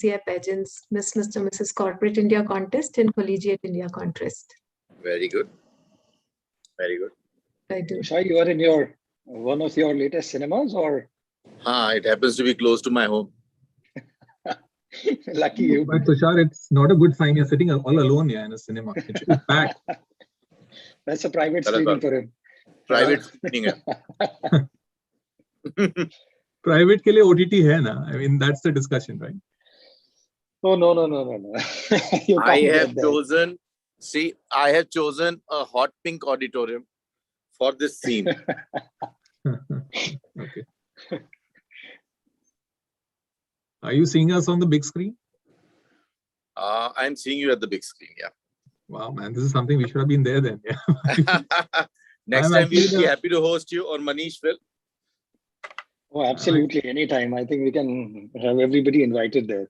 CI pageants, Miss, Mr., Mrs. Corporate India contest and Collegiate India contest. Very good. Very good. I do. Tushar, you are in one of your latest cinemas, or? It happens to be close to my home. Lucky you. But Tushar, it's not a good sign. You're sitting all alone here in a cinema. It should be packed. That's a private screening for him. Private screening. Private ke liye OTT hai na? I mean, that's the discussion, right? Oh, no. I have chosen a hot pink auditorium for this scene. Okay. Are you seeing us on the big screen? I'm seeing you at the big screen, yeah. Wow, man, this is something we should have been there then. Yeah. Next time we'll be happy to host you, or Manish will. Oh, absolutely. Anytime. I think we can have everybody invited there.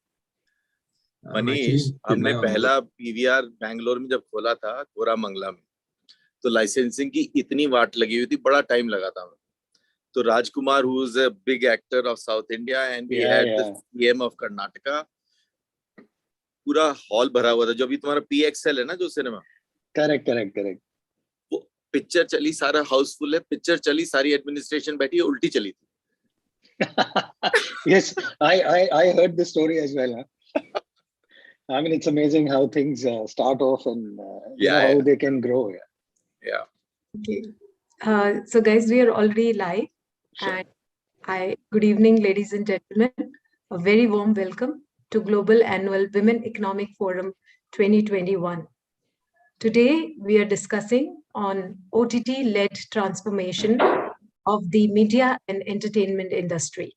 Manish, हमने पहला PVR Bangalore में जब खोला था कोरामंगला में, तो licensing की इतनी वाट लगी हुई थी, बड़ा टाइम लगा था. तो राजकुमार, who is a big actor of South India, and we had the CM of Karnataka, पूरा हॉल भरा हुआ था. जो अभी तुम्हारा PXL है ना, जो सिनेमा. करेक्ट. वो पिक्चर चली, सारा हाउसफुल है. पिक्चर चली, सारी एडमिनिस्ट्रेशन बैठी है, उल्टी चली थी. Yes, I heard this story as well. Huh? I mean, it's amazing how things start off and how they can grow. Yeah. Okay. So guys, we are already live. Sure. And good evening, ladies and gentlemen. A very warm welcome to Global Annual Women Economic Forum 2021. Today, we are discussing on OTT-led transformation of the media and entertainment industry.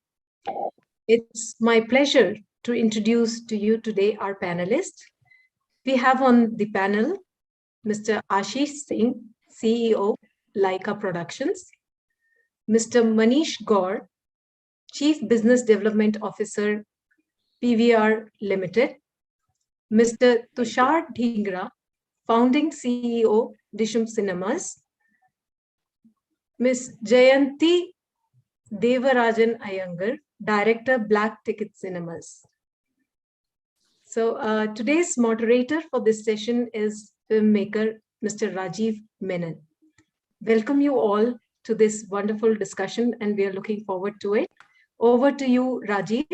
It's my pleasure to introduce to you today our panelists. We have on the panel Mr. Ashish Singh, CEO, Leica Productions, Mr. Manish Gaur, Chief Business Development Officer, PVR Limited, Mr. Tushar Dhingra, Founding CEO, Disham Cinemas, Ms. Jayanti Devarajan Iyengar, Director, Black Ticket Cinemas. So today's moderator for this session is filmmaker Mr. Rajiv Menon. Welcome you all to this wonderful discussion, and we are looking forward to it. Over to you, Rajiv.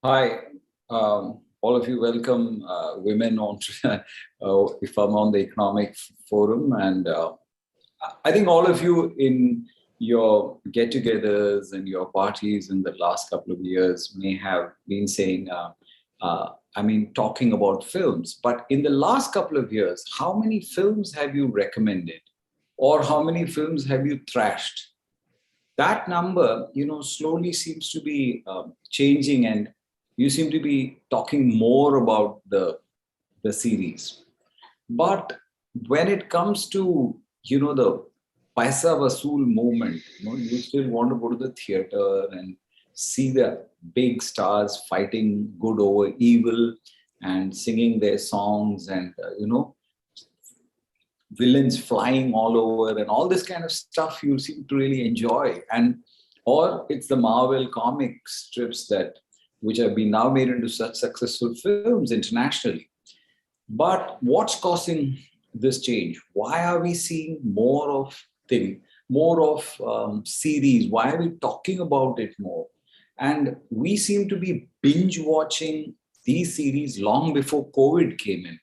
Hi, all of you. Welcome, women on if I'm on the economic forum, and I think all of you in your get-togethers and your parties in the last couple of years may have been saying, talking about films. But in the last couple of years, how many films have you recommended, or how many films have you trashed? That number, slowly seems to be changing, and you seem to be talking more about the series. But when it comes to the Paisa Vasool movement, you still want to go to the theater and see the big stars fighting good over evil and singing their songs, and villains flying all over and all this kind of stuff you seem to really enjoy. Or it's the Marvel comic strips which have been now made into such successful films internationally. But what's causing this change? Why are we seeing more of series? Why are we talking about it more? And we seem to be binge watching these series long before COVID came in.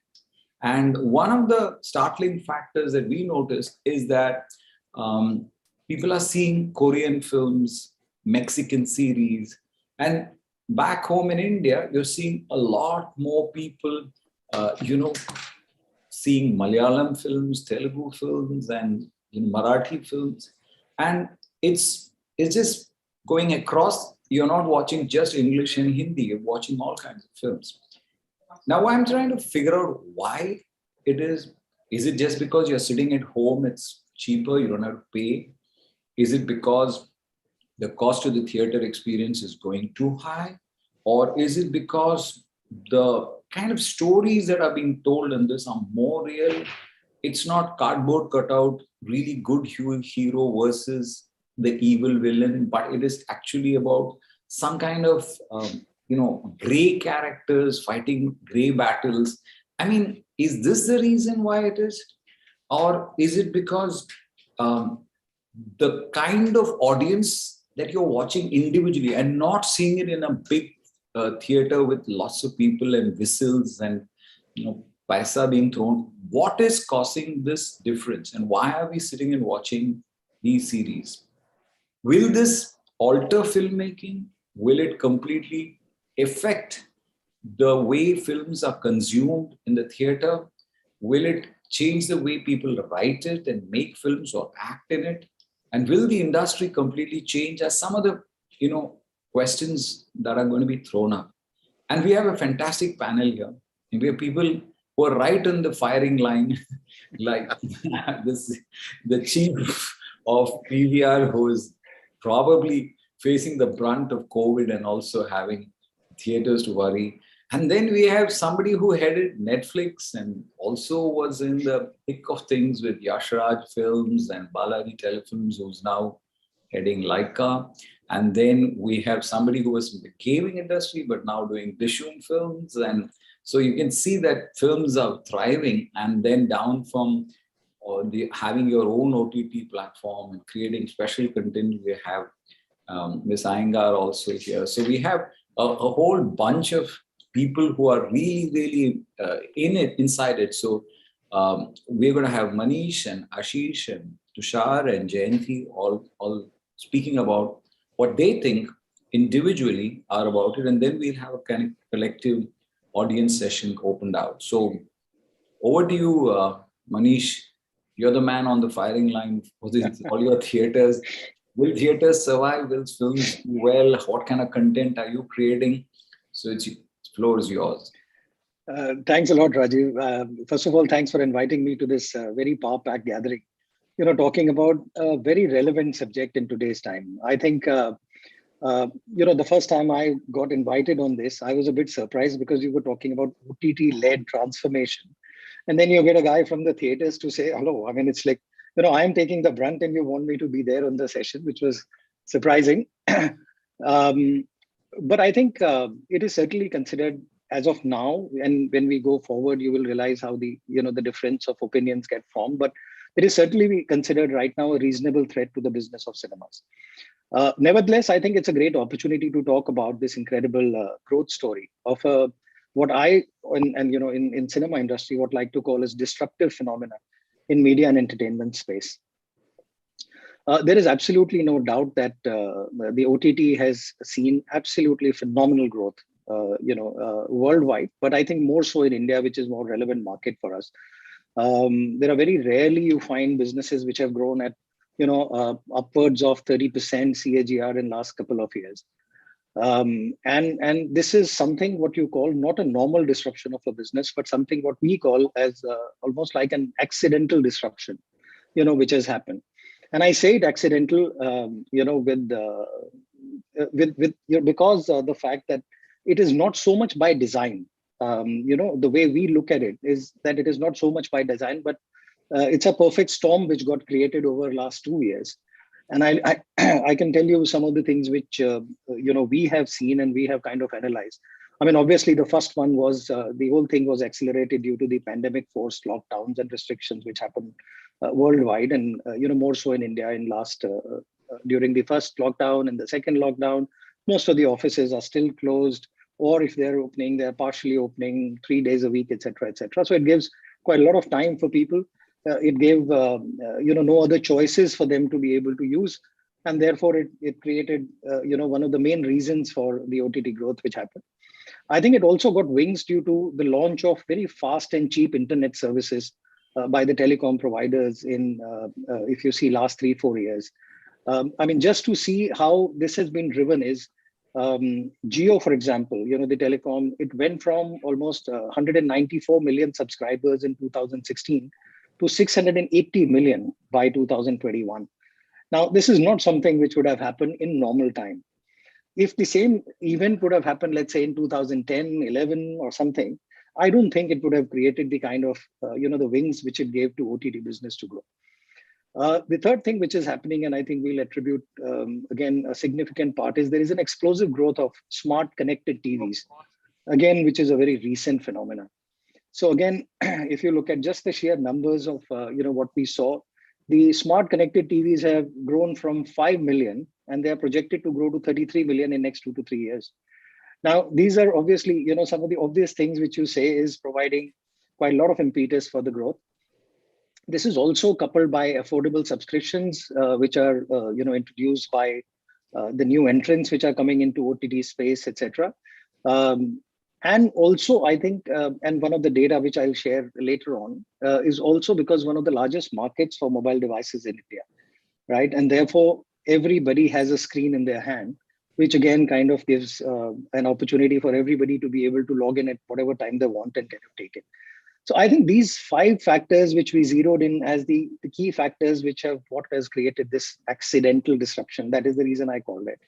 And one of the startling factors that we noticed is that people are seeing Korean films, Mexican series, and back home in India, you're seeing a lot more people, seeing Malayalam films, Telugu films, and Marathi films. And it's just going across. You're not watching just English and Hindi, you're watching all kinds of films. Now I'm trying to figure out why it is. Is it just because you're sitting at home, it's cheaper, you don't have to pay? Is it because the cost of the theater experience is going too high? Or is it because the kind of stories that are being told in this are more real? It's not cardboard cutout, really good hero versus the evil villain, but it is actually about some kind of gray characters fighting gray battles. I mean, is this the reason why it is? Or is it because the kind of audience that you're watching individually and not seeing it in a big theater with lots of people and whistles and paisa being thrown? What is causing this difference, and why are we sitting and watching these series? Will this alter filmmaking? Will it completely affect the way films are consumed in the theater? Will it change the way people write it and make films or act in it? And will the industry completely change, as some of the questions that are going to be thrown up? And we have a fantastic panel here. And we have people who are right on the firing line, like the chief of PVR, who is probably facing the brunt of COVID and also having theaters to worry. And then we have somebody who headed Netflix and also was in the thick of things with Yashraj Films and Balaji Telefilms, who's now heading Leica. And then we have somebody who was in the gaming industry, but now doing Dishoom Films. And so you can see that films are thriving, and then down from having your own OTT platform and creating special content. We have Ms. Iyengar also here. So we have a whole bunch of people who are really, really inside it. So we're going to have Manish and Ashish and Tushar and Jayanti all speaking about what they think individually are about it. And then we'll have a kind of collective audience session opened out. So over to you, Manish. You're the man on the firing line for all your theaters. Will theaters survive? Will films do well? What kind of content are you creating? So the floor is yours. Thanks a lot, Rajiv. First of all, thanks for inviting me to this very power-packed gathering. Talking about a very relevant subject in today's time. I think, the first time I got invited on this, I was a bit surprised because you were talking about OTT-led transformation. And then you get a guy from the theaters to say, hello. I mean, it's like, I'm taking the brunt and you want me to be there on the session, which was surprising. But I think it is certainly considered as of now, and when we go forward, you will realize how the difference of opinions get formed. But it is certainly considered right now a reasonable threat to the business of cinemas. Nevertheless, I think it's a great opportunity to talk about this incredible growth story of what I in cinema industry what like to call as disruptive phenomena in media and entertainment space. There is absolutely no doubt that the OTT has seen absolutely phenomenal growth, worldwide, but I think more so in India, which is more relevant market for us. There are very rarely you find businesses which have grown at, upwards of 30% CAGR in last couple of years. And this is something what you call not a normal disruption of a business, but something what we call as almost like an accidental disruption, which has happened. And I say it accidental, because the fact that it is not so much by design. The way we look at it is that it is not so much by design, but it's a perfect storm which got created over the last 2 years. And I can tell you some of the things which, we have seen and we have kind of analyzed. I mean, obviously, the first one was the whole thing was accelerated due to the pandemic forced lockdowns and restrictions which happened worldwide, and, more so in India in last, during the first lockdown and the second lockdown. Most of the offices are still closed, or if they're opening, they're partially opening 3 days a week, etc., etc. So it gives quite a lot of time for people. It gave no other choices for them to be able to use, and therefore it created one of the main reasons for the OTT growth which happened. I think it also got wings due to the launch of very fast and cheap internet services by the telecom providers in if you see last 3-4 years. I mean, just to see how this has been driven is Jio, for example, the telecom, it went from almost 194 million subscribers in 2016 to 680 million by 2021. Now, this is not something which would have happened in normal time. If the same event would have happened, let's say in 2010, 11 or something, I don't think it would have created the kind of, the wings which it gave to OTT business to grow. The third thing which is happening, and I think we'll attribute again a significant part, is there is an explosive growth of smart connected TVs, again, which is a very recent phenomenon. So again, if you look at just the sheer numbers of what we saw, the smart connected TVs have grown from 5 million, and they are projected to grow to 33 million in next 2 to 3 years. Now, these are obviously some of the obvious things which you say is providing quite a lot of impetus for the growth. This is also coupled by affordable subscriptions, which are introduced by the new entrants which are coming into OTT space, etc. And also, I think, and one of the data which I'll share later on is also because one of the largest markets for mobile devices in India, right? And therefore, everybody has a screen in their hand, which again kind of gives an opportunity for everybody to be able to log in at whatever time they want and kind of take it. So I think these 5 factors which we zeroed in as the key factors which have what has created this accidental disruption. That is the reason I called it.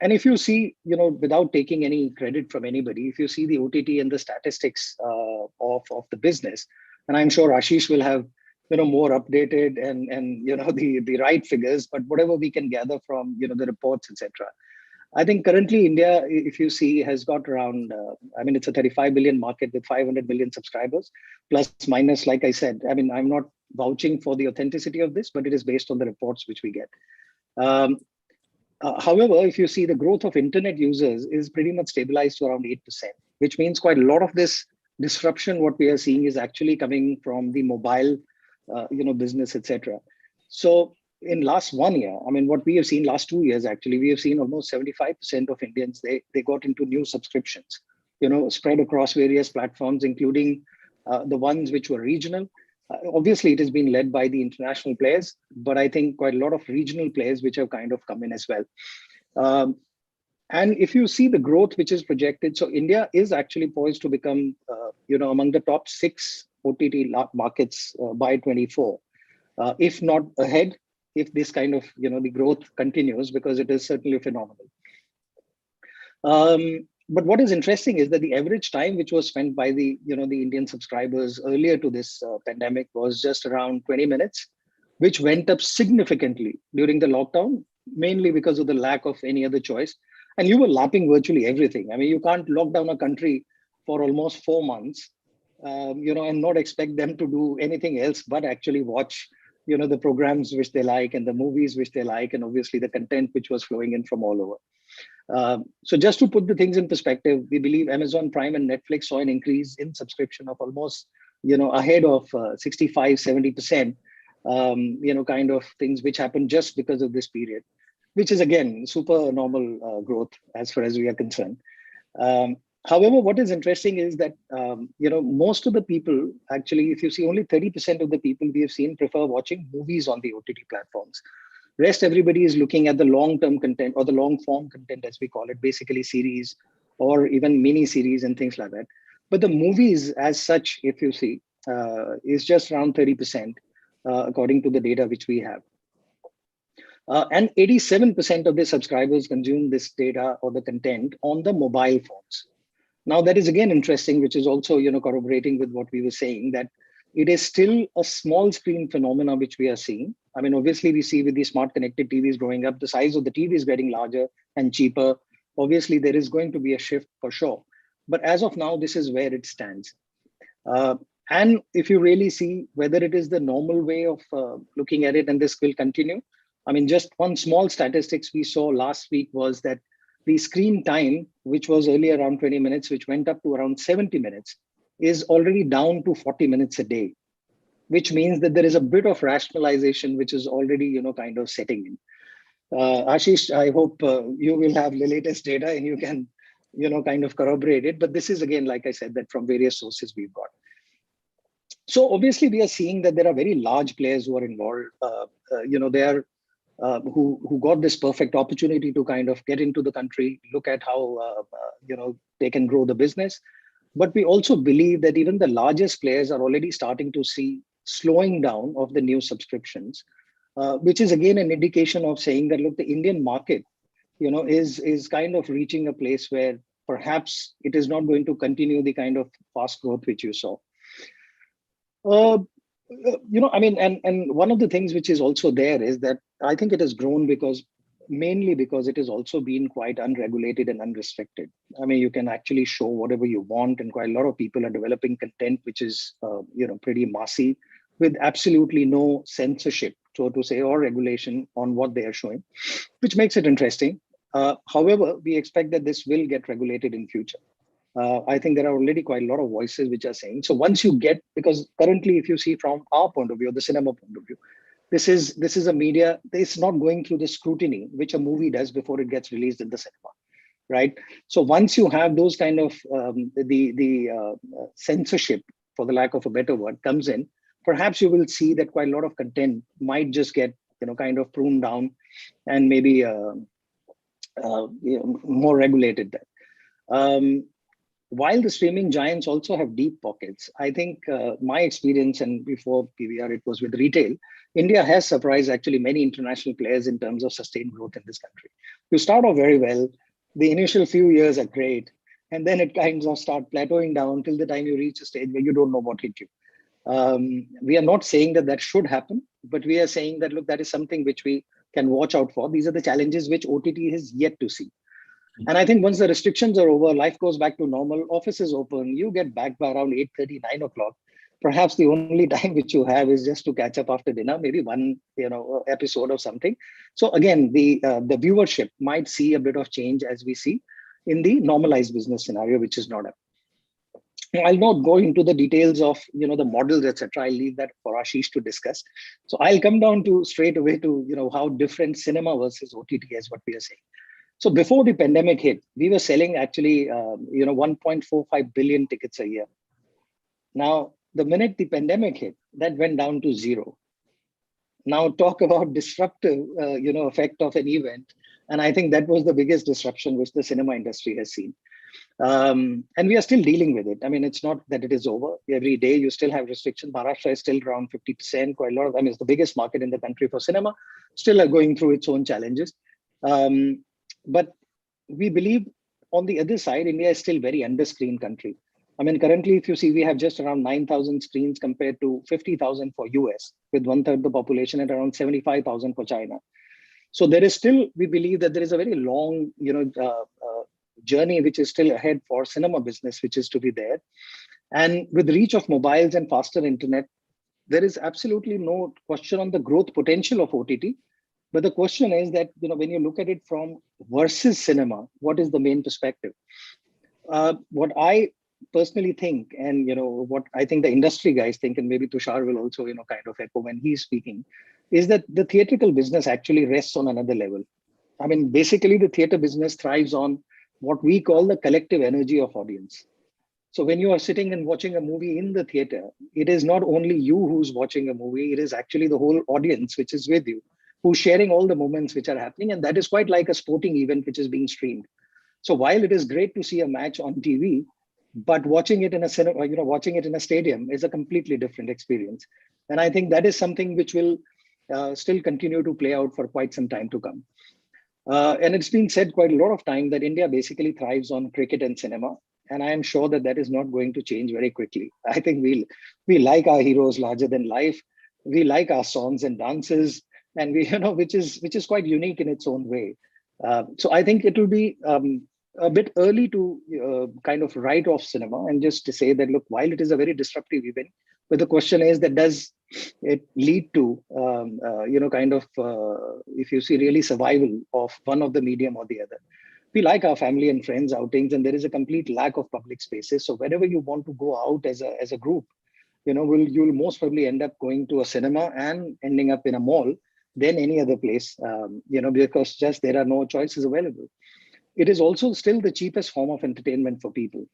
And if you see, without taking any credit from anybody, if you see the OTT and the statistics of the business, and I'm sure Ashish will have more updated and the right figures, but whatever we can gather from the reports, etc. I think currently India, if you see, has got around, it's a 35 billion market with 500 million subscribers, plus minus, like I said. I'm not vouching for the authenticity of this, but it is based on the reports which we get. However, if you see the growth of internet users is pretty much stabilized to around 8%, which means quite a lot of this disruption, what we are seeing is actually coming from the mobile, business, etc. So in last 1 year, what we have seen last 2 years, actually, we have seen almost 75% of Indians, they got into new subscriptions, spread across various platforms, including the ones which were regional. Obviously, it has been led by the international players, but I think quite a lot of regional players which have kind of come in as well. And if you see the growth which is projected, so India is actually poised to become, among the top 6 OTT markets by 24, if not ahead, if this kind of, the growth continues, because it is certainly phenomenal. But what is interesting is that the average time which was spent by the Indian subscribers earlier to this pandemic was just around 20 minutes, which went up significantly during the lockdown, mainly because of the lack of any other choice. And you were lapping virtually everything. You can't lock down a country for almost 4 months, and not expect them to do anything else but actually watch, the programs which they like and the movies which they like, and obviously the content which was flowing in from all over. So just to put the things in perspective, we believe Amazon Prime and Netflix saw an increase in subscription of almost, ahead of 65, 70%, kind of things which happened just because of this period, which is again, super normal growth as far as we are concerned. However, what is interesting is that, most of the people, actually, if you see, only 30% of the people we have seen prefer watching movies on the OTT platforms. Rest, everybody is looking at the long-term content or the long-form content, as we call it, basically series or even mini-series and things like that. But the movies as such, if you see, is just around 30%, according to the data which we have. And 87% of the subscribers consume this data or the content on the mobile phones. Now, that is again interesting, which is also, corroborating with what we were saying, that it is still a small screen phenomena which we are seeing. Obviously, we see with the smart connected TVs growing up, the size of the TV is getting larger and cheaper. Obviously, there is going to be a shift for sure. But as of now, this is where it stands. And if you really see whether it is the normal way of looking at it, and this will continue. Just one small statistics we saw last week was that the screen time, which was earlier around 20 minutes, which went up to around 70 minutes, is already down to 40 minutes a day, which means that there is a bit of rationalization, which is already, kind of setting in. Ashish, I hope you will have the latest data and you can, kind of corroborate it. But this is, again, like I said, that from various sources we've got. So obviously, we are seeing that there are very large players who are involved. They are who got this perfect opportunity to kind of get into the country, look at how, they can grow the business. But we also believe that even the largest players are already starting to see slowing down of the new subscriptions, which is again an indication of saying that, look, the Indian market, is kind of reaching a place where perhaps it is not going to continue the kind of fast growth which you saw. I mean, and one of the things which is also there is that I think it has grown mainly because it has also been quite unregulated and unrestricted. I mean, you can actually show whatever you want, and quite a lot of people are developing content which is, pretty massy, with absolutely no censorship, so to say, or regulation on what they are showing, which makes it interesting. However, we expect that this will get regulated in future. I think there are already quite a lot of voices which are saying. So once you get, because currently, if you see from our point of view, the cinema point of view, this is a media. It's not going through the scrutiny which a movie does before it gets released in the cinema, right? So once you have those kind of censorship, for the lack of a better word, comes in, perhaps you will see that quite a lot of content might just get kind of pruned down, and maybe more regulated then. While the streaming giants also have deep pockets, I think my experience, and before PVR, it was with retail, India has surprised actually many international players in terms of sustained growth in this country. You start off very well, the initial few years are great, and then it kind of start plateauing down till the time you reach a stage where you don't know what hit you. We are not saying that that should happen, but we are saying that, look, that is something which we can watch out for. These are the challenges which OTT has yet to see. And I think once the restrictions are over, life goes back to normal, office is open, you get back by around 8:30, 9 o'clock. Perhaps the only time which you have is just to catch up after dinner, maybe one episode of something. So again, the viewership might see a bit of change as we see in the normalized business scenario, which is not a. I'll not go into the details of the models, etc. I'll leave that for Ashish to discuss. So I'll come down to straight away to how different cinema versus OTT is what we are saying. So before the pandemic hit, we were selling actually 1.45 billion tickets a year. Now, the minute the pandemic hit, that went down to zero. Now talk about disruptive effect of an event, and I think that was the biggest disruption which the cinema industry has seen. And we are still dealing with it. I mean, it's not that it is over. Every day you still have restrictions. Maharashtra is still around 50%. Quite a lot of, I mean, it's the biggest market in the country for cinema, still are going through its own challenges. But we believe on the other side, India is still very under-screened country. I mean, currently, if you see, we have just around 9,000 screens compared to 50,000 for US, with 1/3 the population, and around 75,000 for China. So there is still, we believe that there is a very long, journey which is still ahead for cinema business, which is to be there. And with reach of mobiles and faster internet, there is absolutely no question on the growth potential of OTT. But the question is that, when you look at it from versus cinema, what is the main perspective? What I personally think, and what I think the industry guys think, and maybe Tushar will also kind of echo when he's speaking, is that the theatrical business actually rests on another level. I mean, basically the theater business thrives on what we call the collective energy of audience. So when you are sitting and watching a movie in the theater, it is not only you who's watching a movie, it is actually the whole audience which is with you, who's sharing all the moments which are happening. And that is quite like a sporting event which is being streamed. So while it is great to see a match on TV, but watching it in a cinema, watching it in a stadium is a completely different experience. And I think that is something which will still continue to play out for quite some time to come. And it's been said quite a lot of time that India basically thrives on cricket and cinema. And I am sure that that is not going to change very quickly. I think we like our heroes larger than life. We like our songs and dances, and which is quite unique in its own way. So I think it will be a bit early to kind of write off cinema and just to say that, look, while it is a very disruptive event, but the question is that does it lead to, if you see really survival of one of the medium or the other. We like our family and friends outings, and there is a complete lack of public spaces. So wherever you want to go out as a group, you'll most probably end up going to a cinema and ending up in a mall than any other place, because just there are no choices available. It is also still the cheapest form of entertainment for people.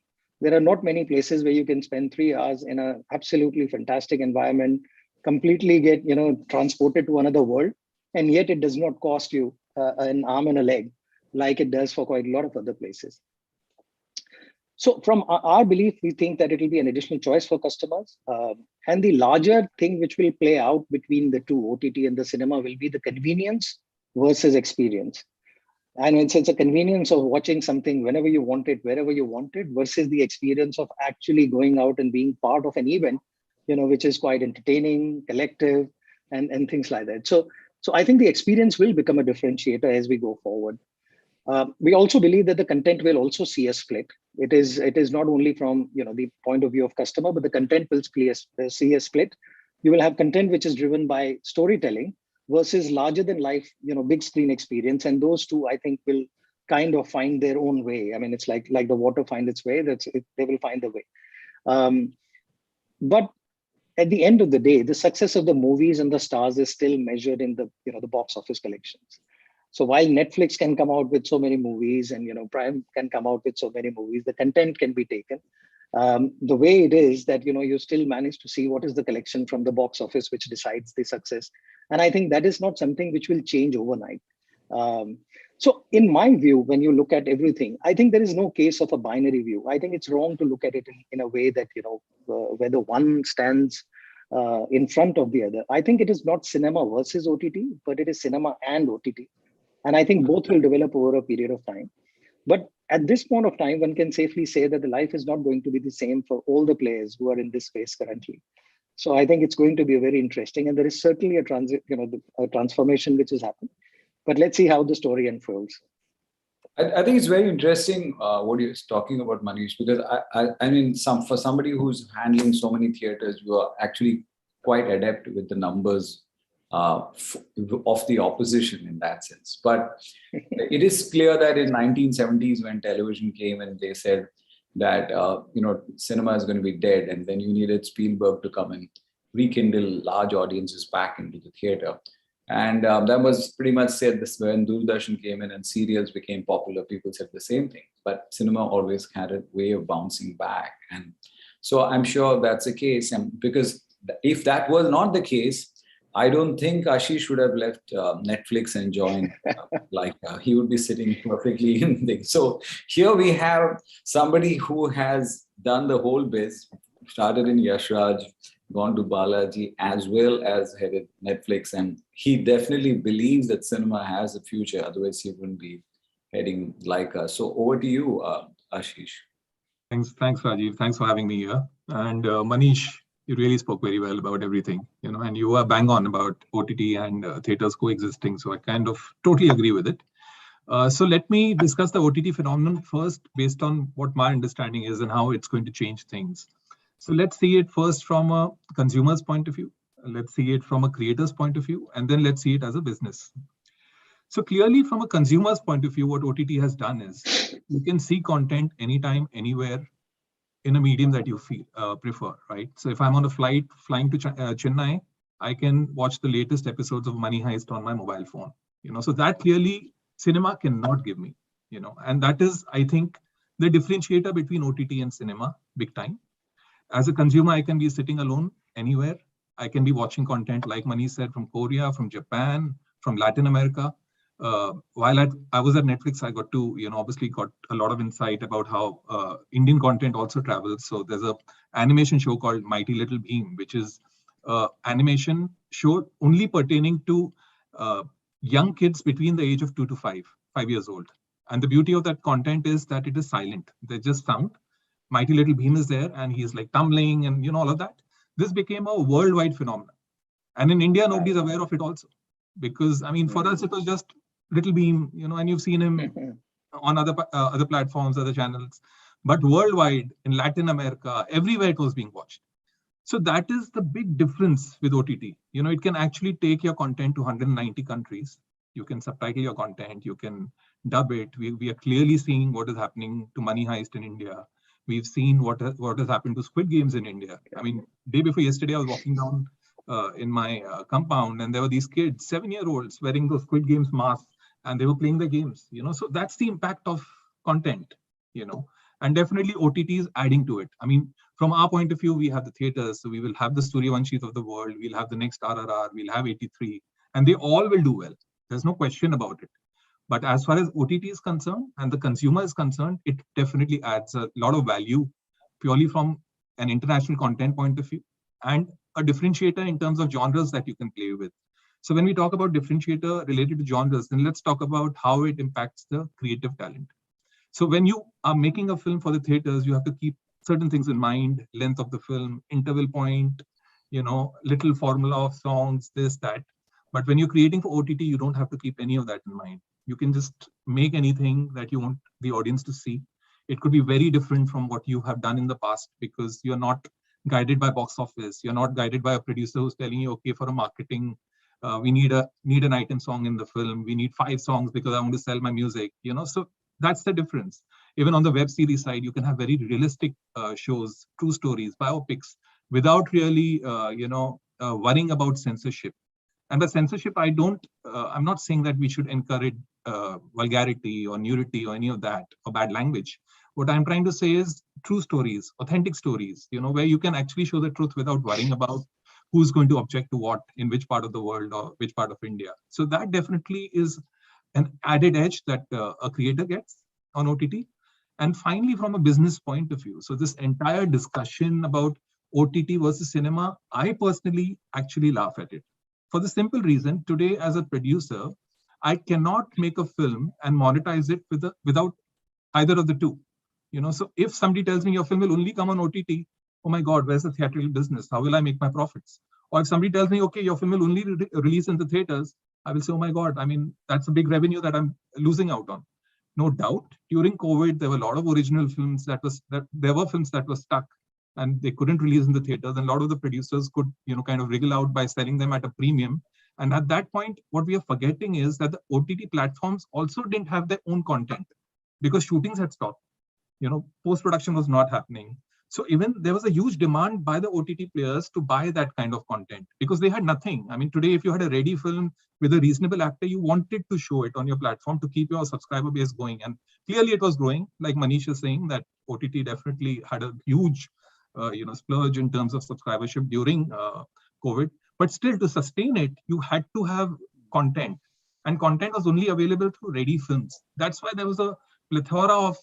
There are not many places where you can spend 3 hours in an absolutely fantastic environment, completely get transported to another world, and yet it does not cost you an arm and a leg like it does for quite a lot of other places. So from our belief, we think that it will be an additional choice for customers. And the larger thing which will play out between the two, OTT and the cinema, will be the convenience versus experience. And it's a convenience of watching something whenever you want it, wherever you want it, versus the experience of actually going out and being part of an event which is quite entertaining, collective, and things like that. So I think the experience will become a differentiator as we go forward. We also believe that the content will also see a split. It is not only from the point of view of customer, but the content will see a split. You will have content which is driven by storytelling versus larger than life, big screen experience, and those two I think will kind of find their own way. I mean, it's like the water find its way. They will find the way. But at the end of the day, the success of the movies and the stars is still measured in the box office collections. So while Netflix can come out with so many movies and Prime can come out with so many movies, the content can be taken. The way it is that you still manage to see what is the collection from the box office, which decides the success. And I think that is not something which will change overnight. So in my view, when you look at everything, I think there is no case of a binary view. I think it's wrong to look at it in a way that whether one stands in front of the other. I think it is not cinema versus OTT, but it is cinema and OTT. And I think both will develop over a period of time. But at this point of time, one can safely say that the life is not going to be the same for all the players who are in this space currently. So I think it's going to be very interesting. And there is certainly a transformation which has happened. But let's see how the story unfolds. I think it's very interesting what you're talking about, Manish, because I mean, for somebody who's handling so many theaters, you are actually quite adept with the numbers of the opposition in that sense. But it is clear that in 1970s, when television came and they said that cinema is going to be dead, and then you needed Spielberg to come and rekindle large audiences back into the theater. And that was pretty much said this when Doordarshan came in and serials became popular. People said the same thing, but cinema always had a way of bouncing back. And so I'm sure that's the case. And because if that was not the case, I don't think Ashish would have left Netflix and joined. He would be sitting perfectly in things. So here we have somebody who has done the whole biz, started in Yash Raj, gone to Balaji, as well as headed Netflix. And he definitely believes that cinema has a future. Otherwise, he wouldn't be heading like us. So over to you, Ashish. Thanks, Rajiv. Thanks for having me here. And Manish, you really spoke very well about everything, and you are bang on about OTT and theaters coexisting. So I kind of totally agree with it. So let me discuss the OTT phenomenon first, based on what my understanding is and how it's going to change things. So let's see it first from a consumer's point of view. Let's see it from a creator's point of view, and then let's see it as a business. So clearly, from a consumer's point of view, what OTT has done is you can see content anytime, anywhere, in a medium that you prefer, right? So if I'm on a flight flying to Chennai, I can watch the latest episodes of Money Heist on my mobile phone. So that clearly cinema cannot give me. And that is, I think, the differentiator between OTT and cinema, big time. As a consumer, I can be sitting alone anywhere. I can be watching content, like Manish said, from Korea, from Japan, from Latin America. While I was at Netflix, I got to, obviously got a lot of insight about how Indian content also travels. So there's a animation show called Mighty Little Beam, which is animation show only pertaining to young kids between the age of 2 to 5 years old. And the beauty of that content is that it is silent. There's just sound. Mighty Little Beam is there, and he's like tumbling and all of that. This became a worldwide phenomenon. And in India, nobody's aware of it also. Because, I mean, for us, it was just Little Beam, and you've seen him on other platforms, other channels. But worldwide, in Latin America, everywhere it was being watched. So that is the big difference with OTT. It can actually take your content to 190 countries. You can subtitle your content. You can dub it. We are clearly seeing what is happening to Money Heist in India. We've seen what has happened to Squid Games in India. I mean, day before yesterday, I was walking down in my compound, and there were these kids, 7-year-olds, wearing those Squid Games masks, and they were playing the games. So that's the impact of content. And definitely OTT is adding to it. I mean, from our point of view, we have the theaters, so we will have the Suryavanshis of the world, we'll have the next RRR, we'll have 83, and they all will do well. There's no question about it. But as far as OTT is concerned and the consumer is concerned, it definitely adds a lot of value purely from an international content point of view and a differentiator in terms of genres that you can play with. So when we talk about differentiator related to genres, then let's talk about how it impacts the creative talent. So when you are making a film for the theaters, you have to keep certain things in mind: length of the film, interval point, little formula of songs, this, that. But when you're creating for OTT, you don't have to keep any of that in mind. You can just make anything that you want the audience to see. It could be very different from what you have done in the past, because you're not guided by box office. You're not guided by a producer who's telling you, okay, for a marketing, we need an item song in the film. We need 5 songs because I want to sell my music. So that's the difference. Even on the web series side, you can have very realistic shows, true stories, biopics, without really, worrying about censorship. And by censorship, I'm not saying that we should encourage vulgarity or nudity or any of that, or bad language. What I'm trying to say is true stories, authentic stories, where you can actually show the truth without worrying about who's going to object to what in which part of the world or which part of India. So that definitely is an added edge that a creator gets on OTT. And finally, from a business point of view, so this entire discussion about OTT versus cinema, I personally actually laugh at it. For the simple reason, today as a producer, I cannot make a film and monetize it without either of the two. So if somebody tells me your film will only come on OTT, oh my God, where's the theatrical business? How will I make my profits? Or if somebody tells me, okay, your film will only release in the theaters, I will say, oh my God, I mean, that's a big revenue that I'm losing out on. No doubt, during COVID, there were a lot of original films there were films that were stuck and they couldn't release in the theaters. And a lot of the producers could, kind of wriggle out by selling them at a premium. And at that point, what we are forgetting is that the OTT platforms also didn't have their own content because shootings had stopped. Post-production was not happening. So even there was a huge demand by the OTT players to buy that kind of content because they had nothing. I mean, today, if you had a ready film with a reasonable actor, you wanted to show it on your platform to keep your subscriber base going. And clearly it was growing. Like Manish is saying, that OTT definitely had a huge, splurge in terms of subscribership during COVID. But still, to sustain it, you had to have content. And content was only available through ready films. That's why there was a plethora of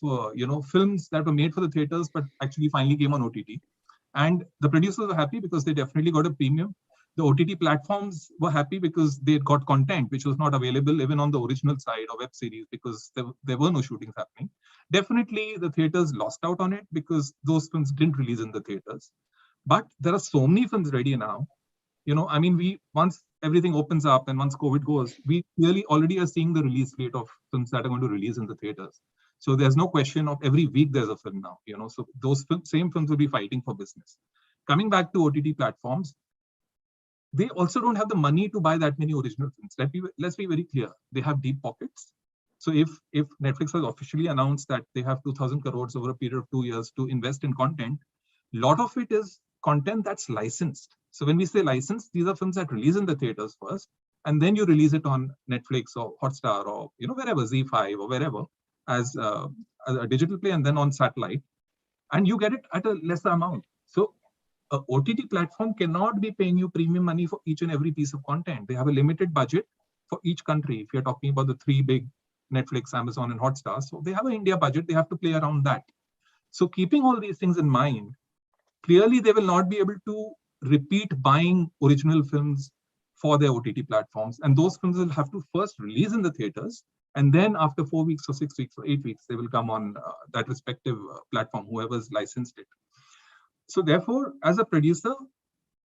films that were made for the theaters, but actually finally came on OTT. And the producers were happy because they definitely got a premium. The OTT platforms were happy because they got content which was not available even on the original side or web series because there were no shootings happening. Definitely the theaters lost out on it because those films didn't release in the theaters. But there are so many films ready now. Once everything opens up and once COVID goes, we clearly already are seeing the release slate of films that are going to release in the theaters. So there's no question of every week there's a film now, so those same films will be fighting for business. Coming back to OTT platforms, they also don't have the money to buy that many original films. Let's be very clear. They have deep pockets. So if Netflix has officially announced that they have 2,000 crores over a period of 2 years to invest in content, a lot of it is content that's licensed. So when we say licensed, these are films that release in the theaters first, and then you release it on Netflix or Hotstar or wherever, Z5 or wherever as a digital play, and then on satellite, and you get it at a lesser amount. So a OTT platform cannot be paying you premium money for each and every piece of content. They have a limited budget for each country. If you're talking about the 3 big, Netflix, Amazon, and Hotstar, so they have an India budget. They have to play around that. So keeping all these things in mind, clearly they will not be able to repeat buying original films for their OTT platforms. And those films will have to first release in the theaters. And then after 4 weeks or 6 weeks or 8 weeks, they will come on that respective platform, whoever's licensed it. So therefore, as a producer,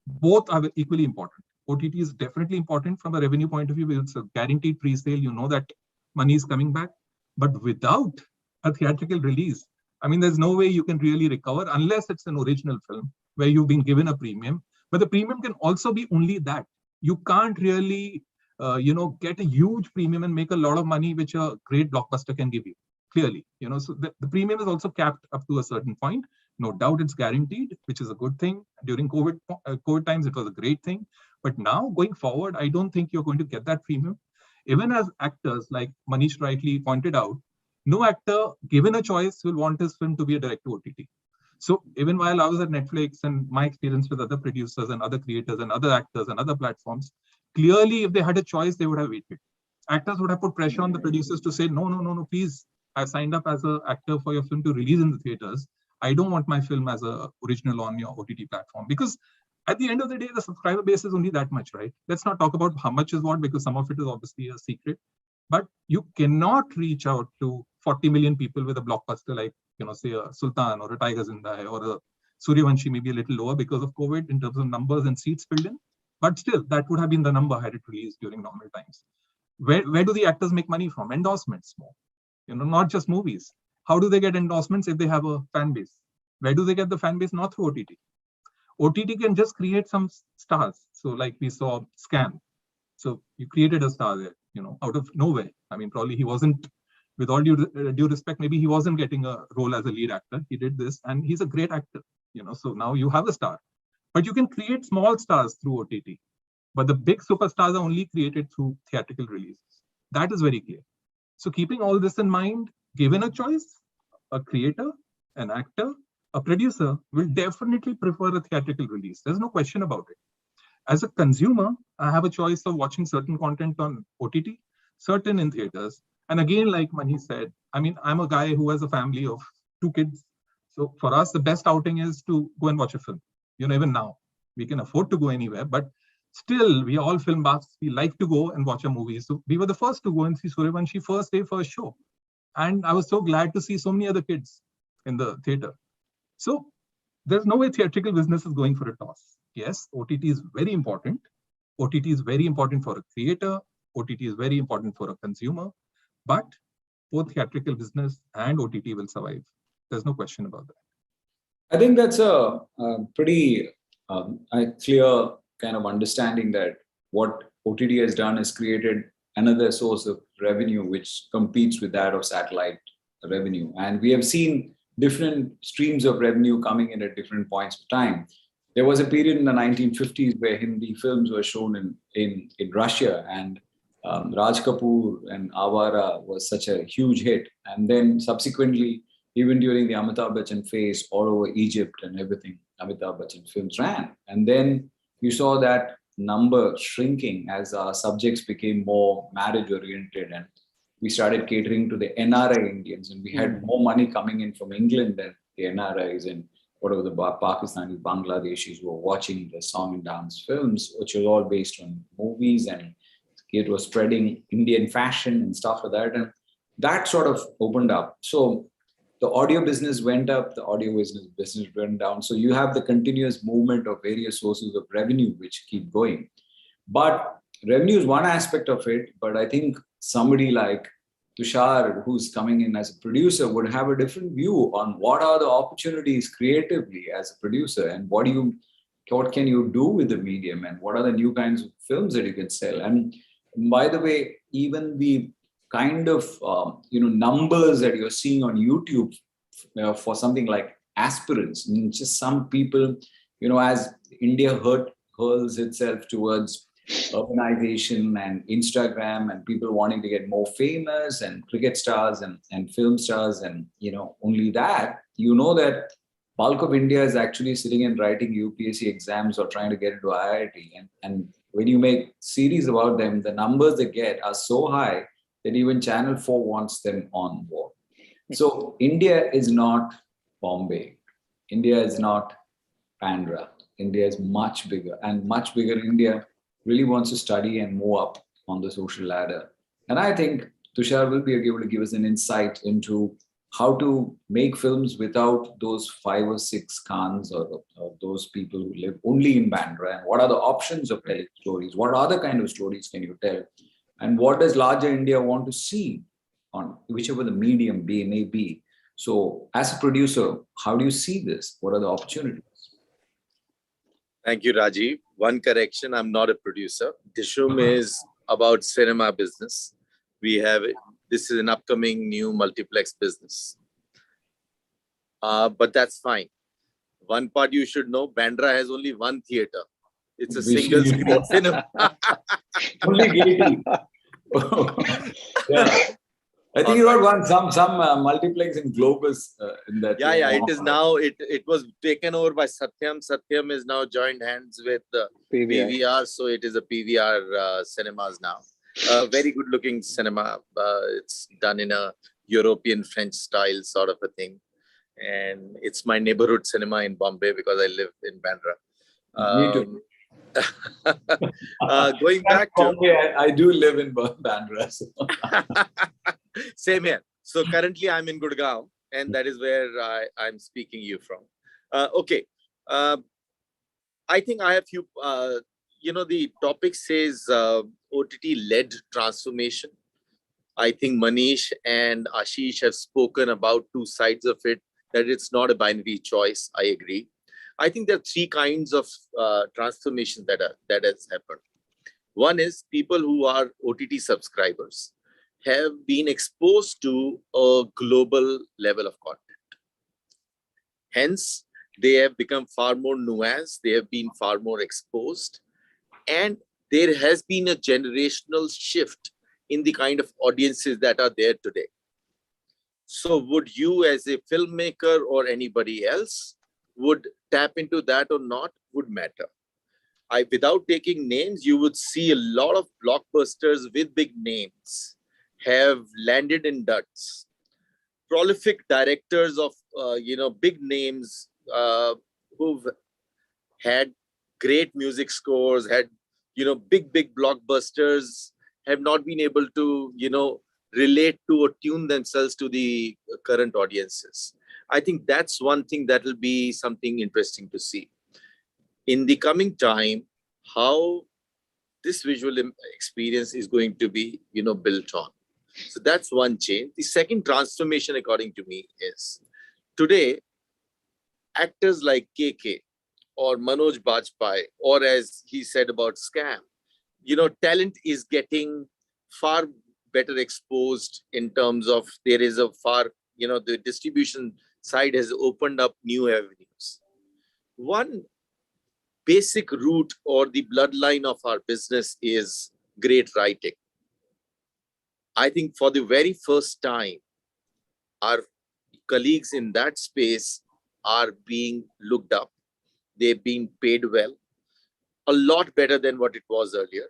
both are equally important. OTT is definitely important from a revenue point of view. It's a guaranteed pre-sale. You know that money is coming back. But without a theatrical release, there's no way you can really recover unless it's an original film where you've been given a premium. But the premium can also be only that. You can't really, get a huge premium and make a lot of money, which a great blockbuster can give you. Clearly, so the premium is also capped up to a certain point. No doubt it's guaranteed, which is a good thing. During COVID times, it was a great thing. But now going forward, I don't think you're going to get that premium. Even as actors, like Manish rightly pointed out, no actor given a choice will want his film to be a direct-to-OTT. So even while I was at Netflix and my experience with other producers and other creators and other actors and other platforms, clearly if they had a choice, they would have waited. Actors would have put pressure on the producers to say, no, please, I've signed up as an actor for your film to release in the theaters. I don't want my film as an original on your OTT platform. Because at the end of the day, the subscriber base is only that much, right? Let's not talk about how much is what, because some of it is obviously a secret. But you cannot reach out to 40 million people with a blockbuster like, say a Sultan or a Tiger Zinda or a Suryavanshi may be a little lower because of COVID in terms of numbers and seats filled in. But still, that would have been the number had it released during normal times. Where do the actors make money from? Endorsements more. Not just movies. How do they get endorsements if they have a fan base? Where do they get the fan base? Not through OTT. OTT can just create some stars. So like we saw Scam. So you created a star there, out of nowhere. I mean, probably he wasn't, with all due respect, maybe he wasn't getting a role as a lead actor. He did this and he's a great actor, so now you have a star. But you can create small stars through OTT. But the big superstars are only created through theatrical releases. That is very clear. So keeping all this in mind, given a choice, a creator, an actor, a producer will definitely prefer a theatrical release. There's no question about it. As a consumer, I have a choice of watching certain content on OTT, certain in theaters. And again, like Mani said, I mean, I'm a guy who has a family of 2 kids. So for us, the best outing is to go and watch a film. Even now, we can afford to go anywhere, but still, we are all film buffs. We like to go and watch a movie. So we were the first to go and see Suryavanshi first day, first show. And I was so glad to see so many other kids in the theater. So there's no way theatrical business is going for a toss. Yes, OTT is very important. OTT is very important for a creator. OTT is very important for a consumer. But both theatrical business and OTT will survive. There's no question about that. I think that's a pretty clear kind of understanding that what OTT has done is created another source of revenue which competes with that of satellite revenue. And we have seen different streams of revenue coming in at different points of time. There was a period in the 1950s where Hindi films were shown in Russia, and Raj Kapoor and Awara was such a huge hit. And then subsequently, even during the Amitabh Bachchan phase, all over Egypt and everything, Amitabh Bachchan films ran. And then you saw that number shrinking as our subjects became more marriage oriented, and we started catering to the NRI Indians, and we had more money coming in from England than the NRIs and whatever the Pakistanis, Bangladeshis who were watching the song and dance films, which was all based on movies, and it was spreading Indian fashion and stuff like that. And that sort of opened up. So the audio business went up, the audio business went down. So you have the continuous movement of various sources of revenue which keep going. But revenue is one aspect of it, but I think somebody like Tushar, who's coming in as a producer, would have a different view on what are the opportunities creatively as a producer, and what can you do with the medium, and what are the new kinds of films that you can sell. And by the way, even the kind of numbers that you're seeing on YouTube for something like aspirants, just some people, as India hurls itself towards urbanization and Instagram and people wanting to get more famous and cricket stars and film stars, and only that, that bulk of India is actually sitting and writing UPSC exams or trying to get into IIT, and when you make series about them, the numbers they get are so high that even Channel 4 wants them on board. So India is not Bombay. India is not Bandra. India is much bigger, and much bigger India really wants to study and move up on the social ladder. And I think Tushar will be able to give us an insight into how to make films without those 5 or 6 Khans or those people who live only in Bandra, and what are the options of telling stories? What other kind of stories can you tell? And what does larger India want to see on whichever the medium may be? So as a producer, how do you see this? What are the opportunities? Thank you, Rajiv. One correction, I'm not a producer. Dishum is about cinema business. This is an upcoming new multiplex business. But that's fine. One part you should know, Bandra has only one theater. It's a single screen cinema. Only guilty. Yeah. I think you got some multiplex in Globus in that. Yeah. It is now. It was taken over by Satyam. Satyam is now joined hands with PVR. So it is a PVR cinemas now. Very good looking cinema. It's done in a European French style sort of a thing, and it's my neighborhood cinema in Bombay because I live in Bandra. Me too. Going back to I do live in Bandra. So. Same here. So currently I'm in Gurgaon, and that is where I'm speaking you from. Okay, Uh, I think I have few, the topic says OTT-led transformation. I think Manish and Ashish have spoken about two sides of it, that it's not a binary choice. I agree. I think there are three kinds of transformations that has happened. One is people who are OTT subscribers have been exposed to a global level of content. Hence, they have become far more nuanced, they have been far more exposed, and there has been a generational shift in the kind of audiences that are there today. So would you as a filmmaker or anybody else would tap into that or not would matter. Without taking names, you would see a lot of blockbusters with big names have landed in duds. Prolific directors of big names who've had great music scores, had big blockbusters, have not been able to relate to or tune themselves to the current audiences. I think that's one thing that will be something interesting to see in the coming time, how this visual experience is going to be built on. So that's one change. The second transformation, according to me, is today actors like KK or Manoj Bajpayee, or as he said about Scam, talent is getting far better exposed in terms of there is a far, the distribution side has opened up new avenues. One basic root or the bloodline of our business is great writing. I think for the very first time, our colleagues in that space are being looked up. They're being paid well, a lot better than what it was earlier.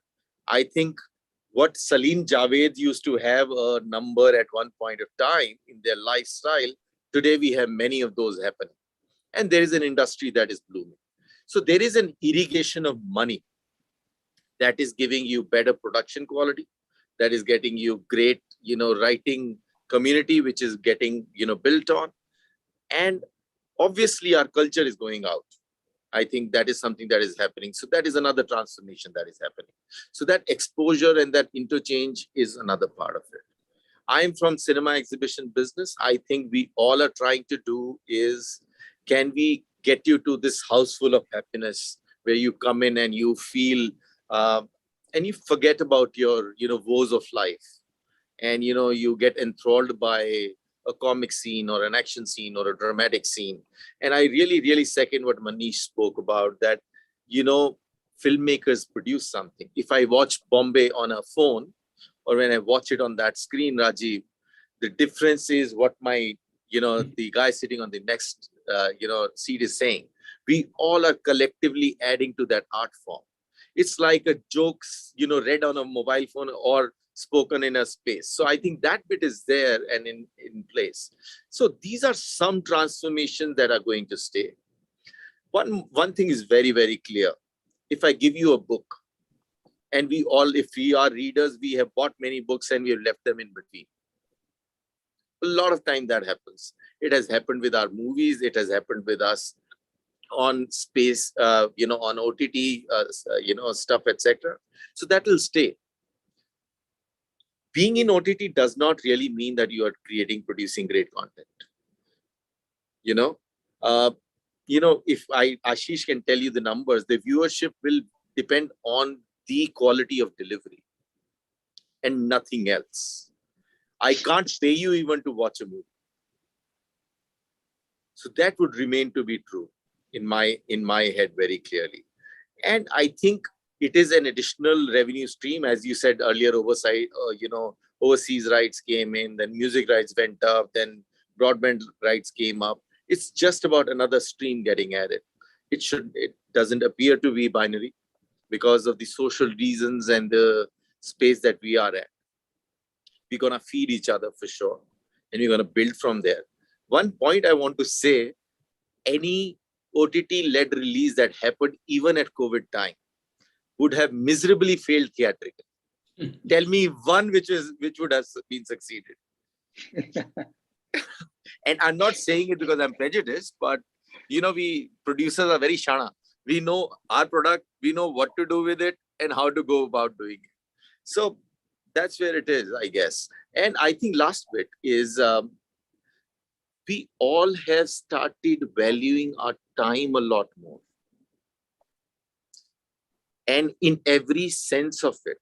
I think what Salim Javed used to have a number at one point of time in their lifestyle, today we have many of those happening. And there is an industry that is blooming. So there is an irrigation of money that is giving you better production quality, that is getting you great, writing community, which is getting, built on. And obviously our culture is going out. I think that is something that is happening. So that is another transformation that is happening. So that exposure and that interchange is another part of it. I'm from cinema exhibition business. I think we all are trying to do is, can we get you to this house full of happiness where you come in and you feel, and you forget about your, woes of life. And, you get enthralled by a comic scene or an action scene or a dramatic scene. And I really, really second what Manish spoke about, that, filmmakers produce something. If I watch Bombay on a phone, or when I watch it on that screen, Rajiv, the difference is what my, the guy sitting on the next, seat is saying. We all are collectively adding to that art form. It's like a jokes, read on a mobile phone or spoken in a space. So I think that bit is there and in place. So these are some transformations that are going to stay. One thing is very, very clear. If I give you a book, and if we are readers, we have bought many books and we have left them in between. A lot of time that happens. It has happened with our movies. It has happened with us on space, on OTT, stuff, etc. So that will stay. Being in OTT does not really mean that you are producing great content. If Ashish can tell you the numbers, the viewership will depend on the quality of delivery and nothing else. I can't pay you even to watch a movie. So that would remain to be true in my head very clearly. And I think it is an additional revenue stream. As you said earlier, overseas rights came in, then music rights went up, then broadband rights came up. It's just about another stream getting added. It doesn't appear to be binary because of the social reasons and the space that we are at. We're going to feed each other for sure. And we're going to build from there. One point I want to say, any OTT-led release that happened even at COVID time would have miserably failed theatrically. Tell me one which would have been succeeded. And I'm not saying it because I'm prejudiced, but we producers are very shana. We know our product, we know what to do with it and how to go about doing it. So that's where it is, I guess. And I think last bit is we all have started valuing our time a lot more. And in every sense of it.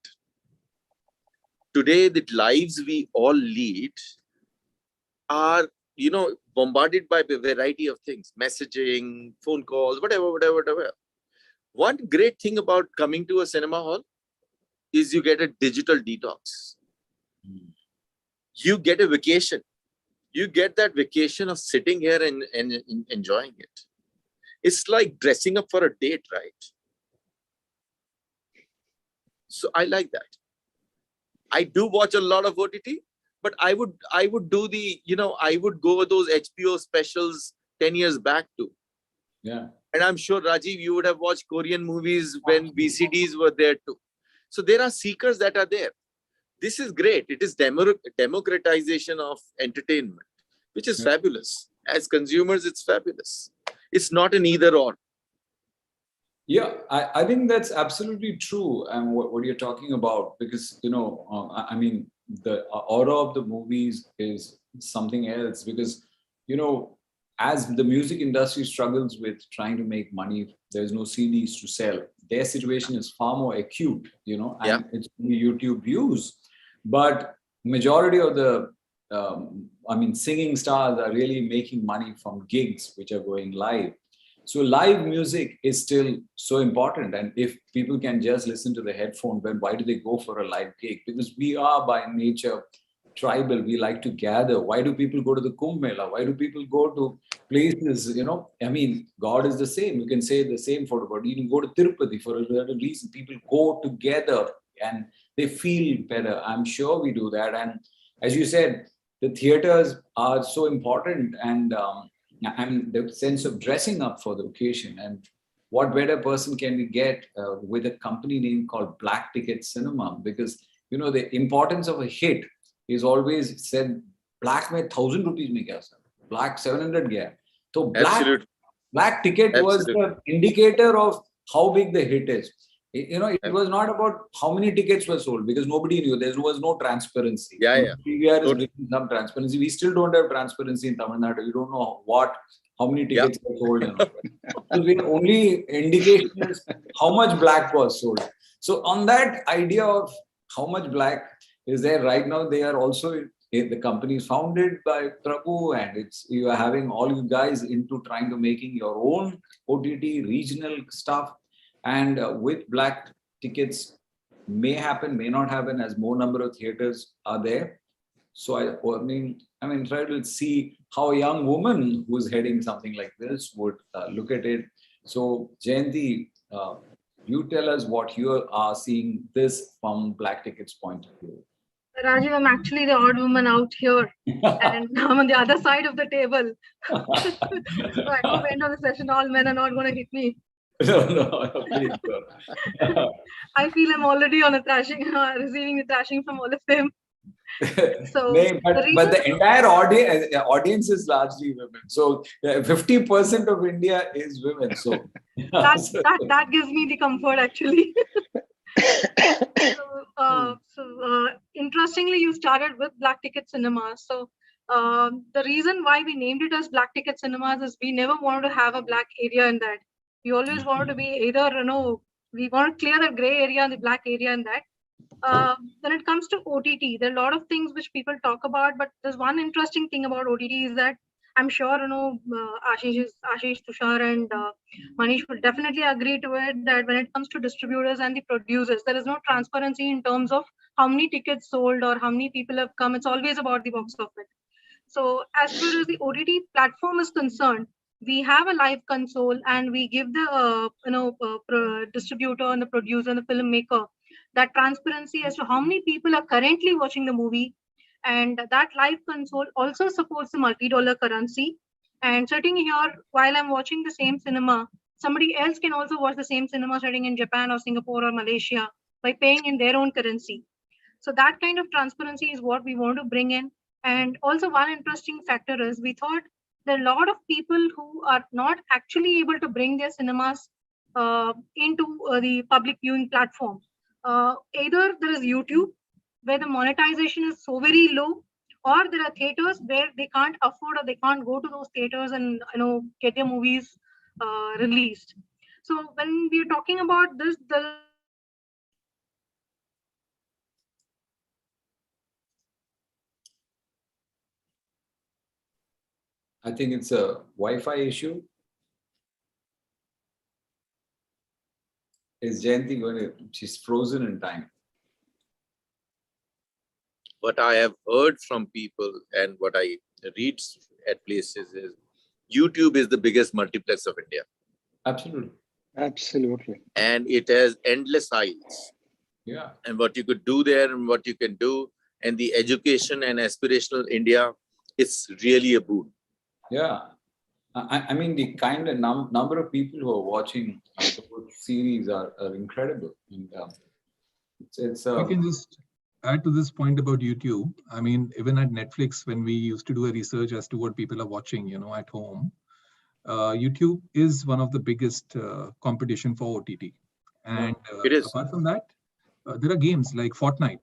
Today, the lives we all lead are, bombarded by a variety of things, messaging, phone calls, whatever. One great thing about coming to a cinema hall is you get a digital detox. You get a vacation. You get that vacation of sitting here and enjoying it. It's like dressing up for a date, right? So I like that. I do watch a lot of OTT, but I would do the, I would go with those HBO specials 10 years back too. Yeah. And I'm sure, Rajiv, you would have watched Korean movies when VCDs were there too. So there are seekers that are there. This is great. It is democratization of entertainment, which is fabulous. As consumers, it's fabulous. It's not an either or. Yeah, I think that's absolutely true. And what you're talking about, because, I mean, the aura of the movies is something else, because, as the music industry struggles with trying to make money, there's no CDs to sell. Their situation is far more acute, and it's only YouTube views. But majority of the, singing stars are really making money from gigs, which are going live. So live music is still so important. And if people can just listen to the headphone, then why do they go for a live gig? Because we are by nature tribal. We like to gather. Why do people go to the Kumbh Mela? Why do people go to places, God is the same. You can say the same for God. You can go to Tirupati for a certain reason. People go together and they feel better. I'm sure we do that. And as you said, the theaters are so important, and the sense of dressing up for the occasion. And what better person can we get with a company name called Black Ticket Cinema? Because, the importance of a hit is always said, black mein 1,000 rupees mein kya sir? Black 700 gaya. So black ticket was the indicator of how big the hit is. It was not about how many tickets were sold, because nobody knew. There was no transparency. PVR is bringing some transparency. We still don't have transparency in Tamil Nadu. We don't know how many tickets were sold. So the only indication is how much black was sold. So on that idea of how much black is there right now, they are also, the company is founded by Prabhu, and you are having all you guys into trying to making your own OTT regional stuff. And with Black Tickets, may happen, may not happen, as more number of theaters are there. So I try to see how a young woman who's heading something like this would look at it. So Jayanti, you tell us what you are seeing this from Black Tickets point of view. Rajiv, I'm actually the odd woman out here, and I'm on the other side of the table. So I hope end of the session, all men are not going to hit me. No, please don't. I feel I'm already on a thrashing, receiving the thrashing from all of them. So, but the entire audience is largely women. So 50% of India is women. So that gives me the comfort, actually. Interestingly, you started with Black Ticket Cinemas. So the reason why we named it as Black Ticket Cinemas is we never wanted to have a black area in that. We always wanted to be either, we want to clear the gray area and the black area in that. When it comes to OTT, there are a lot of things which people talk about, but there's one interesting thing about OTT is that I'm sure, Ashish, Tushar, and Manish will definitely agree to it, that when it comes to distributors and the producers, there is no transparency in terms of how many tickets sold or how many people have come. It's always about the box office. So as far as the OTT platform is concerned, we have a live console, and we give the distributor and the producer and the filmmaker that transparency as to how many people are currently watching the movie. And that live console also supports the multi-dollar currency. And sitting here while I'm watching the same cinema, somebody else can also watch the same cinema sitting in Japan or Singapore or Malaysia by paying in their own currency. So that kind of transparency is what we want to bring in. And also one interesting factor is we thought there are a lot of people who are not actually able to bring their cinemas into the public viewing platform. Either there is YouTube, where the monetization is so very low, or there are theaters where they can't afford or they can't go to those theaters and get their movies released. So when we are talking about this, I think it's a Wi-Fi issue. Is Jayanti going to? She's frozen in time. What I have heard from people and what I read at places is YouTube is the biggest multiplex of India. Absolutely. Absolutely. And it has endless aisles. Yeah. And what you could do there and what you can do, and the education and aspirational India, it's really a boon. Yeah. I mean, the kind of number of people who are watching the series are incredible. And, I can just add to this point about YouTube. I mean, even at Netflix, when we used to do a research as to what people are watching, at home, YouTube is one of the biggest competition for OTT. And apart from that, there are games like Fortnite.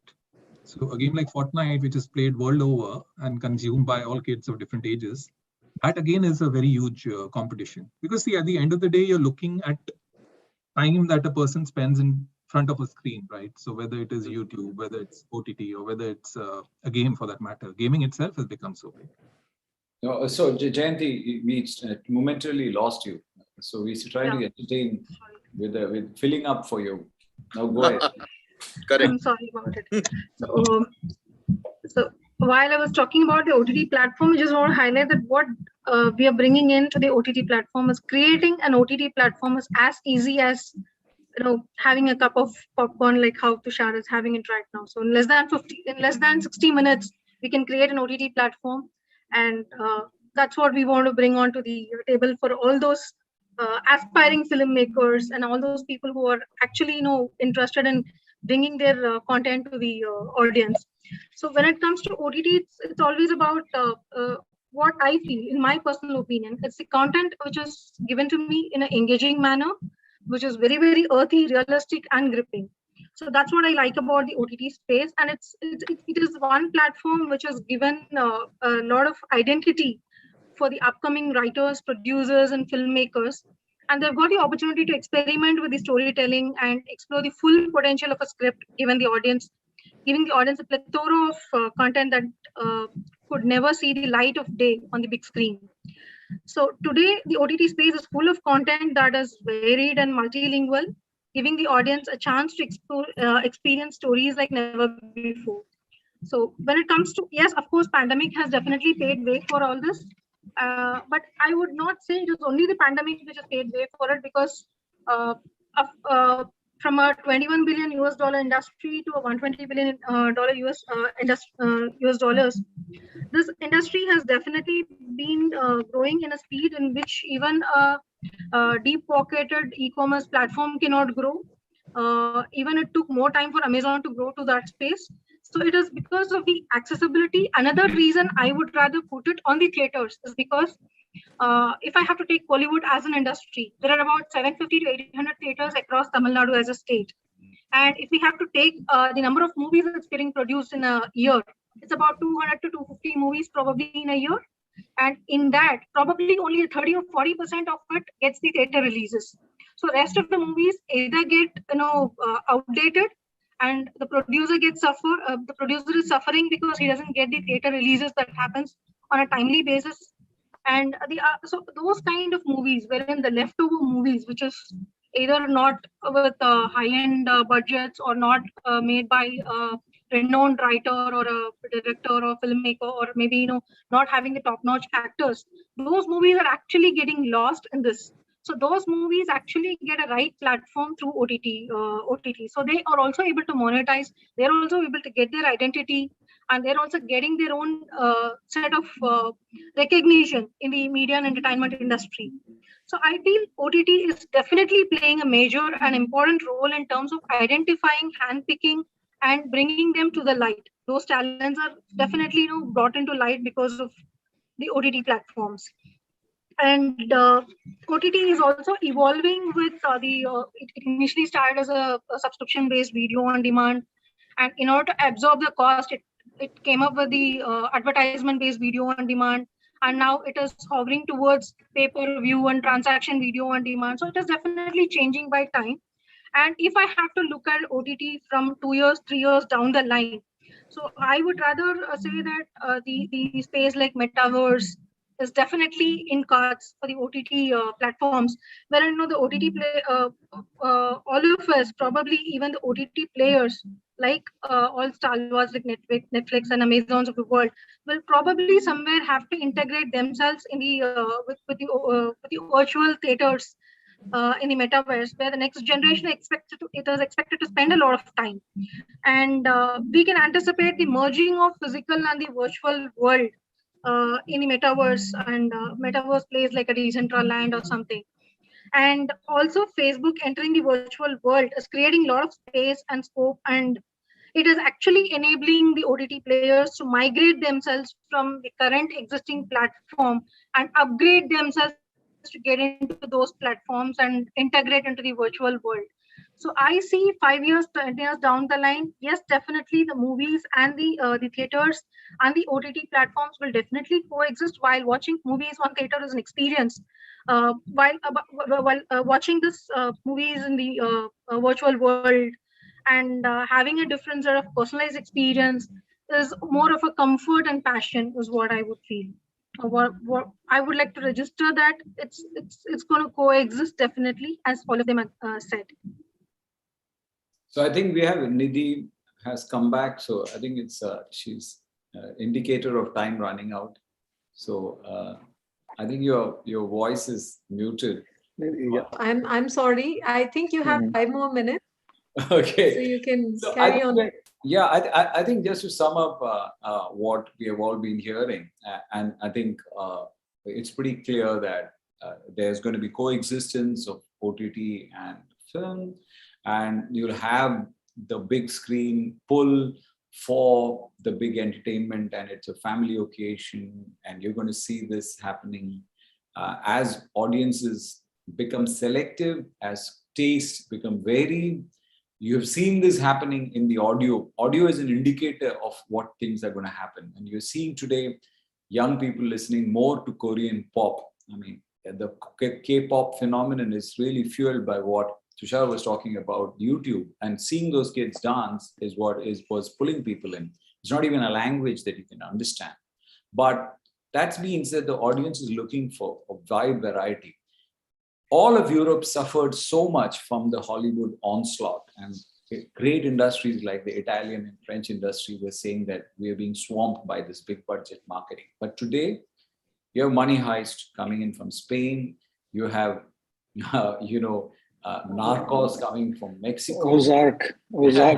So a game like Fortnite, which is played world over and consumed by all kids of different ages, that again is a very huge competition. Because see, at the end of the day, you're looking at time that a person spends in front of a screen, right? So whether it is YouTube, whether it's OTT, or whether it's a game for that matter, gaming itself has become so big. No, so Jayanti, we momentarily lost you. So we try to entertain with filling up for you. Now go ahead. Correct. I'm sorry about it. So while I was talking about the OTT platform, I just want to highlight that what we are bringing into the OTT platform is creating an OTT platform is as easy as having a cup of popcorn, like how Tushar is having it right now. So in less than 60 minutes, we can create an OTT platform, and that's what we want to bring onto the table for all those aspiring filmmakers and all those people who are actually interested in bringing their content to the audience. So when it comes to OTT, it's always about what I feel, in my personal opinion, it's the content which is given to me in an engaging manner, which is very, very earthy, realistic, and gripping. So that's what I like about the OTT space, and it is one platform which has given a lot of identity for the upcoming writers, producers, and filmmakers, and they've got the opportunity to experiment with the storytelling and explore the full potential of a script, giving the audience a plethora of content that could never see the light of day on the big screen. So today, the OTT space is full of content that is varied and multilingual, giving the audience a chance to experience stories like never before. So when it comes to, yes, of course, pandemic has definitely paved way for all this. But I would not say it is only the pandemic which has paved way for it, because from a $21 billion US dollar industry to a $120 billion US dollars, this industry has definitely been growing in a speed in which even a deep-pocketed e-commerce platform cannot grow. Even it took more time for Amazon to grow to that space. So it is because of the accessibility. Another reason I would rather put it on the theaters is because if I have to take Bollywood as an industry, there are about 750 to 800 theaters across Tamil Nadu as a state. And if we have to take the number of movies that's getting produced in a year, it's about 200 to 250 movies probably in a year. And in that, probably only 30 or 40% of it gets the theater releases. So rest of the movies either get outdated, and the producer is suffering because he doesn't get the theater releases that happens on a timely basis. And so those kind of movies, wherein the leftover movies, which is either not with high-end budgets or not made by a renowned writer or a director or filmmaker, or maybe not having the top-notch actors, those movies are actually getting lost in this. So those movies actually get a right platform through OTT. So they are also able to monetize. They're also able to get their identity, and they're also getting their own set of recognition in the media and entertainment industry. So I feel OTT is definitely playing a major and important role in terms of identifying, handpicking, and bringing them to the light. Those talents are definitely brought into light because of the OTT platforms. And OTT is also evolving with it initially started as a subscription-based video on demand, and in order to absorb the cost, it came up with the advertisement-based video on demand, and now it is hovering towards pay-per-view and transaction video on demand. So it is definitely changing by time. And if I have to look at OTT from 2 years, 3 years down the line, so I would rather say that the space like metaverse is definitely in cards for the OTT platforms, where I know the OTT all of us, probably even the OTT players like all stalwarts like Netflix and Amazons of the world, will probably somewhere have to integrate themselves in the with the virtual theaters in the metaverse, where the next generation is expected to spend a lot of time. And we can anticipate the merging of physical and the virtual world in the metaverse, and metaverse plays like a Decentraland or something. And also Facebook entering the virtual world is creating a lot of space and scope, and it is actually enabling the OTT players to migrate themselves from the current existing platform and upgrade themselves to get into those platforms and integrate into the virtual world. So I see 5 years, 10 years down the line, yes, definitely the movies and the theaters and the OTT platforms will definitely coexist. While watching movies on theater is an experience, while watching this movies in the virtual world and having a different sort of personalized experience is more of a comfort and passion is what I would feel. What I would like to register that it's going to coexist definitely, as all of them said. So I think we have Nidhi has come back. So I think it's she's indicator of time running out. So I think your voice is muted. Yeah. I'm sorry. I think you have 5 more minutes. Okay. So you can So carry on. I think just to sum up what we have all been hearing, and I think it's pretty clear that there's going to be coexistence of OTT and film, and you'll have the big screen pull for the big entertainment, and it's a family occasion, and you're going to see this happening as audiences become selective, as tastes become varied. You have seen this happening in the audio. Audio is an indicator of what things are going to happen. And you're seeing today young people listening more to Korean pop. I mean, the K-pop phenomenon is really fueled by what Tushar was talking about, YouTube. And seeing those kids dance is what was pulling people in. It's not even a language that you can understand. But that means that the audience is looking for a wide variety. All of Europe suffered so much from the Hollywood onslaught, and great industries like the Italian and French industry were saying that we are being swamped by this big budget marketing. But today, you have Money Heist coming in from Spain. You have, Narcos coming from Mexico. Ozark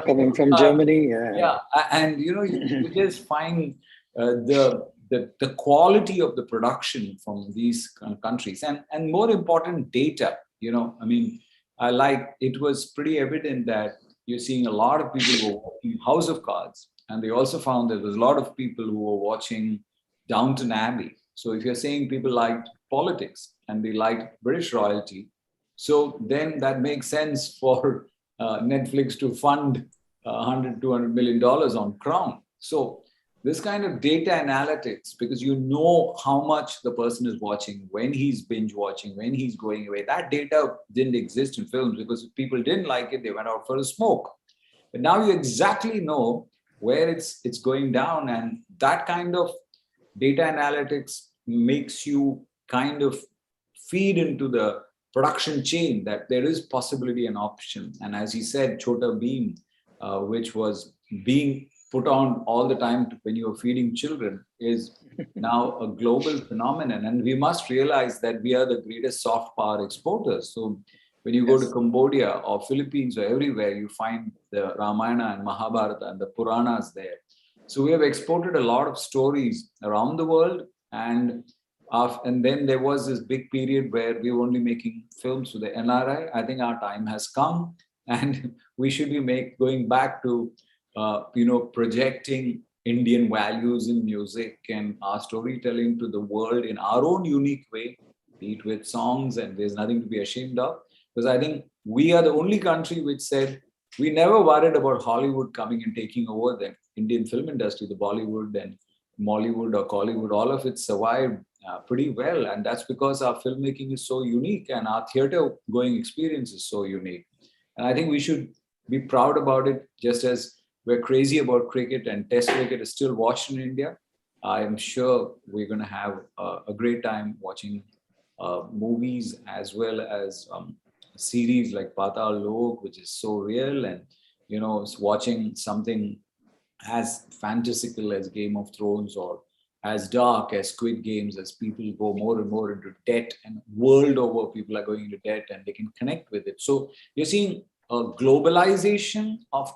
coming from Germany. Yeah, and you just find the quality of the production from these countries, and more important, data. It was pretty evident that you're seeing a lot of people who were watching House of Cards, and they also found there was a lot of people who were watching Downton Abbey. So if you're saying people liked politics and they liked British royalty, so then that makes sense for Netflix to fund $100-200 million on Crown. So this kind of data analytics, because you know how much the person is watching, when he's binge watching, when he's going away. That data didn't exist in films because if people didn't like it, they went out for a smoke. But now you exactly know where it's going down, and that kind of data analytics makes you kind of feed into the production chain that there is possibility and option. And as he said, Chota Beam, which was being put on all the time when you are feeding children, is now a global phenomenon. And we must realize that we are the greatest soft power exporters. So when you go to Cambodia or Philippines or everywhere, you find the Ramayana and Mahabharata and the Puranas there. So we have exported a lot of stories around the world. And then there was this big period where we were only making films for the NRI. I think our time has come, and we should be going back to projecting Indian values in music and our storytelling to the world in our own unique way. be it with songs, and there's nothing to be ashamed of. Because I think we are the only country which said we never worried about Hollywood coming and taking over the Indian film industry, the Bollywood and Mollywood or Collywood, all of it survived pretty well. And that's because our filmmaking is so unique and our theater going experience is so unique. And I think we should be proud about it, just as we're crazy about cricket and Test cricket is still watched in India. I am sure we're going to have a great time watching movies as well as series like Patal Lok, which is so real, and watching something as fantastical as Game of Thrones or as dark as Squid Games, as people go more and more into debt, and world over people are going into debt and they can connect with it. So you're seeing a globalization of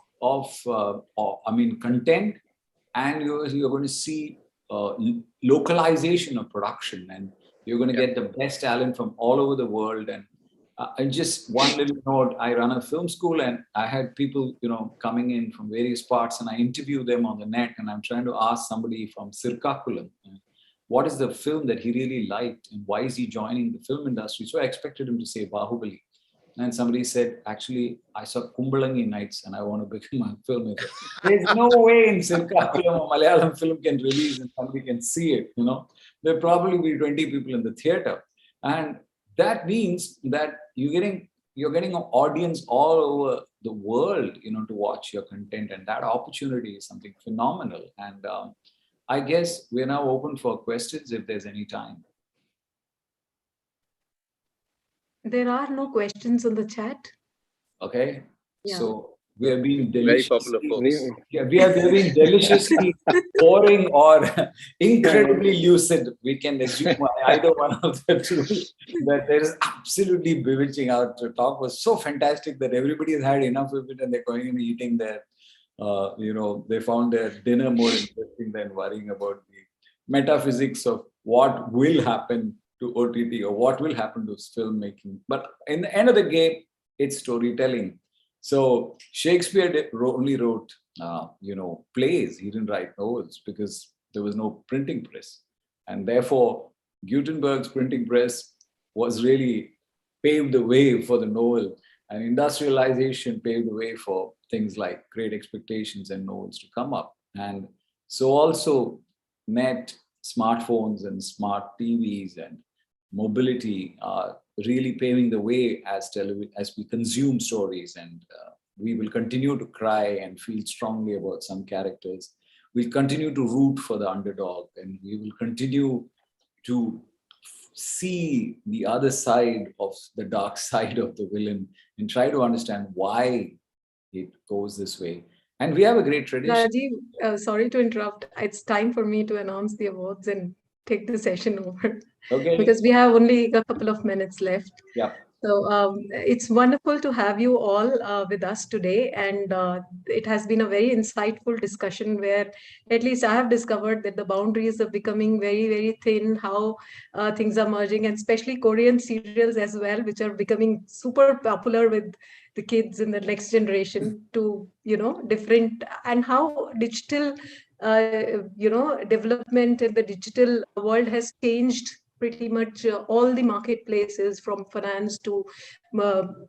content, and you're going to see localization of production, and you're going to get the best talent from all over the world. And just one little note, I run a film school, and I had people, coming in from various parts, and I interview them on the net, and I'm trying to ask somebody from Sirkakulam, what is the film that he really liked and why is he joining the film industry? So I expected him to say Bahubali. And somebody said, actually, I saw Kumbalangi Nights and I want to become a filmmaker. There's no way in Sirkakulam a Malayalam film can release and somebody can see it, There'll probably be 20 people in the theater. And that means that you're getting an audience all over the world, to watch your content. And that opportunity is something phenomenal. And I guess we're now open for questions if there's any time. There are no questions on the chat. Okay. Yeah. So we are being Very delicious. popular folks. Yeah, we are being deliciously boring or incredibly lucid. We can assume either one of the two. That there is absolutely bewitching. Our talk was so fantastic that everybody has had enough of it and they're going and eating their, they found their dinner more interesting than worrying about the metaphysics of what will happen to OTT or what will happen to filmmaking. But in the end of the game, it's storytelling. So Shakespeare only wrote, plays. He didn't write novels because there was no printing press. And therefore, Gutenberg's printing press was really paved the way for the novel. And industrialization paved the way for things like Great Expectations and novels to come up. And so also net, smartphones and smart TVs and mobility are really paving the way as we consume stories, and we will continue to cry and feel strongly about some characters. We'll continue to root for the underdog, and we will continue to see the other side of the dark side of the villain and try to understand why it goes this way. And we have a great tradition. Rajiv, sorry to interrupt. It's time for me to announce the awards and take the session over. Okay. Because we have only a couple of minutes left. Yeah. So it's wonderful to have you all with us today. And it has been a very insightful discussion where at least I have discovered that the boundaries are becoming very, very thin, how things are merging, and especially Korean serials as well, which are becoming super popular with the kids in the next generation to, different, and how digital, development in the digital world has changed pretty much all the marketplaces, from finance to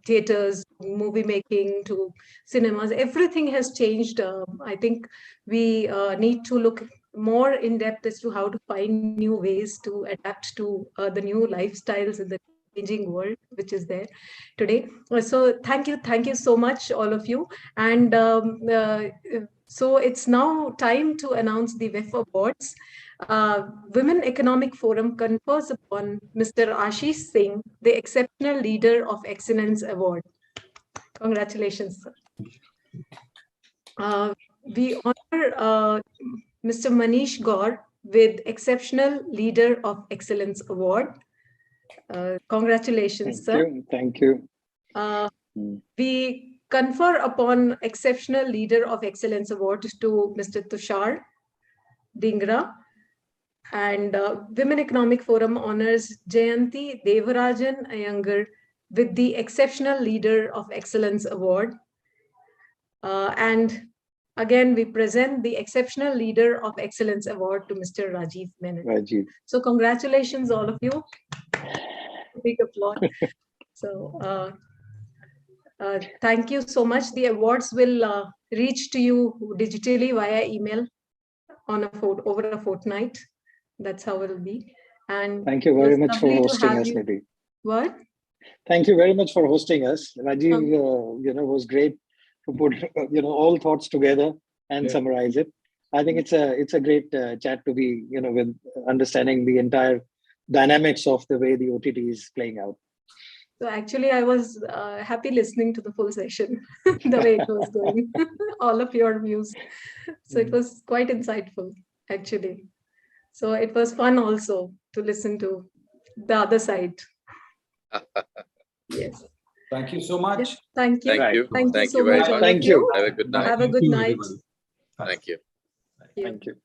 theaters, movie making to cinemas. Everything has changed. I think we need to look more in depth as to how to find new ways to adapt to the new lifestyles in the changing world which is there today. So thank you so much, all of you. And so it's now time to announce the AWEF Awards. Women Economic Forum confers upon Mr. Ashish Singh the Exceptional Leader of Excellence Award. Congratulations, sir. We honor Mr. Manish Gaur with Exceptional Leader of Excellence Award. Congratulations, sir. Thank you. We confer upon Exceptional Leader of Excellence Award to Mr. Tushar Dingra. And Women Economic Forum honors Jayanti Devarajan Iyengar with the Exceptional Leader of Excellence Award. And again, we present the Exceptional Leader of Excellence Award to Mr. Rajiv Menon. Rajiv. So congratulations, all of you. big applause. So thank you so much. The awards will reach to you digitally via email on over a fortnight. That's how it'll be. And thank you very much for hosting us, Nidhi. What? Thank you very much for hosting us. Rajiv, was great to put, all thoughts together and summarize it. I think it's a great chat to be, with understanding the entire dynamics of the way the OTT is playing out. So actually, I was happy listening to the full session, the way it was going, all of your views. So it was quite insightful, actually. So it was fun also to listen to the other side. Yes. Thank you so much. Yes, thank you. Thank you. Thank you so very much, all Thank of you. you. Have a good night. Have a good night. everyone. Thank you. Thank you.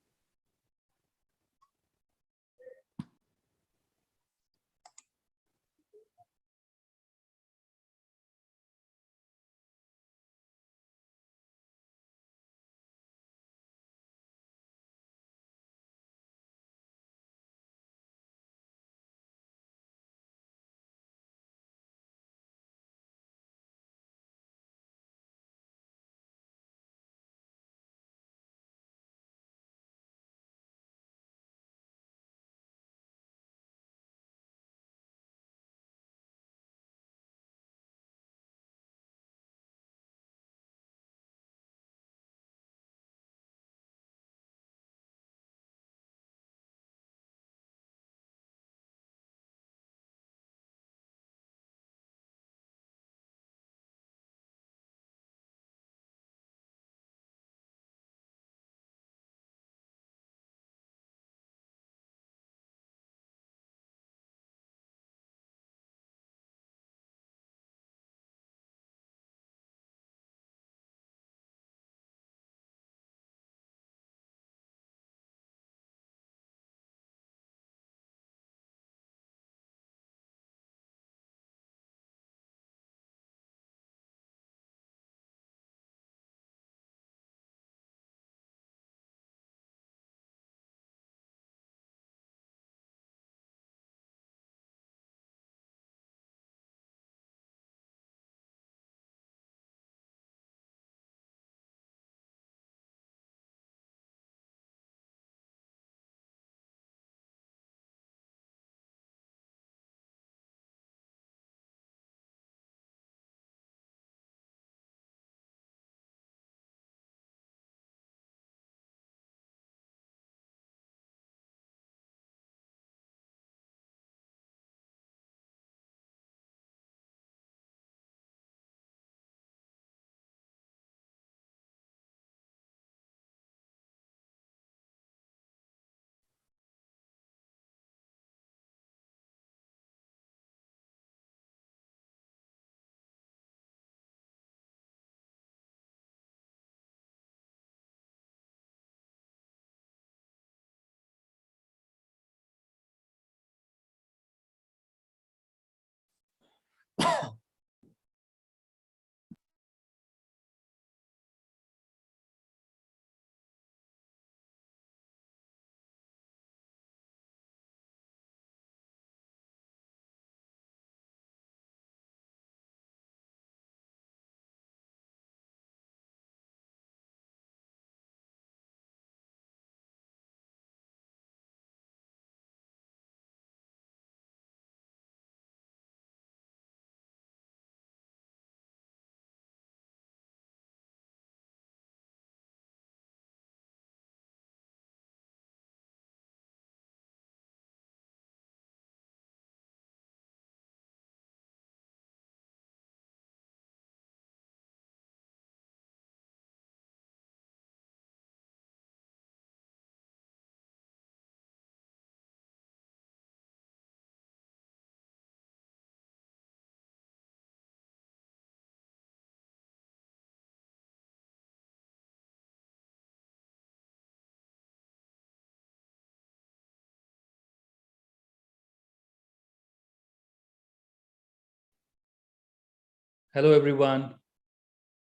Hello, everyone.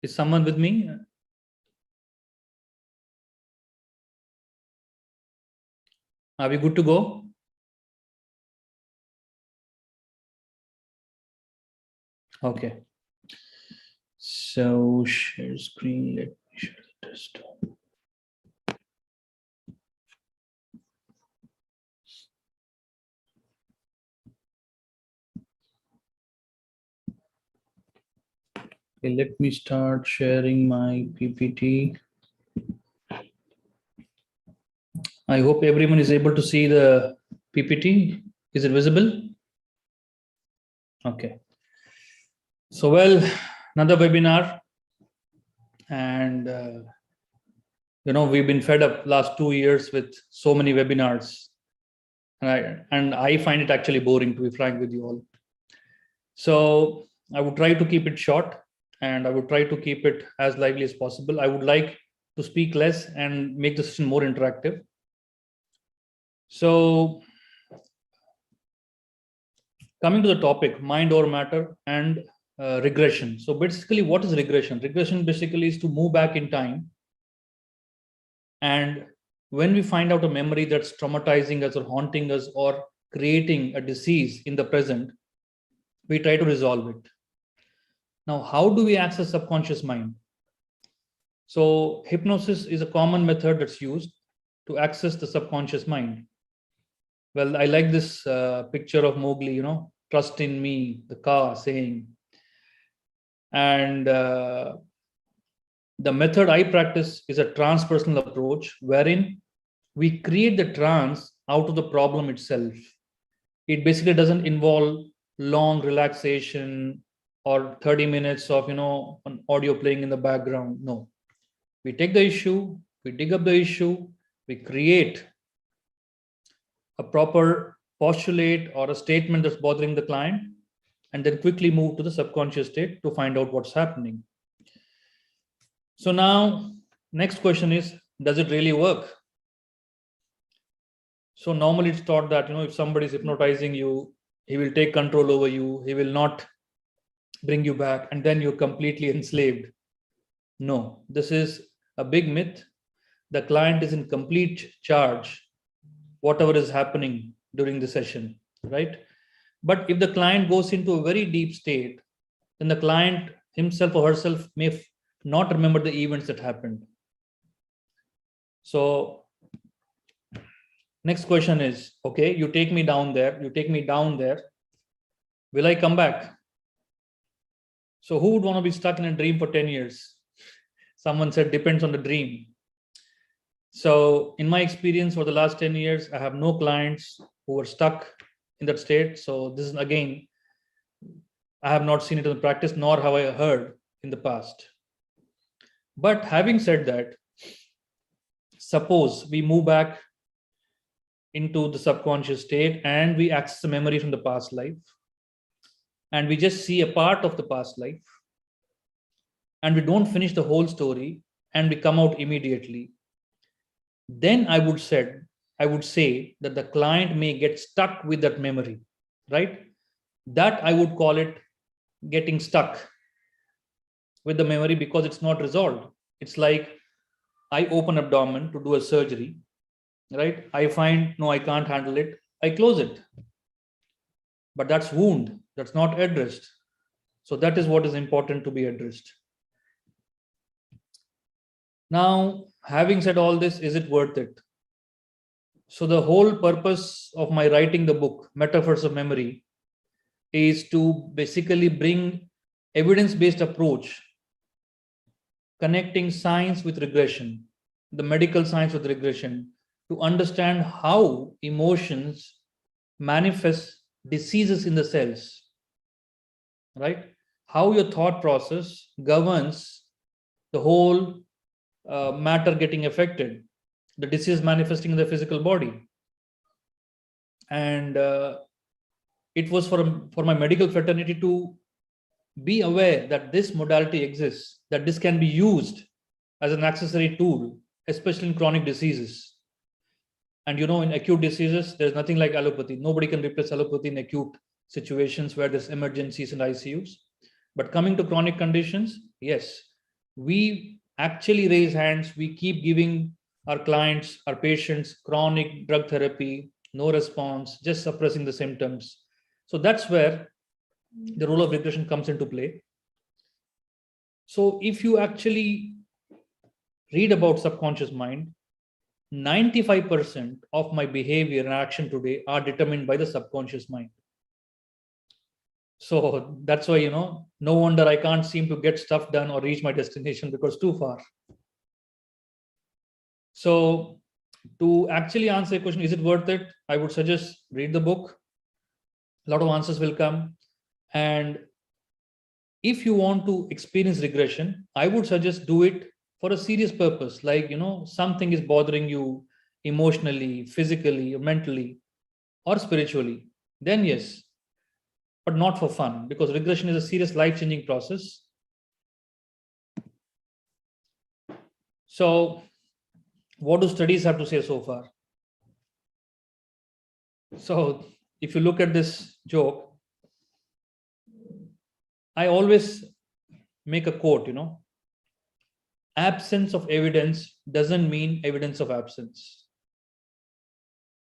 Is someone with me? Are we good to go? Okay. So share screen. Let me share the desktop. Okay, let me start sharing my PPT. I hope everyone is able to see the PPT. Is it visible? Okay. So, well, another webinar, and we've been fed up last 2 years with so many webinars, and I find it actually boring, to be frank with you all. So I would try to keep it short, and I would try to keep it as lively as possible. I would like to speak less and make the session more interactive. So coming to the topic, mind over matter and regression. So basically, what is regression? Regression basically is to move back in time. And when we find out a memory that's traumatizing us or haunting us or creating a disease in the present, we try to resolve it. Now, how do we access subconscious mind? So hypnosis is a common method that's used to access the subconscious mind. Well, I like this picture of Mowgli, trust in me, the car saying. And the method I practice is a transpersonal approach wherein we create the trance out of the problem itself. It basically doesn't involve long relaxation or 30 minutes of, an audio playing in the background. No. We take the issue, we dig up the issue, we create a proper postulate or a statement that's bothering the client, and then quickly move to the subconscious state to find out what's happening. So now, next question is, does it really work? So normally it's thought that, if somebody is hypnotizing you, he will take control over you, he will not bring you back, and then you're completely enslaved. No, this is a big myth. The client is in complete charge, whatever is happening during the session, right? But if the client goes into a very deep state, then the client himself or herself may not remember the events that happened. So next question is, okay, you take me down there, will I come back? So who would want to be stuck in a dream for 10 years? Someone said, depends on the dream. So in my experience for the last 10 years, I have no clients who were stuck in that state. So this is, again, I have not seen it in practice, nor have I heard in the past. But having said that, suppose we move back into the subconscious state and we access a memory from the past life, and we just see a part of the past life, and we don't finish the whole story, and we come out immediately. Then I would say that the client may get stuck with that memory, right? That I would call it getting stuck with the memory because it's not resolved. It's like I open abdomen to do a surgery, right? I find, no, I can't handle it. I close it. But that's wound, that's not addressed. So that is what is important to be addressed. Now, having said all this, is it worth it? So the whole purpose of my writing the book, Metaphors of Memory, is to basically bring evidence-based approach, connecting science with regression, the medical science with regression, to understand how emotions manifest diseases in the cells, right? How your thought process governs the whole matter getting affected, the disease manifesting in the physical body. And it was for my medical fraternity to be aware that this modality exists, that this can be used as an accessory tool, especially in chronic diseases. And in acute diseases, there's nothing like allopathy. Nobody can replace allopathy in acute situations where there's emergencies and ICUs. But coming to chronic conditions, yes, we actually raise hands. We keep giving our clients, our patients, chronic drug therapy, no response, just suppressing the symptoms. So that's where the role of regression comes into play. So if you actually read about subconscious mind, 95% of my behavior and action today are determined by the subconscious mind. So that's why, no wonder I can't seem to get stuff done or reach my destination because too far. So to actually answer your question, is it worth it? I would suggest read the book. A lot of answers will come. And if you want to experience regression, I would suggest do it for a serious purpose. Like, something is bothering you emotionally, physically, mentally, or spiritually. Then yes, but not for fun, because regression is a serious life-changing process. So what do studies have to say so far? So if you look at this joke, I always make a quote, absence of evidence doesn't mean evidence of absence.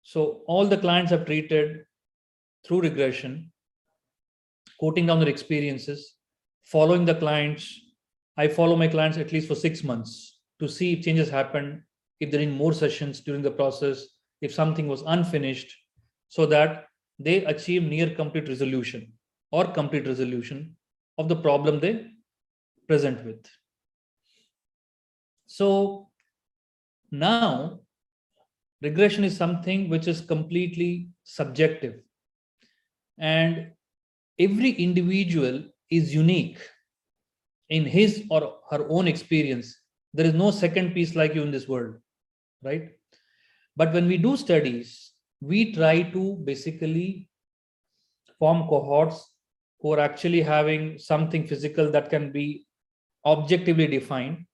So all the clients I've treated through regression, quoting down their experiences, following the clients. I follow my clients at least for 6 months to see if changes happen, if they're in more sessions during the process, if something was unfinished, so that they achieve near complete resolution or complete resolution of the problem they present with. So now regression is something which is completely subjective, and every individual is unique in his or her own experience. There is no second piece like you in this world, right? But when we do studies, we try to basically form cohorts who are actually having something physical that can be objectively defined.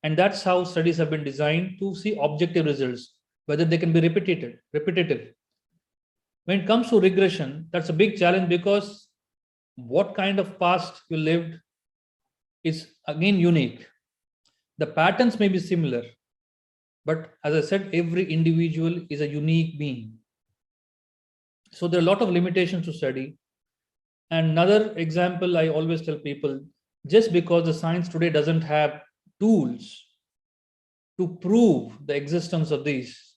And that's how studies have been designed, to see objective results, whether they can be repetitive. When it comes to regression, that's a big challenge, because what kind of past you lived is again unique. The patterns may be similar, but as I said, every individual is a unique being. So there are a lot of limitations to study. And another example I always tell people, just because the science today doesn't have tools to prove the existence of these,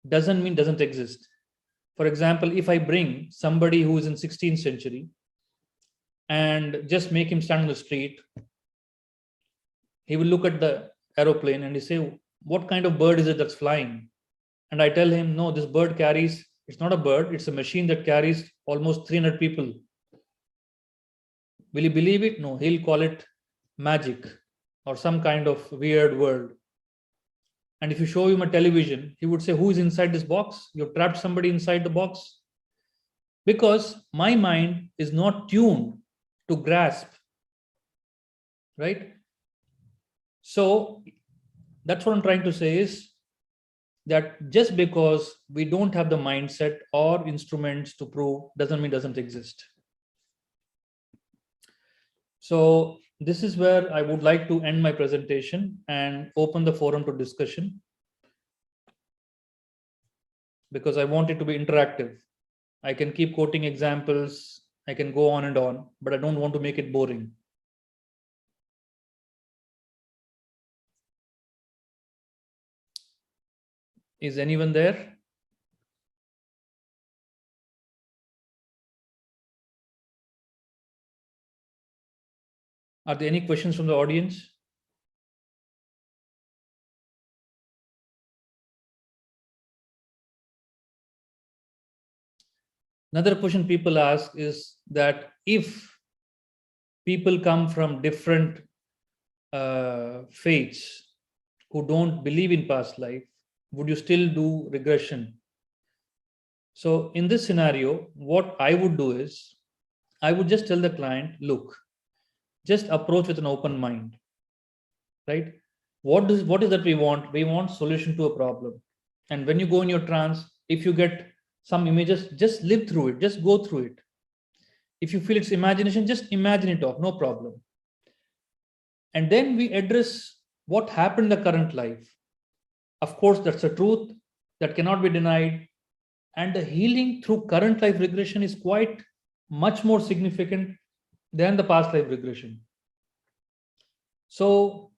doesn't mean doesn't exist. For example, if I bring somebody who is in 16th century and just make him stand on the street, he will look at the aeroplane and he say, what kind of bird is it that's flying? And I tell him, no, this bird carries, it's not a bird, it's a machine that carries almost 300 people. Will he believe it? No, he'll call it magic or some kind of weird world. And if you show him a television, he would say, who is inside this box? You've trapped somebody inside the box. Because my mind is not tuned to grasp, right? So that's what I'm trying to say, is that just because we don't have the mindset or instruments to prove, doesn't mean doesn't exist. So this is where I would like to end my presentation and open the forum to discussion, because I want it to be interactive. I can keep quoting examples, I can go on and on, but I don't want to make it boring. Is anyone there? Are there any questions from the audience? Another question people ask is that if people come from different faiths who don't believe in past life, would you still do regression? So in this scenario, what I would do is, I would just tell the client, look, just approach with an open mind, right? What is that we want? We want solution to a problem. And when you go in your trance, if you get some images, just live through it, just go through it. If you feel it's imagination, just imagine it off, no problem. And then we address what happened in the current life. Of course, that's a truth that cannot be denied. And the healing through current life regression is quite much more significant than the past life regression. So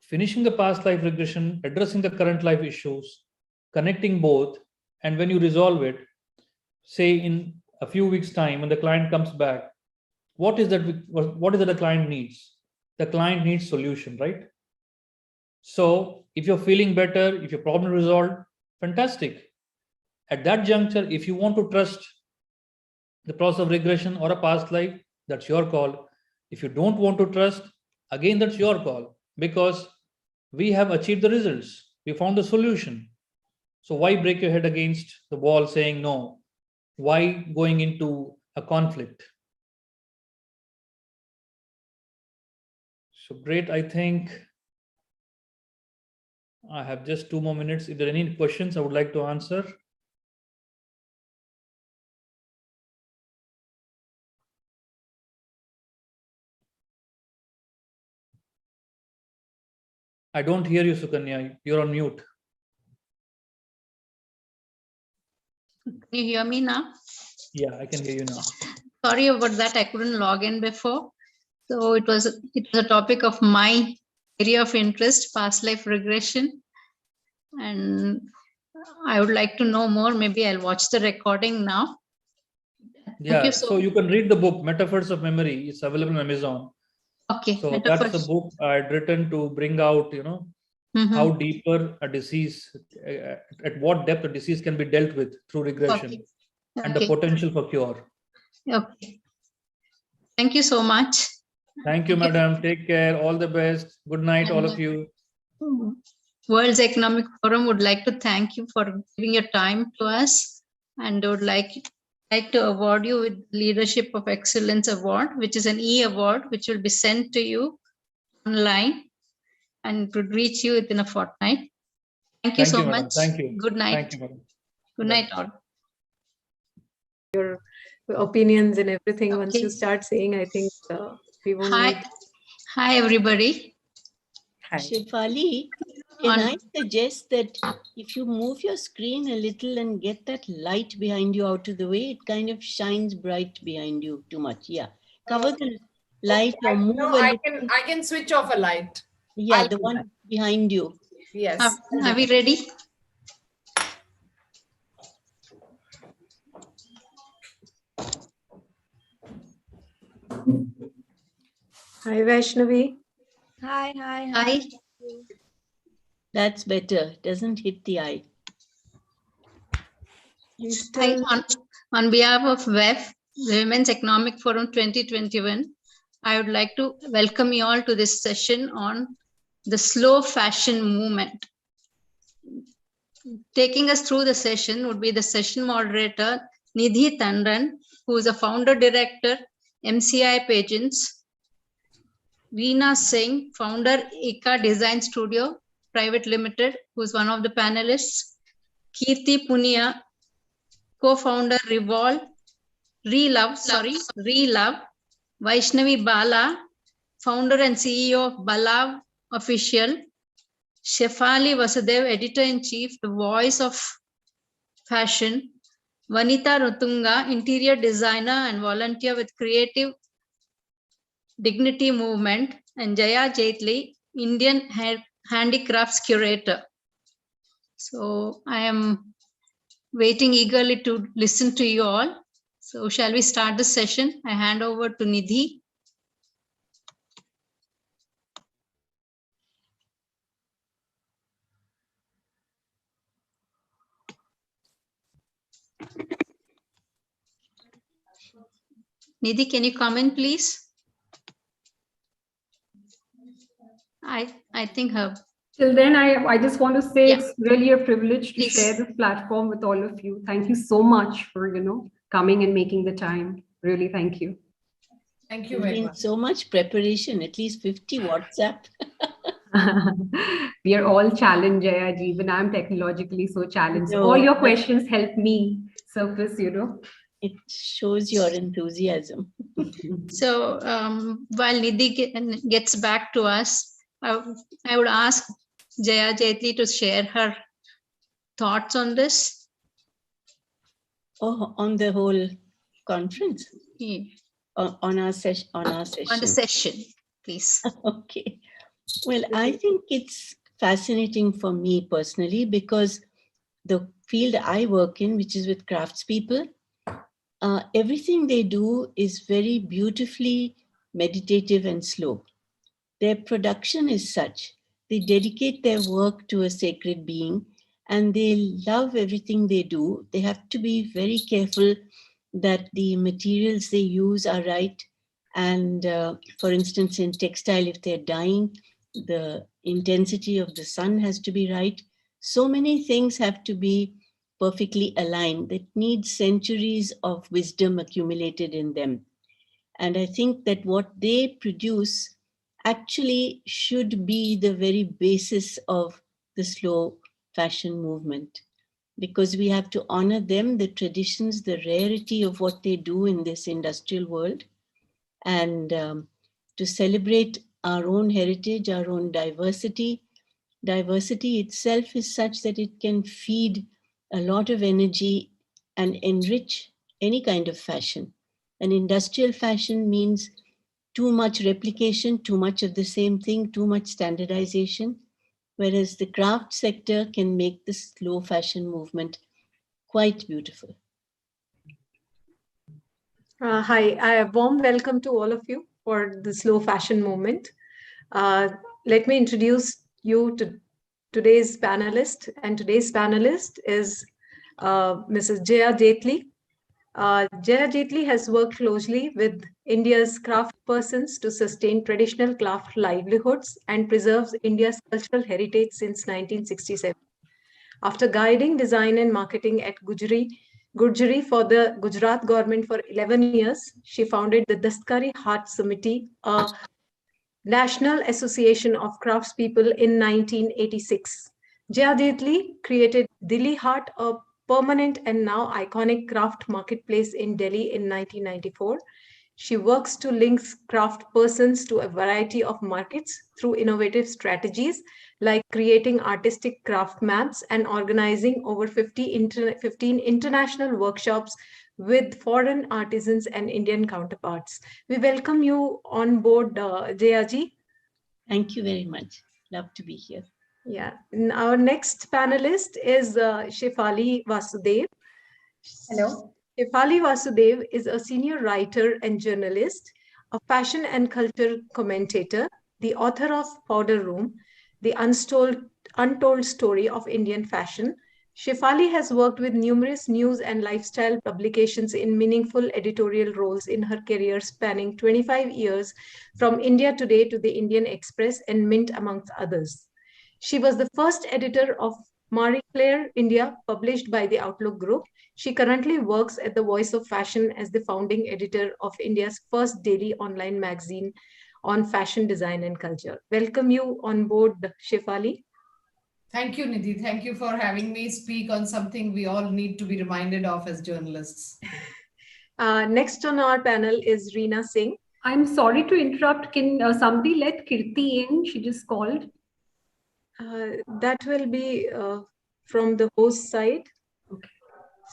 finishing the past life regression, addressing the current life issues, connecting both, and when you resolve it, say in a few weeks' time, when the client comes back, what is that the client needs? The client needs solution, right? So if you're feeling better, if your problem is resolved, fantastic. At that juncture, if you want to trust the process of regression or a past life, that's your call. If you don't want to trust, again, that's your call, because we have achieved the results. We found the solution. So why break your head against the wall saying no? Why going into a conflict? So great. I think I have just 2 more minutes. If there are any questions I would like to answer. I don't hear you, Sukanya. You're on mute. Can you hear me now? Yeah, I can hear you now. Sorry about that. I couldn't log in before. So it was a topic of my area of interest, past life regression. And I would like to know more. Maybe I'll watch the recording now. Yeah, so you can read the book, Metaphors of Memory. It's available on Amazon. Okay. So that's the book I'd written to bring out, how deeper a disease, at what depth a disease can be dealt with through regression, and the potential for cure. Okay. Thank you so much. Thank you, madam. Take care. All the best. Good night, all of you. World Economic Forum would like to thank you for giving your time to us, and would like to award you with Leadership of Excellence Award, which is an e-award, which will be sent to you online and would reach you within a fortnight. Thank you so much. Thank you. Good night. Thank you, madam. Good night, all. Your opinions and everything. Once you start saying, I think we won't need. Hi, everybody. Hi. Shefali, can I suggest that if you move your screen a little and get that light behind you out of the way, it kind of shines bright behind you too much. Yeah. Cover the light or move a little. I can switch off a light. Yeah, the one behind you. Yes. Are we ready? Hi, Vaishnavi. Hi. That's better. Doesn't hit the eye. Hi, on behalf of AWEF, the Women's Economic Forum 2021, I would like to welcome you all to this session on the slow fashion movement. Taking us through the session would be the session moderator, Nidhi Tandon, who is a founder director, MCI Pageants, Veena Singh, founder, Ika Design Studio Private Limited, who is one of the panelists, Kirti Punia, co-founder Relove, Vaishnavi Bala, founder and CEO of Balav Official, Shefali Vasudev, editor-in-chief, The Voice of Fashion, Vanita Rutunga, interior designer and volunteer with Creative Dignity Movement, and Jaya Jaitley, Indian Handicrafts curator. So I am waiting eagerly to listen to you all. So shall we start the session? I hand over to Nidhi. Nidhi, can you come in, please? I think her. Till then, I just want to say it's really a privilege to share this platform with all of you. Thank you so much for, coming and making the time. Really, thank you. Thank you very much. So much preparation, at least 50 WhatsApp. We are all challenged, Jaya. Even I'm technologically so challenged. No, all your questions help me surface, It shows your enthusiasm. So while Nidhi gets back to us, I would ask Jaya Jaitley to share her thoughts on this. Oh, on the whole conference? Yeah. On our session. On the session, please. Okay. Well, I think it's fascinating for me personally because the field I work in, which is with craftspeople, everything they do is very beautifully meditative and slow. Their production is such. They dedicate their work to a sacred being and they love everything they do. They have to be very careful that the materials they use are right. And for instance, in textile, if they're dyeing, the intensity of the sun has to be right. So many things have to be perfectly aligned that need centuries of wisdom accumulated in them. And I think that what they produce actually should be the very basis of the slow fashion movement, because we have to honor them, the traditions, the rarity of what they do in this industrial world, and to celebrate our own heritage, our own diversity. Diversity itself is such that it can feed a lot of energy and enrich any kind of fashion. An industrial fashion means too much replication, too much of the same thing, too much standardization, whereas the craft sector can make the slow fashion movement quite beautiful. Hi, a warm welcome to all of you for the slow fashion movement. Let me introduce you to today's panelist, and today's panelist is Mrs. Jaya Jetli. Jaya Jetli has worked closely with India's craft persons to sustain traditional craft livelihoods and preserves India's cultural heritage since 1967. After guiding design and marketing at Gurjari for the Gujarat government for 11 years, she founded the Dastkari Haat Samiti, a National Association of Craftspeople in 1986. Jaya Jetli created Dilli Haat, a permanent and now iconic craft marketplace in Delhi in 1994. She works to link craft persons to a variety of markets through innovative strategies like creating artistic craft maps and organizing over 15 international workshops with foreign artisans and Indian counterparts. We welcome you on board, Jayaji. Thank you very much. Love to be here. Yeah. And our next panelist is Shefali Vasudev. Hello. Shefali Vasudev is a senior writer and journalist, a fashion and culture commentator, the author of Powder Room, the untold story of Indian fashion. Shefali has worked with numerous news and lifestyle publications in meaningful editorial roles in her career spanning 25 years, from India Today to the Indian Express and Mint, amongst others. She was the first editor of Marie Claire India, published by the Outlook Group. She currently works at the Voice of Fashion as the founding editor of India's first daily online magazine on fashion, design, and culture. Welcome you on board, Shefali. Thank you, Nidhi. Thank you for having me speak on something we all need to be reminded of as journalists. Next on our panel is Reena Singh. I'm sorry to interrupt. Can somebody let Kirti in? She just called. That will be from the host side. Okay.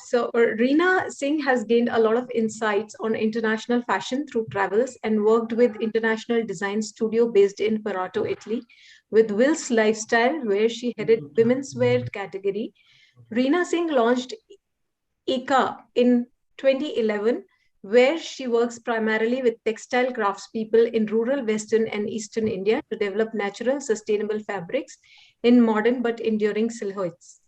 So Reena Singh has gained a lot of insights on international fashion through travels and worked with international design studio based in Parato, Italy, with Will's Lifestyle, where she headed women's wear category. Reena Singh launched ICA in 2011, where she works primarily with textile craftspeople in rural Western and Eastern India to develop natural, sustainable fabrics in modern but enduring silhouettes.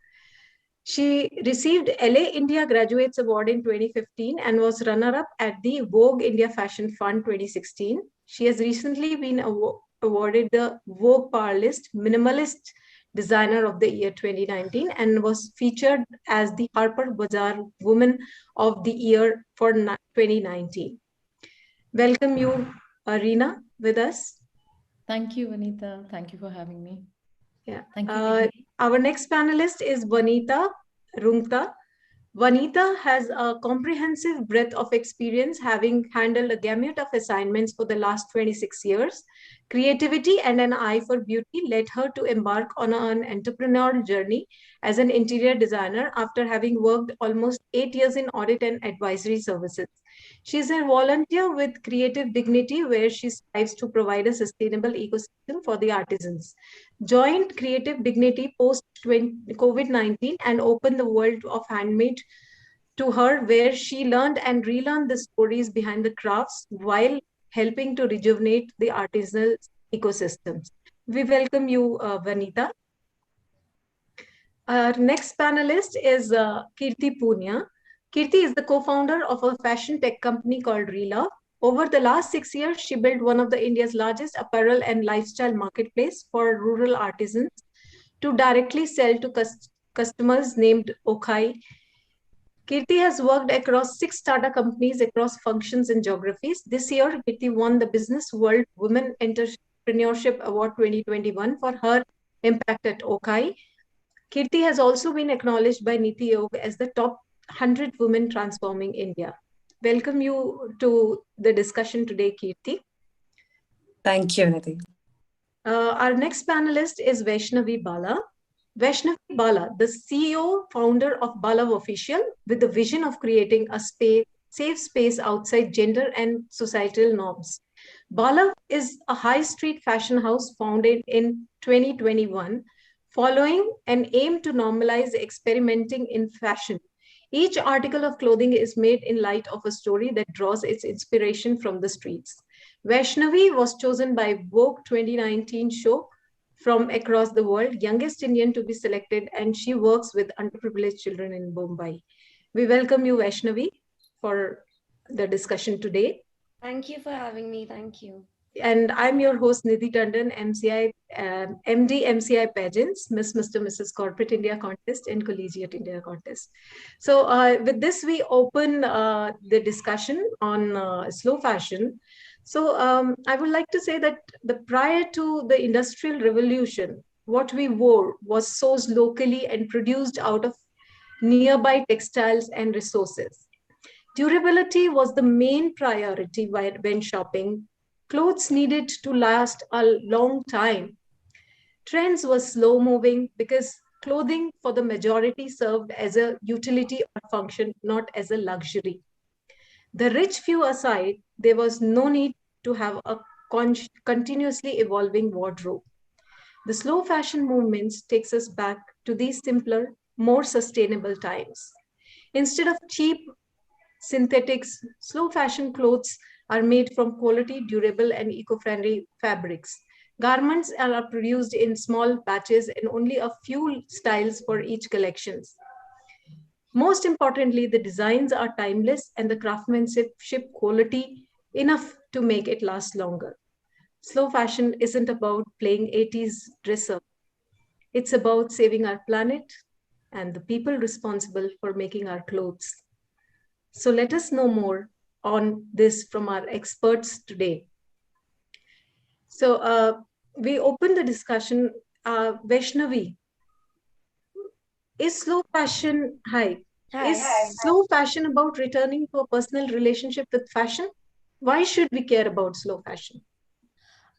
She received LA India Graduates Award in 2015 and was runner-up at the Vogue India Fashion Fund 2016. She has recently been awarded the Vogue Parlist Minimalist Designer of the Year 2019 and was featured as the Harper Bazaar Woman of the Year for 2019. Welcome you, Reena, with us. Thank you, Vanita. Thank you for having me. Yeah. Thank you. Our next panelist is Vanita Rungta. Vanita has a comprehensive breadth of experience, having handled a gamut of assignments for the last 26 years. Creativity and an eye for beauty led her to embark on an entrepreneurial journey as an interior designer after having worked almost 8 years in audit and advisory services. She's a volunteer with Creative Dignity, where she strives to provide a sustainable ecosystem for the artisans. Joined Creative Dignity post COVID-19 and opened the world of handmade to her, where she learned and relearned the stories behind the crafts while helping to rejuvenate the artisanal ecosystems. We welcome you, Vanita. Our next panelist is Kirti Punia. Kirti is the co-founder of a fashion tech company called Reela. Over the last 6 years, she built one of the India's largest apparel and lifestyle marketplace for rural artisans to directly sell to customers named Okai. Kirti has worked across 6 startup companies across functions and geographies. This year, Kirti won the Business World Women Entrepreneurship Award 2021 for her impact at Okai. Kirti has also been acknowledged by Niti Aayog as the top 100 women transforming India. Welcome you to the discussion today, Kirti. Thank you, Niti. Our next panelist is Vaishnavi Bala. Vaishnavi Bala, the CEO, founder of Bala Official, with the vision of creating a safe space outside gender and societal norms. Bala is a high street fashion house founded in 2021, following an aim to normalize experimenting in fashion. Each article of clothing is made in light of a story that draws its inspiration from the streets. Vaishnavi was chosen by Vogue 2019 show from across the world, youngest Indian to be selected, and she works with underprivileged children in Mumbai. We welcome you, Vaishnavi, for the discussion today. Thank you for having me. Thank you. And I'm your host, Nidhi Tandon, MD, MCI Pageants, Miss, Mr., Mrs. Corporate India Contest and Collegiate India Contest. So with this, we open the discussion on slow fashion. So I would like to say that prior to the Industrial Revolution, what we wore was sourced locally and produced out of nearby textiles and resources. Durability was the main priority when shopping. Clothes needed to last a long time. Trends were slow moving because clothing for the majority served as a utility or function, not as a luxury. The rich few aside, there was no need to have a continuously evolving wardrobe. The slow fashion movements takes us back to these simpler, more sustainable times. Instead of cheap synthetics, slow fashion clothes are made from quality, durable, and eco-friendly fabrics. Garments are produced in small batches and only a few styles for each collection. Most importantly, the designs are timeless and the craftsmanship quality enough to make it last longer. Slow fashion isn't about playing 80s dress up. It's about saving our planet and the people responsible for making our clothes. So let us know more on this from our experts today. So we open the discussion. Vaishnavi, is slow fashion, slow fashion about returning to a personal relationship with fashion? Why should we care about slow fashion?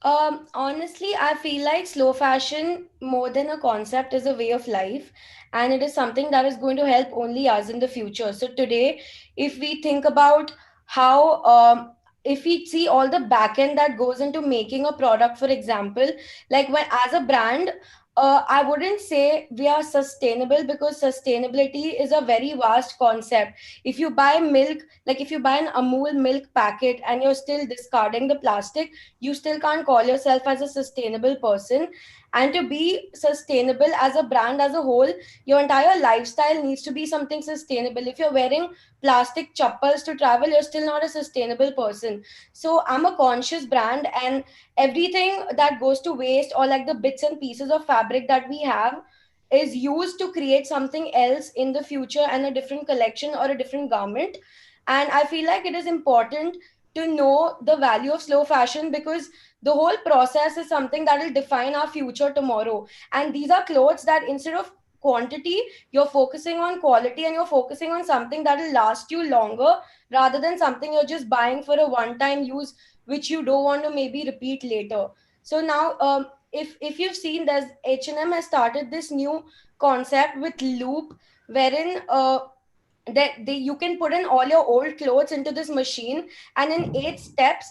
Honestly, I feel like slow fashion, more than a concept, is a way of life, and it is something that is going to help only us in the future. So today, if we think about how, if we see all the backend that goes into making a product, for example, like when as a brand, I wouldn't say we are sustainable, because sustainability is a very vast concept. If you buy milk, like if you buy an Amul milk packet and you're still discarding the plastic, you still can't call yourself as a sustainable person. And to be sustainable as a brand as a whole, your entire lifestyle needs to be something sustainable. If you're wearing plastic chappals to travel, you're still not a sustainable person. So I'm a conscious brand, and everything that goes to waste, or like the bits and pieces of fabric that we have, is used to create something else in the future, and a different collection or a different garment. And I feel like it is important to know the value of slow fashion, because the whole process is something that will define our future tomorrow. And these are clothes that, instead of quantity, you're focusing on quality, and you're focusing on something that will last you longer, rather than something you're just buying for a one time use, which you don't want to maybe repeat later. So now, if you've seen, there's H&M has started this new concept with Loop, wherein that you can put in all your old clothes into this machine, and in 8 steps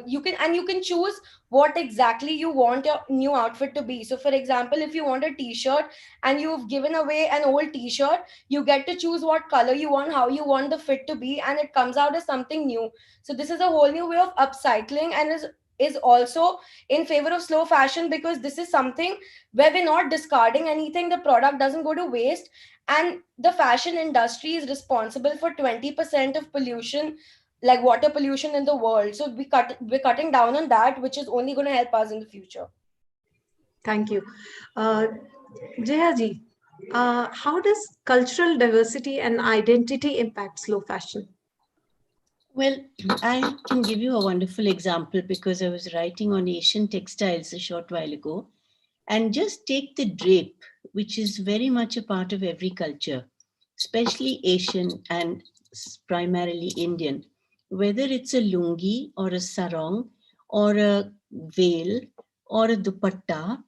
you can choose what exactly you want your new outfit to be. So for example, if you want a t-shirt and you've given away an old t-shirt, you get to choose what color you want, how you want the fit to be, and it comes out as something new. So this is a whole new way of upcycling, and is also in favor of slow fashion, because this is something where we're not discarding anything, the product doesn't go to waste, and the fashion industry is responsible for 20% of pollution, like water pollution in the world. So we're cutting down on that, which is only going to help us in the future. Thank you. Jayaji, how does cultural diversity and identity impact slow fashion? Well, I can give you a wonderful example because I was writing on Asian textiles a short while ago. And just take the drape, which is very much a part of every culture, especially Asian and primarily Indian. Whether it's a lungi or a sarong or a veil or a dupatta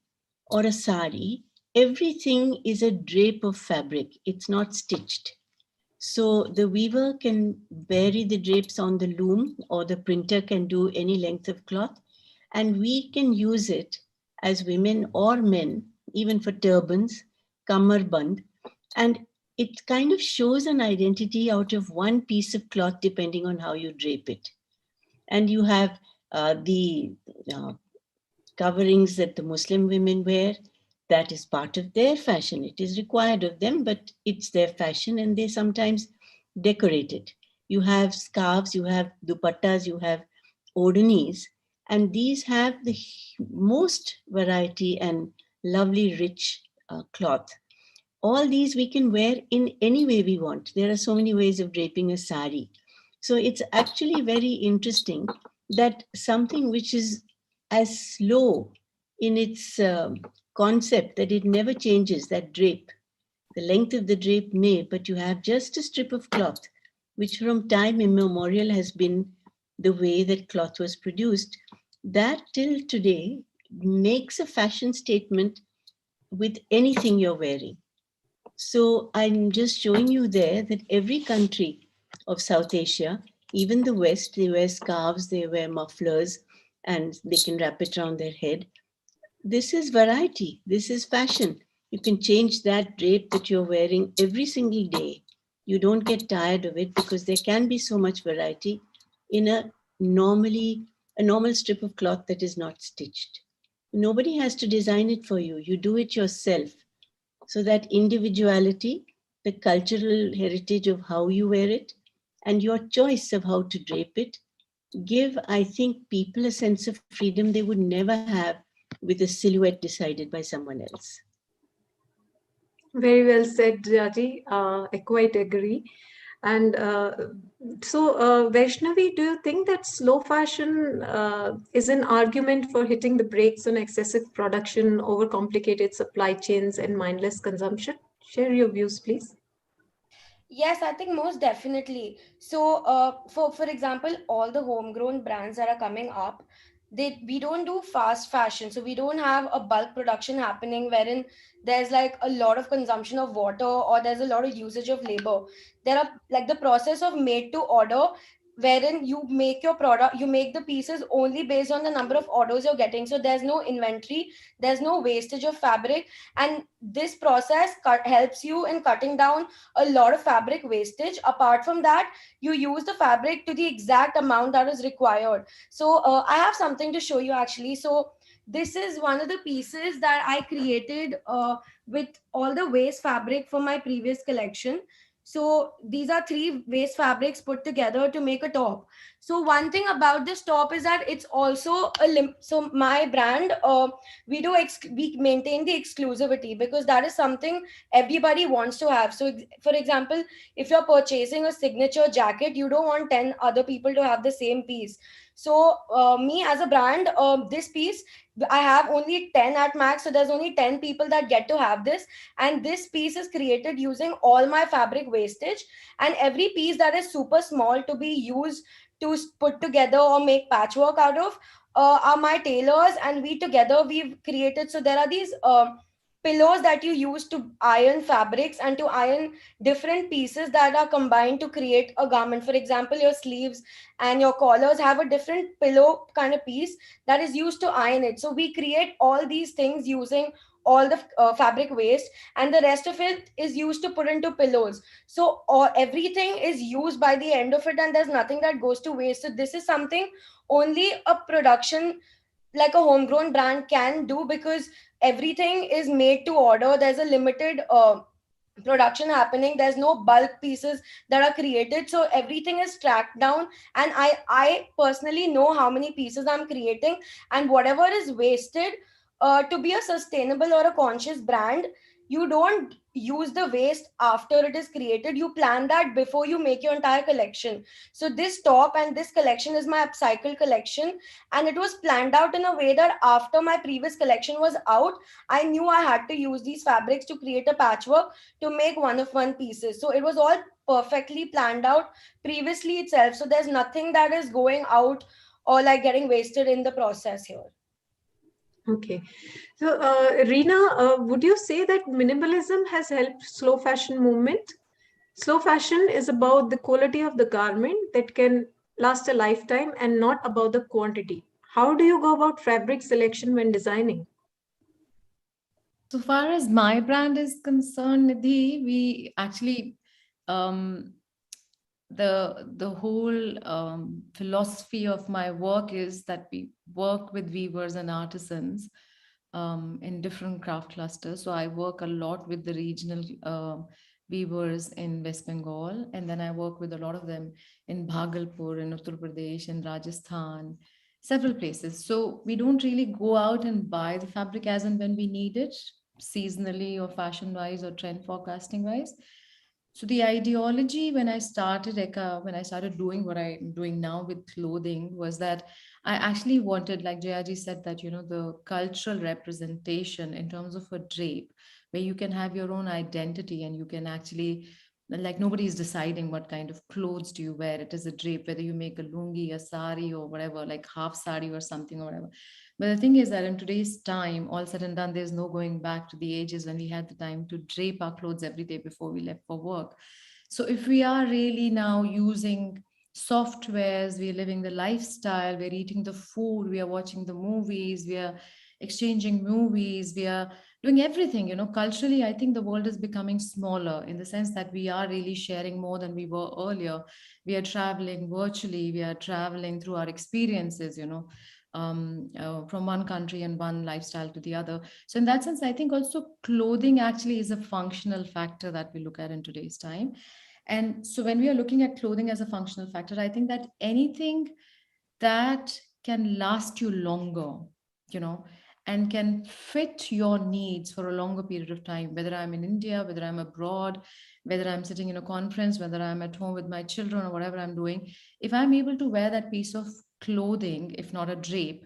or a sari, everything is a drape of fabric. It's not stitched. So the weaver can vary the drapes on the loom, or the printer can do any length of cloth, and we can use it as women or men, even for turbans, kamarband, and it kind of shows an identity out of one piece of cloth depending on how you drape it. And you have the coverings that the Muslim women wear. That is part of their fashion. It is required of them, but it's their fashion, and they sometimes decorate it. You have scarves, you have dupattas, you have odhanis, and these have the most variety and lovely, rich cloth. All these we can wear in any way we want. There are so many ways of draping a sari. So it's actually very interesting that something which is as slow in its concept that it never changes, that drape, the length of the drape may, but you have just a strip of cloth, which from time immemorial has been the way that cloth was produced, that till today makes a fashion statement with anything you're wearing. So I'm just showing you there that every country of South Asia, even the West, they wear scarves, they wear mufflers, and they can wrap it around their head. This is variety. This is fashion. You can change that drape that you're wearing every single day. You don't get tired of it because there can be so much variety in a normal strip of cloth that is not stitched. Nobody has to design it for you. You do it yourself. So that individuality, the cultural heritage of how you wear it, and your choice of how to drape it, give, I think, people a sense of freedom they would never have with a silhouette decided by someone else. Very well said, Jaji. I quite agree. And Vaishnavi, do you think that slow fashion is an argument for hitting the brakes on excessive production, overcomplicated supply chains, and mindless consumption? Share your views, please. Yes, I think most definitely. So, for example, all the homegrown brands that are coming up, we don't do fast fashion. So we don't have a bulk production happening wherein there's like a lot of consumption of water or there's a lot of usage of labor. There are like the process of made to order, wherein you make your product, you make the pieces only based on the number of orders you're getting. So there's no inventory, there's no wastage of fabric, and this process helps you in cutting down a lot of fabric wastage. Apart from that, you use the fabric to the exact amount that is required. So I have something to show you actually. So this is one of the pieces that I created with all the waste fabric from my previous collection. So these are 3 waste fabrics put together to make a top. So one thing about this top is that it's also so my brand, we maintain the exclusivity because that is something everybody wants to have. So for example, if you're purchasing a signature jacket, you don't want 10 other people to have the same piece. So me as a brand, this piece, I have only 10 at max. So there's only 10 people that get to have this. And this piece is created using all my fabric wastage. And every piece that is super small to be used to put together or make patchwork out of are my tailors. And we together, we've created. So there are these pillows that you use to iron fabrics and to iron different pieces that are combined to create a garment. For example, your sleeves and your collars have a different pillow kind of piece that is used to iron it. So we create all these things using all the fabric waste, and the rest of it is used to put into pillows. So everything is used by the end of it, and there's nothing that goes to waste. So this is something only a production like a homegrown brand can do, because everything is made to order. There's a limited production happening. There's no bulk pieces that are created, so everything is tracked down, and I personally know how many pieces I'm creating, and whatever is wasted, to be a sustainable or a conscious brand, you don't use the waste after it is created. You plan that before you make your entire collection. So this top and this collection is my upcycle collection, and it was planned out in a way that after my previous collection was out, I knew I had to use these fabrics to create a patchwork to make one of one pieces. So it was all perfectly planned out previously itself. So there's nothing that is going out or like getting wasted in the process here. Okay. So, Reena, would you say that minimalism has helped slow fashion movement? Slow fashion is about the quality of the garment that can last a lifetime and not about the quantity. How do you go about fabric selection when designing? So far as my brand is concerned, Nidhi, we actually the whole philosophy of my work is that we work with weavers and artisans in different craft clusters. So I work a lot with the regional weavers in West Bengal, and then I work with a lot of them in Bhagalpur, in Uttar Pradesh, in Rajasthan, several places. So we don't really go out and buy the fabric as and when we need it, seasonally or fashion wise or trend forecasting wise. So the ideology when I started Eka, when I started doing what I'm doing now with clothing, was that I actually wanted, like Jayaji said, that the cultural representation in terms of a drape, where you can have your own identity and you can actually, like, nobody is deciding what kind of clothes do you wear. It is a drape, whether you make a lungi, a sari, or whatever, like half sari or something or whatever. But the thing is that in today's time, all said and done, there's no going back to the ages when we had the time to drape our clothes every day before we left for work. So if we are really now using softwares, we're living the lifestyle, we're eating the food, we are watching the movies, we are exchanging movies, we are doing everything, culturally, I think the world is becoming smaller in the sense that we are really sharing more than we were earlier. We are traveling virtually, we are traveling through our experiences, from one country and one lifestyle to the other. So in that sense, I think also clothing actually is a functional factor that we look at in today's time. And so when we are looking at clothing as a functional factor, I think that anything that can last you longer, and can fit your needs for a longer period of time, whether I'm in India, whether I'm abroad, whether I'm sitting in a conference, whether I'm at home with my children or whatever I'm doing, if I'm able to wear that piece of clothing, if not a drape,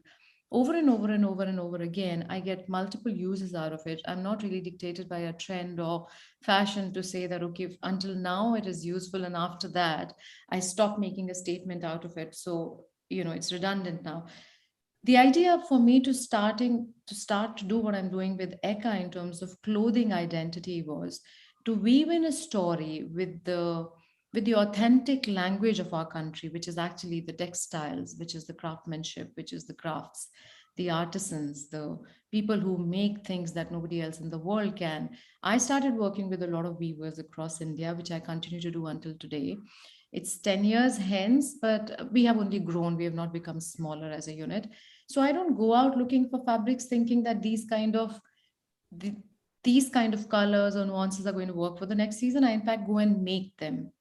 over and over and over and over again, I get multiple uses out of it. I'm not really dictated by a trend or fashion to say that, okay, until now it is useful, and after that, I stop making a statement out of it. So, it's redundant now. The idea for me to start to do what I'm doing with Eka in terms of clothing identity was to weave in a story with the authentic language of our country, which is actually the textiles, which is the craftsmanship, which is the crafts, the artisans, the people who make things that nobody else in the world can. I started working with a lot of weavers across India, which I continue to do until today. It's 10 years hence, but we have only grown. We have not become smaller as a unit. So I don't go out looking for fabrics thinking that these kind of colors or nuances are going to work for the next season. I, in fact, go and make them.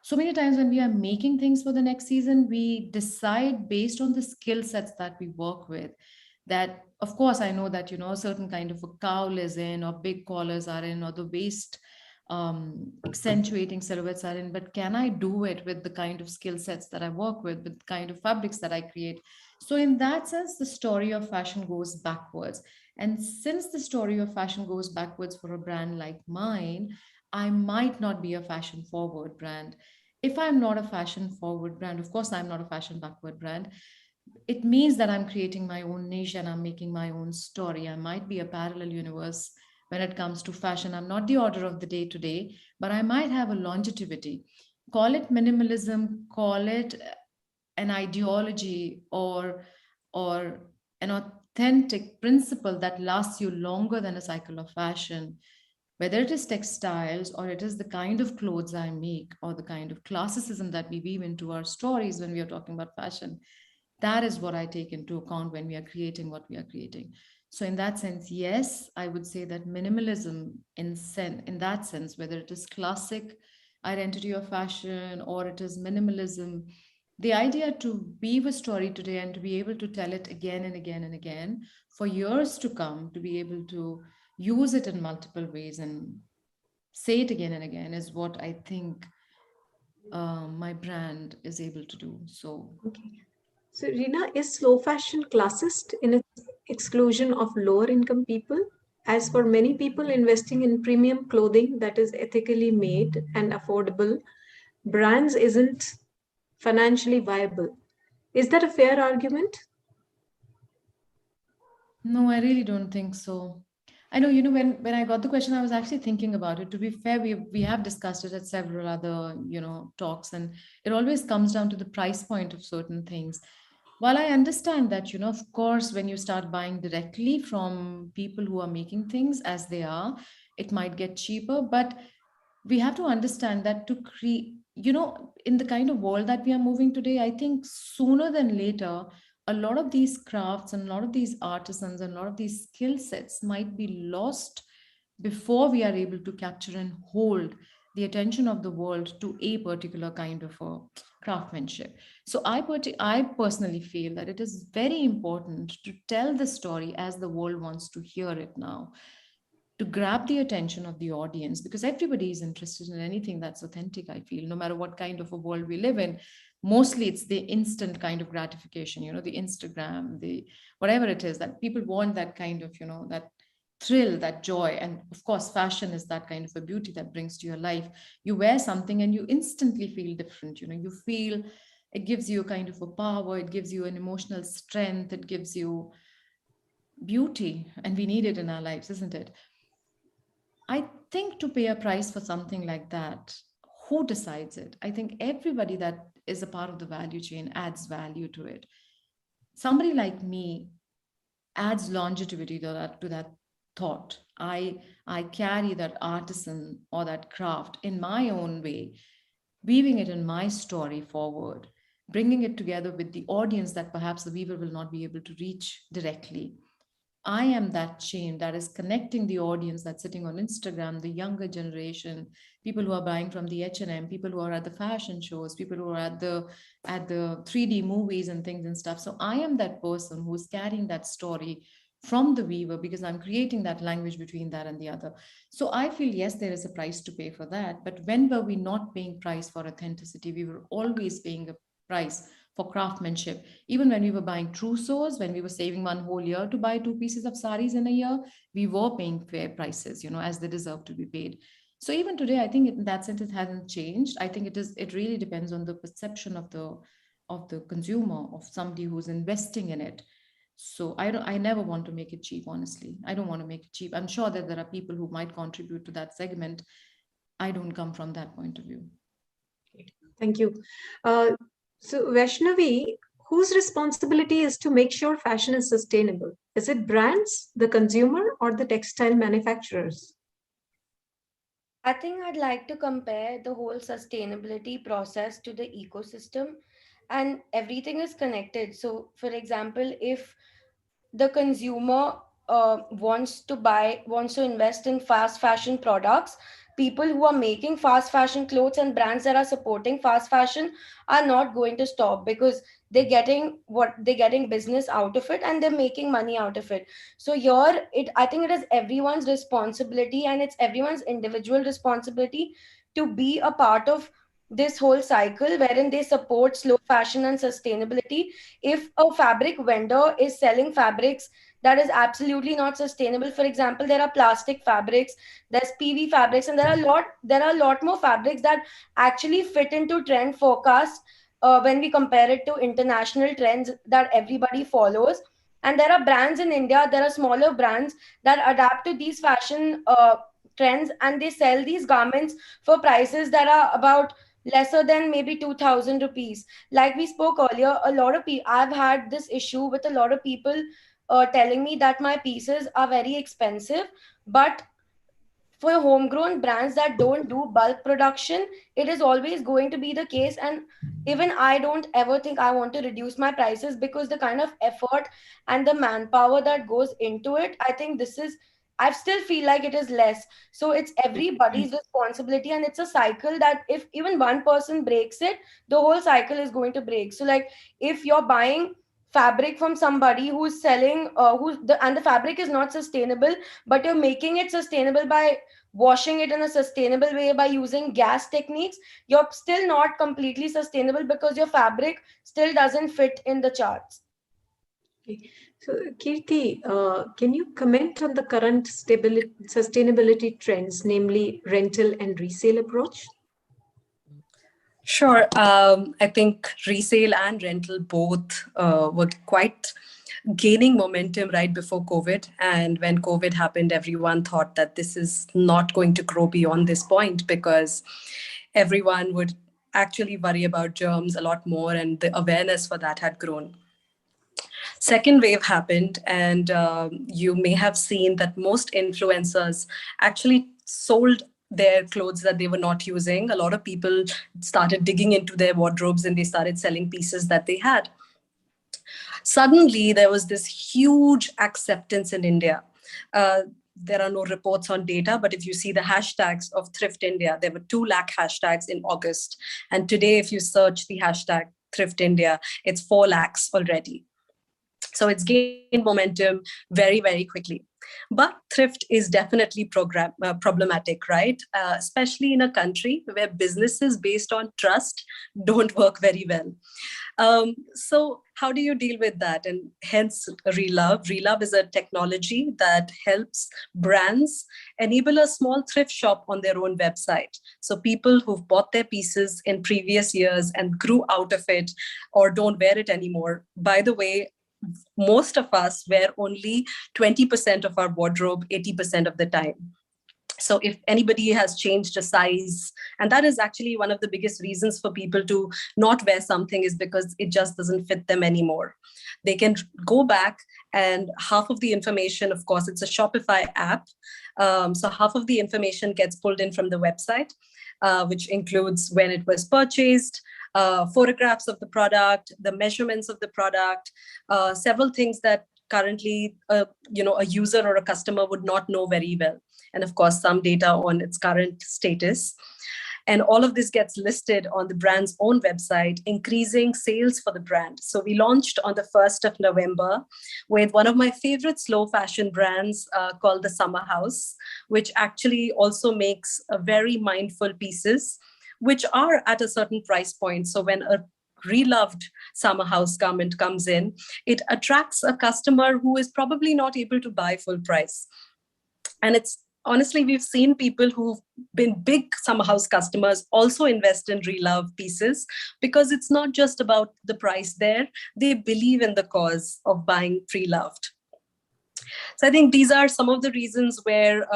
So many times when we are making things for the next season, we decide based on the skill sets that we work with. That, of course, I know that, a certain kind of a cowl is in, or big collars are in, or the waist accentuating silhouettes are in, but can I do it with the kind of skill sets that I work with the kind of fabrics that I create? So in that sense, the story of fashion goes backwards. And since the story of fashion goes backwards for a brand like mine, I might not be a fashion forward brand. If I'm not a fashion forward brand, of course, I'm not a fashion backward brand. It means that I'm creating my own niche and I'm making my own story. I might be a parallel universe when it comes to fashion. I'm not the order of the day today, but I might have a longevity. Call it minimalism, call it an ideology, or an authentic principle that lasts you longer than a cycle of fashion. Whether it is textiles, or it is the kind of clothes I make, or the kind of classicism that we weave into our stories when we are talking about fashion, that is what I take into account when we are creating what we are creating. So in that sense, yes, I would say that minimalism in that sense, whether it is classic identity of fashion or it is minimalism, the idea to weave a story today and to be able to tell it again and again and again for years to come, to be able to use it in multiple ways and say it again and again, is what I think my brand is able to do. So Okay. So, Rina, is slow fashion classist in its exclusion of lower income people? As for many people, investing in premium clothing that is ethically made and affordable brands isn't financially viable. Is that a fair argument? no, I really don't think so. I know, when I got the question, I was actually thinking about it. To be fair, we have discussed it at several other, talks, and it always comes down to the price point of certain things. While I understand that, of course, when you start buying directly from people who are making things as they are, it might get cheaper, but we have to understand that to create, in the kind of world that we are moving today, I think sooner than later, a lot of these crafts and a lot of these artisans and a lot of these skill sets might be lost before we are able to capture and hold the attention of the world to a particular kind of a craftsmanship. So I personally feel that it is very important to tell the story as the world wants to hear it now, to grab the attention of the audience, because everybody is interested in anything that's authentic. I feel no matter what kind of a world we live in, mostly it's the instant kind of gratification, the Instagram, the whatever it is, that people want, that kind of, that thrill, that joy. And of course, fashion is that kind of a beauty that brings to your life. You wear something and you instantly feel different. You feel, it gives you a kind of a power, it gives you an emotional strength, it gives you beauty, and we need it in our lives, isn't it? I think to pay a price for something like that, who decides it? I think everybody that is a part of the value chain adds value to it. Somebody like me adds longevity to that thought. I carry that artisan or that craft in my own way, weaving it in my story forward, bringing it together with the audience that perhaps the weaver will not be able to reach directly. I am that chain that is connecting the audience that's sitting on Instagram, the younger generation, people who are buying from the H&M, people who are at the fashion shows, people who are at the 3D movies and things and stuff. So I am that person who's carrying that story from the weaver, because I'm creating that language between that and the other. So I feel, yes, there is a price to pay for that. But when were we not paying price for authenticity? We were always paying a price for craftsmanship. Even when we were buying trousseaux, when we were saving one whole year to buy 2 pieces of saris in a year, we were paying fair prices, as they deserve to be paid. So even today, I think in that sense, it hasn't changed. I think it really depends on the perception of the consumer, of somebody who's investing in it. So I never want to make it cheap, honestly. I don't want to make it cheap. I'm sure that there are people who might contribute to that segment. I don't come from that point of view. Thank you. So, Vaishnavi, whose responsibility is to make sure fashion is sustainable? Is it brands, the consumer, or the textile manufacturers? I think I'd like to compare the whole sustainability process to the ecosystem, and everything is connected. So, for example, if the consumer wants to invest in fast fashion products, people who are making fast fashion clothes and brands that are supporting fast fashion are not going to stop, because they're getting business out of it and they're making money out of it. So here, I think it is everyone's responsibility, and it's everyone's individual responsibility to be a part of this whole cycle wherein they support slow fashion and sustainability. If a fabric vendor is selling fabrics that is absolutely not sustainable, for example, there are plastic fabrics, there's PV fabrics, and there are a lot more fabrics that actually fit into trend forecasts when we compare it to international trends that everybody follows. And there are brands in India, there are smaller brands that adapt to these fashion trends, and they sell these garments for prices that are about lesser than maybe 2,000 rupees. Like we spoke earlier, a lot of people, I've had this issue with a lot of people telling me that my pieces are very expensive, but for homegrown brands that don't do bulk production, it is always going to be the case. And even I don't ever think I want to reduce my prices, because the kind of effort and the manpower that goes into it, I think this is, I still feel like it is less. So it's everybody's responsibility, and it's a cycle that if even one person breaks it, the whole cycle is going to break. So like if you're buying fabric from somebody who's selling and the fabric is not sustainable, but you're making it sustainable by washing it in a sustainable way by using gas techniques, you're still not completely sustainable, because your fabric still doesn't fit in the charts. Okay. So, Kirti, can you comment on the current sustainability trends, namely rental and resale approach? Sure. I think resale and rental both were quite gaining momentum right before COVID. And when COVID happened, everyone thought that this is not going to grow beyond this point, because everyone would actually worry about germs a lot more, and the awareness for that had grown. Second wave happened, and you may have seen that most influencers actually sold their clothes that they were not using. A lot of people started digging into their wardrobes and they started selling pieces that they had. Suddenly, there was this huge acceptance in India. There are no reports on data, but if you see the hashtags of Thrift India, there were 2 lakh hashtags in August. And today, if you search the hashtag Thrift India, it's 4 lakhs already. So it's gained momentum very, very quickly. But thrift is definitely problematic, right? Especially in a country where businesses based on trust don't work very well. So how do you deal with that? And hence Relove. Relove is a technology that helps brands enable a small thrift shop on their own website. So people who've bought their pieces in previous years and grew out of it or don't wear it anymore. By the way, most of us wear only 20% of our wardrobe 80% of the time. So if anybody has changed a size, and that is actually one of the biggest reasons for people to not wear something, is because it just doesn't fit them anymore. They can go back, and half of the information, of course, it's a Shopify app. So half of the information gets pulled in from the website, which includes when it was purchased, photographs of the product, the measurements of the product, several things that currently a user or a customer would not know very well. And of course, some data on its current status. And all of this gets listed on the brand's own website, increasing sales for the brand. So we launched on the 1st of November with one of my favorite slow fashion brands called the Summer House, which actually also makes very mindful pieces, which are at a certain price point. So when a reloved Summer House garment comes in, it attracts a customer who is probably not able to buy full price. And it's honestly, we've seen people who've been big Summer House customers also invest in Relove pieces, because it's not just about the price there. They believe in the cause of buying pre-loved. So I think these are some of the reasons where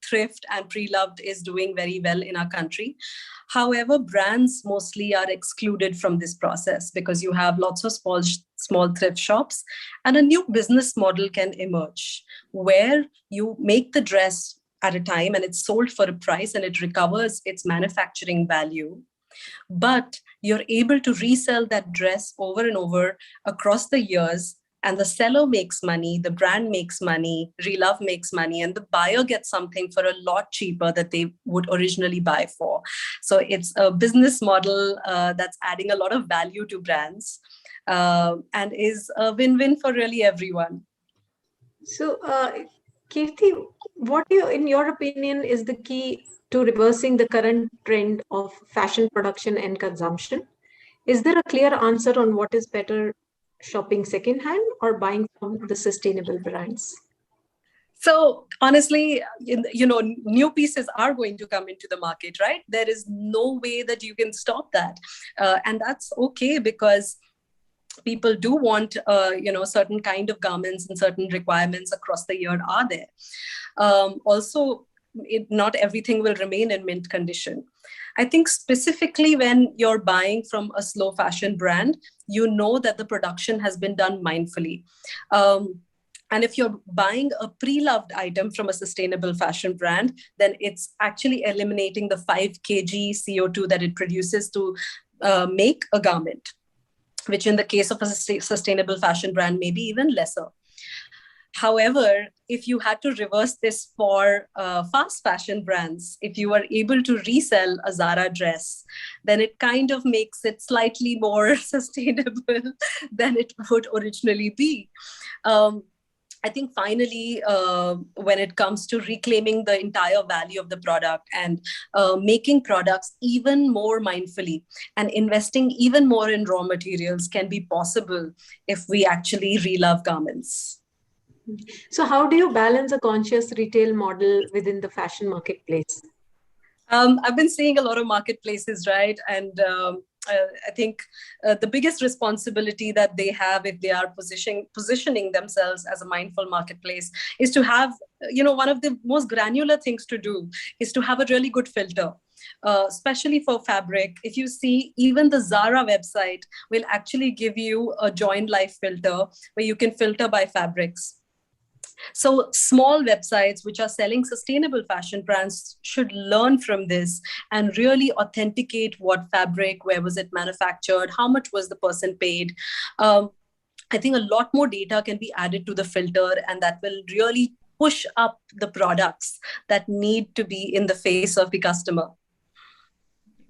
thrift and pre-loved is doing very well in our country. However, brands mostly are excluded from this process, because you have lots of small thrift shops, and a new business model can emerge where you make the dress at a time and it's sold for a price and it recovers its manufacturing value. But you're able to resell that dress over and over across the years, and the seller makes money, the brand makes money, Relove makes money, and the buyer gets something for a lot cheaper that they would originally buy for. So it's a business model that's adding a lot of value to brands and is a win-win for really everyone. So, Kirti, what in your opinion, is the key to reversing the current trend of fashion production and consumption? Is there a clear answer on what is better, shopping secondhand or buying from the sustainable brands? So honestly, new pieces are going to come into the market, right? There is no way that you can stop that. And that's okay, because people do want, certain kind of garments and certain requirements across the year are there. Also, not everything will remain in mint condition. I think specifically when you're buying from a slow fashion brand, you know that the production has been done mindfully. And if you're buying a pre-loved item from a sustainable fashion brand, then it's actually eliminating the 5 kg CO2 that it produces to make a garment, which in the case of a sustainable fashion brand may be even lesser. However, if you had to reverse this for fast fashion brands, if you are able to resell a Zara dress, then it kind of makes it slightly more sustainable than it would originally be. I think finally, when it comes to reclaiming the entire value of the product and making products even more mindfully and investing even more in raw materials can be possible if we actually relove garments. So how do you balance a conscious retail model within the fashion marketplace? I've been seeing a lot of marketplaces, right? And I think the biggest responsibility that they have if they are positioning themselves as a mindful marketplace is to have, one of the most granular things to do is to have a really good filter. Especially for fabric. If you see, even the Zara website will actually give you a joined life filter where you can filter by fabrics. So small websites which are selling sustainable fashion brands should learn from this and really authenticate what fabric, where was it manufactured, how much was the person paid. I think a lot more data can be added to the filter, and that will really push up the products that need to be in the face of the customer.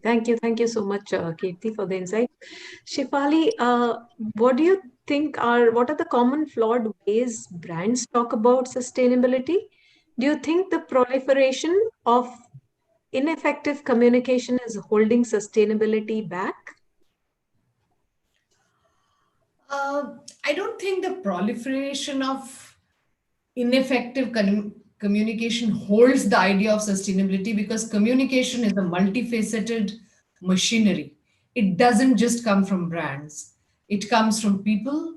Thank you so much, Kirti, for the insight. Shefali, what do you think what are the common flawed ways brands talk about sustainability? Do you think the proliferation of ineffective communication is holding sustainability back? I don't think the proliferation of ineffective communication holds the idea of sustainability, because communication is a multifaceted machinery. It doesn't just come from brands. It comes from people.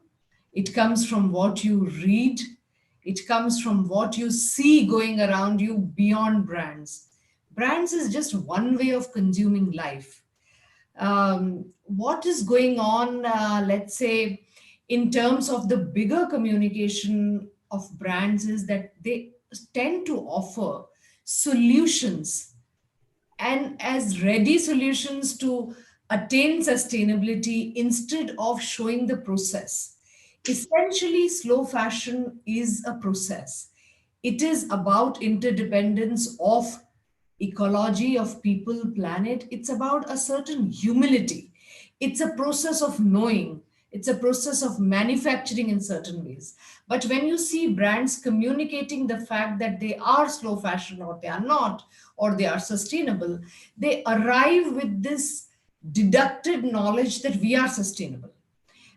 It comes from what you read. It comes from what you see going around you beyond brands. Brands is just one way of consuming life. What is going on, let's say, in terms of the bigger communication of brands is that they tend to offer solutions and as ready solutions to attain sustainability instead of showing the process. Essentially, slow fashion is a process. It is about interdependence of ecology, of people, planet. It's about a certain humility. It's a process of knowing. It's a process of manufacturing in certain ways. But when you see brands communicating the fact that they are slow fashion or they are not, or they are sustainable, they arrive with this deducted knowledge that we are sustainable.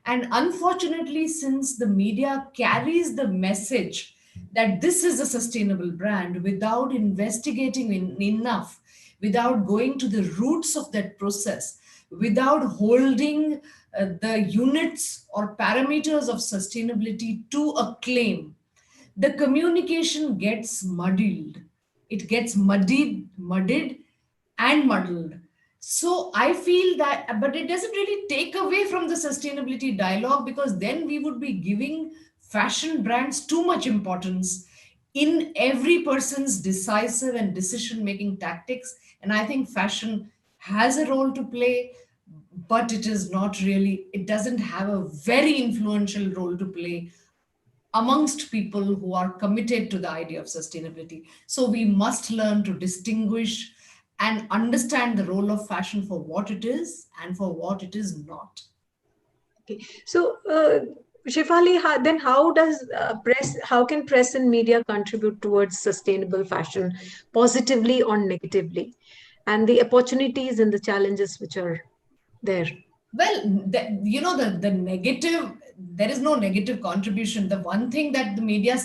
And unfortunately, since the media carries the message that this is a sustainable brand without investigating enough, without going to the roots of that process, without holding the units or parameters of sustainability to a claim, the communication gets muddied. It gets muddied and muddled. So I feel that, but it doesn't really take away from the sustainability dialogue, because then we would be giving fashion brands too much importance in every person's decisive and decision-making tactics. And I think fashion has a role to play, but it is not really, it doesn't have a very influential role to play amongst people who are committed to the idea of sustainability. So we must learn to distinguish and understand the role of fashion for what it is and for what it is not. Okay. So, Shefali, then how can press and media contribute towards sustainable fashion positively or negatively, and the opportunities and the challenges which are there? Well, the negative, there is no negative contribution. The one thing that the media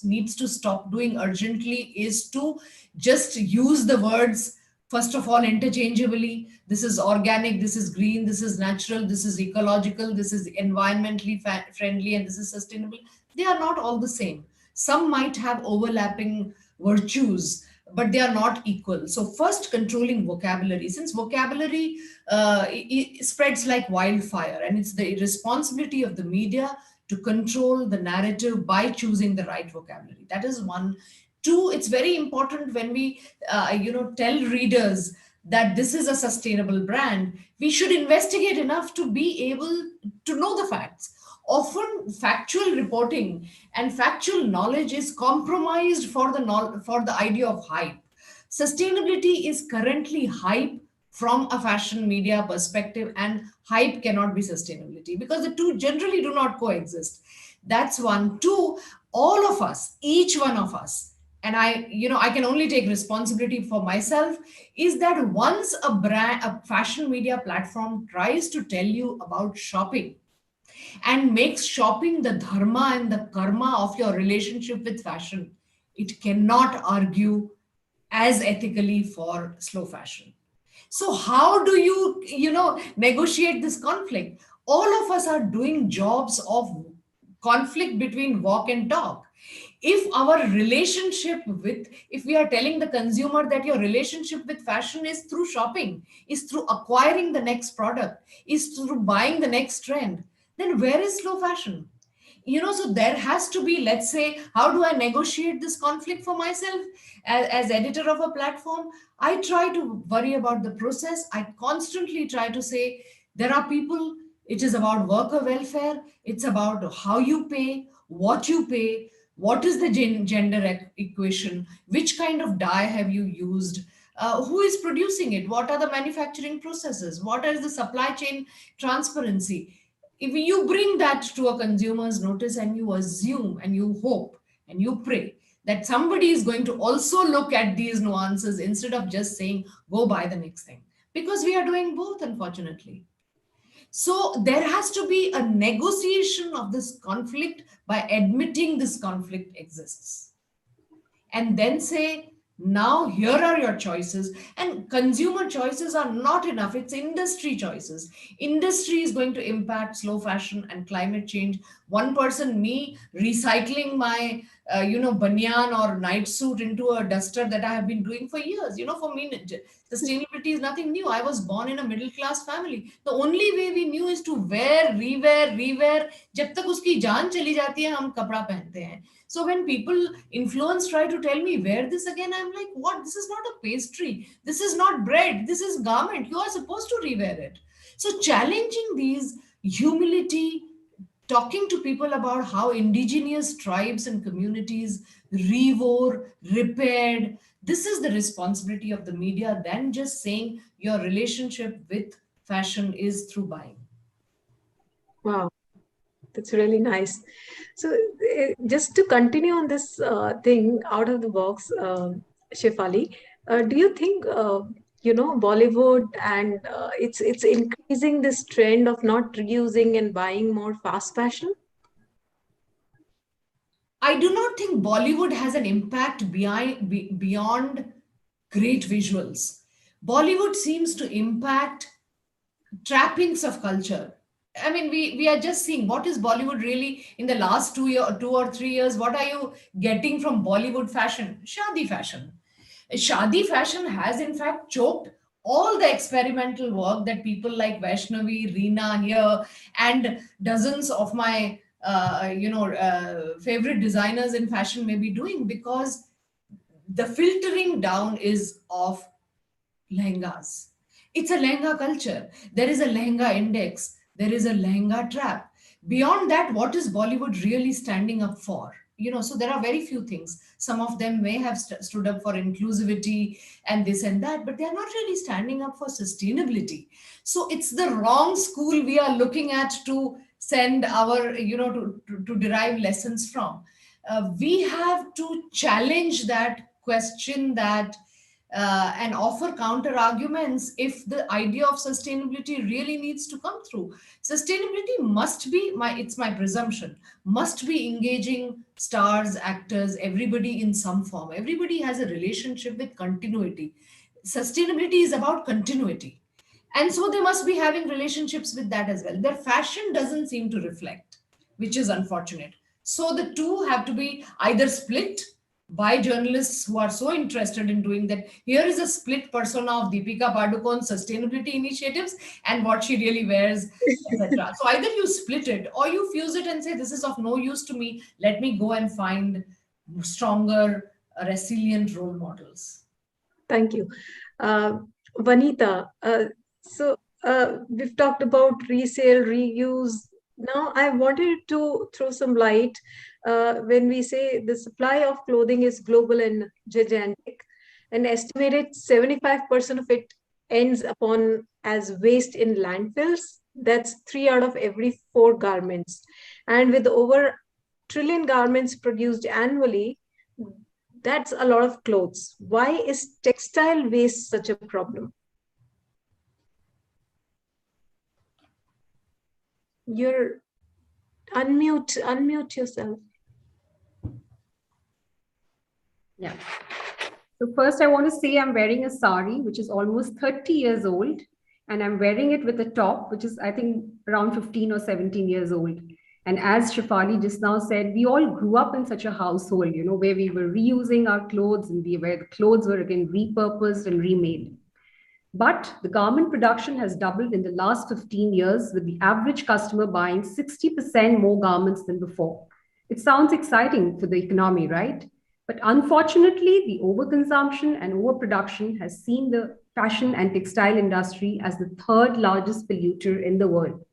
needs to stop doing urgently is to just use the words first of all, interchangeably. This is organic, this is green, this is natural, this is ecological, this is environmentally friendly, and this is sustainable. They are not all the same. Some might have overlapping virtues, but they are not equal. So first, controlling vocabulary. Since vocabulary it spreads like wildfire, and it's the responsibility of the media to control the narrative by choosing the right vocabulary. That is one. Two, it's very important when we tell readers that this is a sustainable brand, we should investigate enough to be able to know the facts. Often factual reporting and factual knowledge is compromised for the idea of hype. Sustainability is currently hype from a fashion media perspective, and hype cannot be sustainability because the two generally do not coexist. That's one. Two, all of us, each one of us, and I can only take responsibility for myself, is that once a fashion media platform tries to tell you about shopping and makes shopping the dharma and the karma of your relationship with fashion, it cannot argue as ethically for slow fashion. So how do you negotiate this conflict? All of us are doing jobs of conflict between walk and talk. If we are telling the consumer that your relationship with fashion is through shopping, is through acquiring the next product, is through buying the next trend, then where is slow fashion? So there has to be, let's say, how do I negotiate this conflict for myself as editor of a platform? I try to worry about the process. I constantly try to say there are people, it is about worker welfare, it's about how you pay, what is the gender equation, which kind of dye have you used, who is producing it, what are the manufacturing processes, what is the supply chain transparency. If you bring that to a consumer's notice and you assume and you hope and you pray that somebody is going to also look at these nuances instead of just saying, go buy the next thing. Because we are doing both, unfortunately. So there has to be a negotiation of this conflict by admitting this conflict exists. And then say, now here are your choices. And consumer choices are not enough. It's industry choices. Industry is going to impact slow fashion and climate change. One person, me, recycling my banyan or night suit into a duster that I have been doing for years. For me, sustainability is nothing new. I was born in a middle class family. The only way we knew is to wear, rewear. जब तक उसकी जान चली जाती है, हम कपड़ा पहनते हैं. So when people, influence, try to tell me, wear this again, I'm like, what? This is not a pastry. This is not bread. This is garment. You are supposed to rewear it. So challenging these, humility, talking to people about how indigenous tribes and communities rewore, repaired. This is the responsibility of the media than just saying your relationship with fashion is through buying. Wow, that's really nice. So just to continue on this thing out of the box, Shefali, do you think Bollywood and it's increasing this trend of not reusing and buying more fast fashion? I do not think Bollywood has an impact beyond great visuals. Bollywood seems to impact trappings of culture. I mean, we are just seeing what is Bollywood really in the last 2 or 3 years. What are you getting from Bollywood fashion? Shadi fashion. Shadi fashion has in fact choked all the experimental work that people like Vaishnavi, Reena here, and dozens of my favorite designers in fashion may be doing, because the filtering down is of lehengas. It's a lehenga culture. There is a lehenga index. There is a lehenga trap. Beyond that, what is Bollywood really standing up for? So there are very few things. Some of them may have stood up for inclusivity and this and that, but they are not really standing up for sustainability. So it's the wrong school we are looking at to send our, to derive lessons from. We have to challenge that, question that, and offer counter arguments if the idea of sustainability really needs to come through. Sustainability must be, it's my presumption, must be engaging stars, actors, everybody in some form. Everybody has a relationship with continuity. Sustainability is about continuity. And so they must be having relationships with that as well. Their fashion doesn't seem to reflect, which is unfortunate. So the two have to be either split by journalists who are so interested in doing that. Here is a split persona of Deepika Padukone's sustainability initiatives and what she really wears, etc. So either you split it or you fuse it and say, this is of no use to me. Let me go and find stronger, resilient role models. Thank you. Vanita, we've talked about resale, reuse. Now I wanted to throw some light when we say the supply of clothing is global and gigantic, an estimated 75% of it ends upon as waste in landfills. That's 3 out of every 4 garments. And with over trillion garments produced annually, that's a lot of clothes. Why is textile waste such a problem? You're unmute yourself. Yeah. So first I want to say I'm wearing a sari, which is almost 30 years old. And I'm wearing it with a top, which is I think around 15 or 17 years old. And as Shefali just now said, we all grew up in such a household, you know, where we were reusing our clothes and where the clothes were again repurposed and remade. But the garment production has doubled in the last 15 years, with the average customer buying 60% more garments than before. It sounds exciting for the economy, right? But unfortunately, the overconsumption and overproduction has seen the fashion and textile industry as the 3rd largest polluter in the world.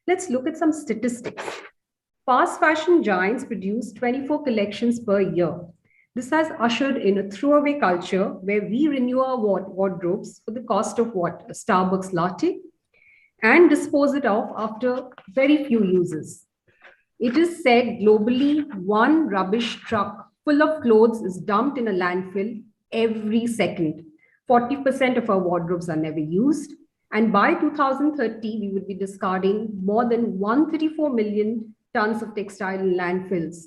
Let's look at some statistics. Fast fashion giants produce 24 collections per year. This has ushered in a throwaway culture where we renew our wardrobes for the cost of what? A Starbucks latte, and dispose it off after very few uses. It is said globally, 1 rubbish truck full of clothes is dumped in a landfill every second. 40% of our wardrobes are never used. And by 2030, we would be discarding more than 134 million tons of textile in landfills.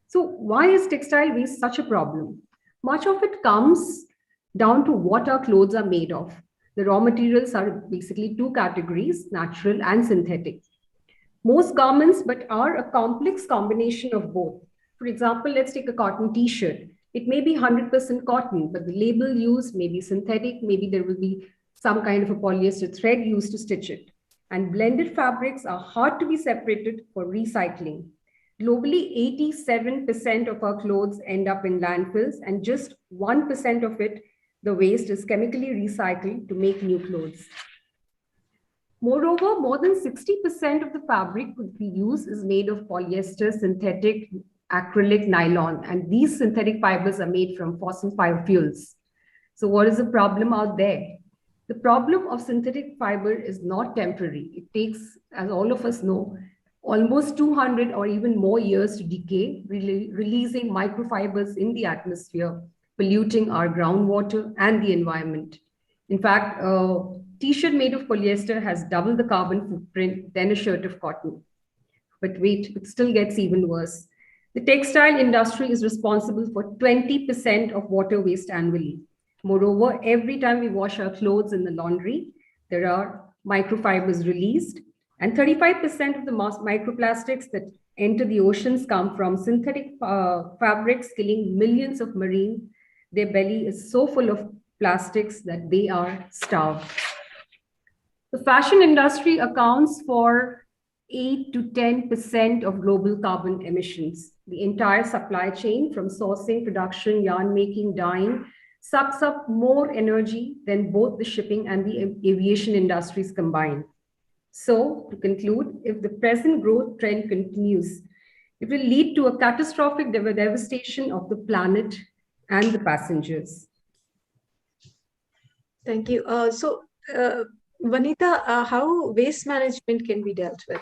So why is textile waste such a problem? Much of it comes down to what our clothes are made of. The raw materials are basically 2 categories, natural and synthetic. Most garments, but are a complex combination of both. For example, let's take a cotton t-shirt. It may be 100% cotton, but the label used may be synthetic. Maybe there will be some kind of a polyester thread used to stitch it. And blended fabrics are hard to be separated for recycling. Globally, 87% of our clothes end up in landfills, and just 1% of it, the waste, is chemically recycled to make new clothes. Moreover, more than 60% of the fabric we use is made of polyester, synthetic, acrylic, nylon, and these synthetic fibers are made from fossil fuels. So what is the problem out there? The problem of synthetic fiber is not temporary. It takes, as all of us know, almost 200 or even more years to decay, releasing microfibers in the atmosphere, polluting our groundwater and the environment. In fact, a t-shirt made of polyester has double the carbon footprint than a shirt of cotton. But wait, it still gets even worse. The textile industry is responsible for 20% of water waste annually. Moreover, every time we wash our clothes in the laundry, there are microfibers released, and 35% of the microplastics that enter the oceans come from synthetic fabrics, killing millions of marine. Their belly is so full of plastics that they are starved. The fashion industry accounts for 8 to 10% of global carbon emissions. The entire supply chain, from sourcing, production, yarn making, dyeing, sucks up more energy than both the shipping and the aviation industries combined. So, to conclude, if the present growth trend continues, it will lead to a catastrophic devastation of the planet and the passengers. Thank you. Vanita, how waste management can be dealt with?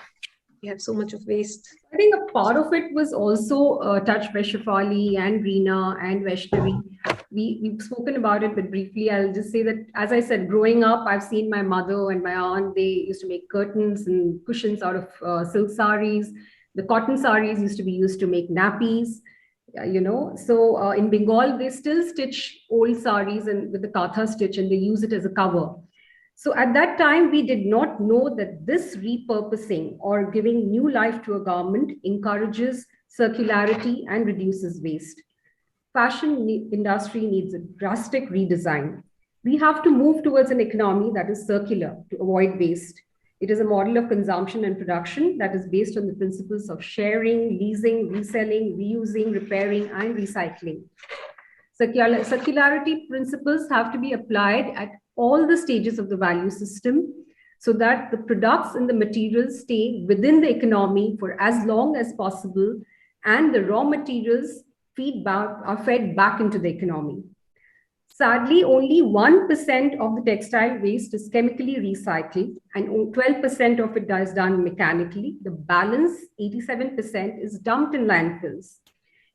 We have so much of waste. I think a part of it was also touched by Shefali and Reena and Vaishnavi. We've spoken about it, but briefly, I'll just say that, as I said, growing up, I've seen my mother and my aunt, they used to make curtains and cushions out of silk saris. The cotton saris used to be used to make nappies. So in Bengal, they still stitch old saris and with the katha stitch, and they use it as a cover. So at that time, we did not know that this repurposing or giving new life to a garment encourages circularity and reduces waste. Fashion industry needs a drastic redesign. We have to move towards an economy that is circular to avoid waste. It is a model of consumption and production that is based on the principles of sharing, leasing, reselling, reusing, repairing, and recycling. Circularity principles have to be applied at all the stages of the value system so that the products and the materials stay within the economy for as long as possible, and the raw materials are fed back into the economy. Sadly, only 1% of the textile waste is chemically recycled, and 12% of it is done mechanically. The balance, 87%, is dumped in landfills.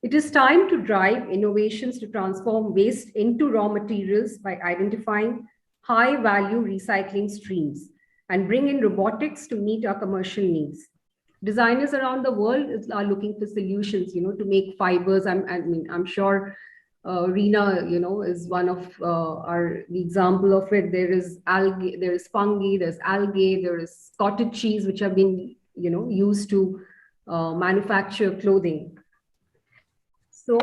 It is time to drive innovations to transform waste into raw materials by identifying high-value recycling streams and bring in robotics to meet our commercial needs. Designers around the world are looking for solutions, to make fibers. I'm sure Reena, is one of the example of it. There is algae, there is fungi, there's algae, there is cottage cheese, which have been, used to manufacture clothing. So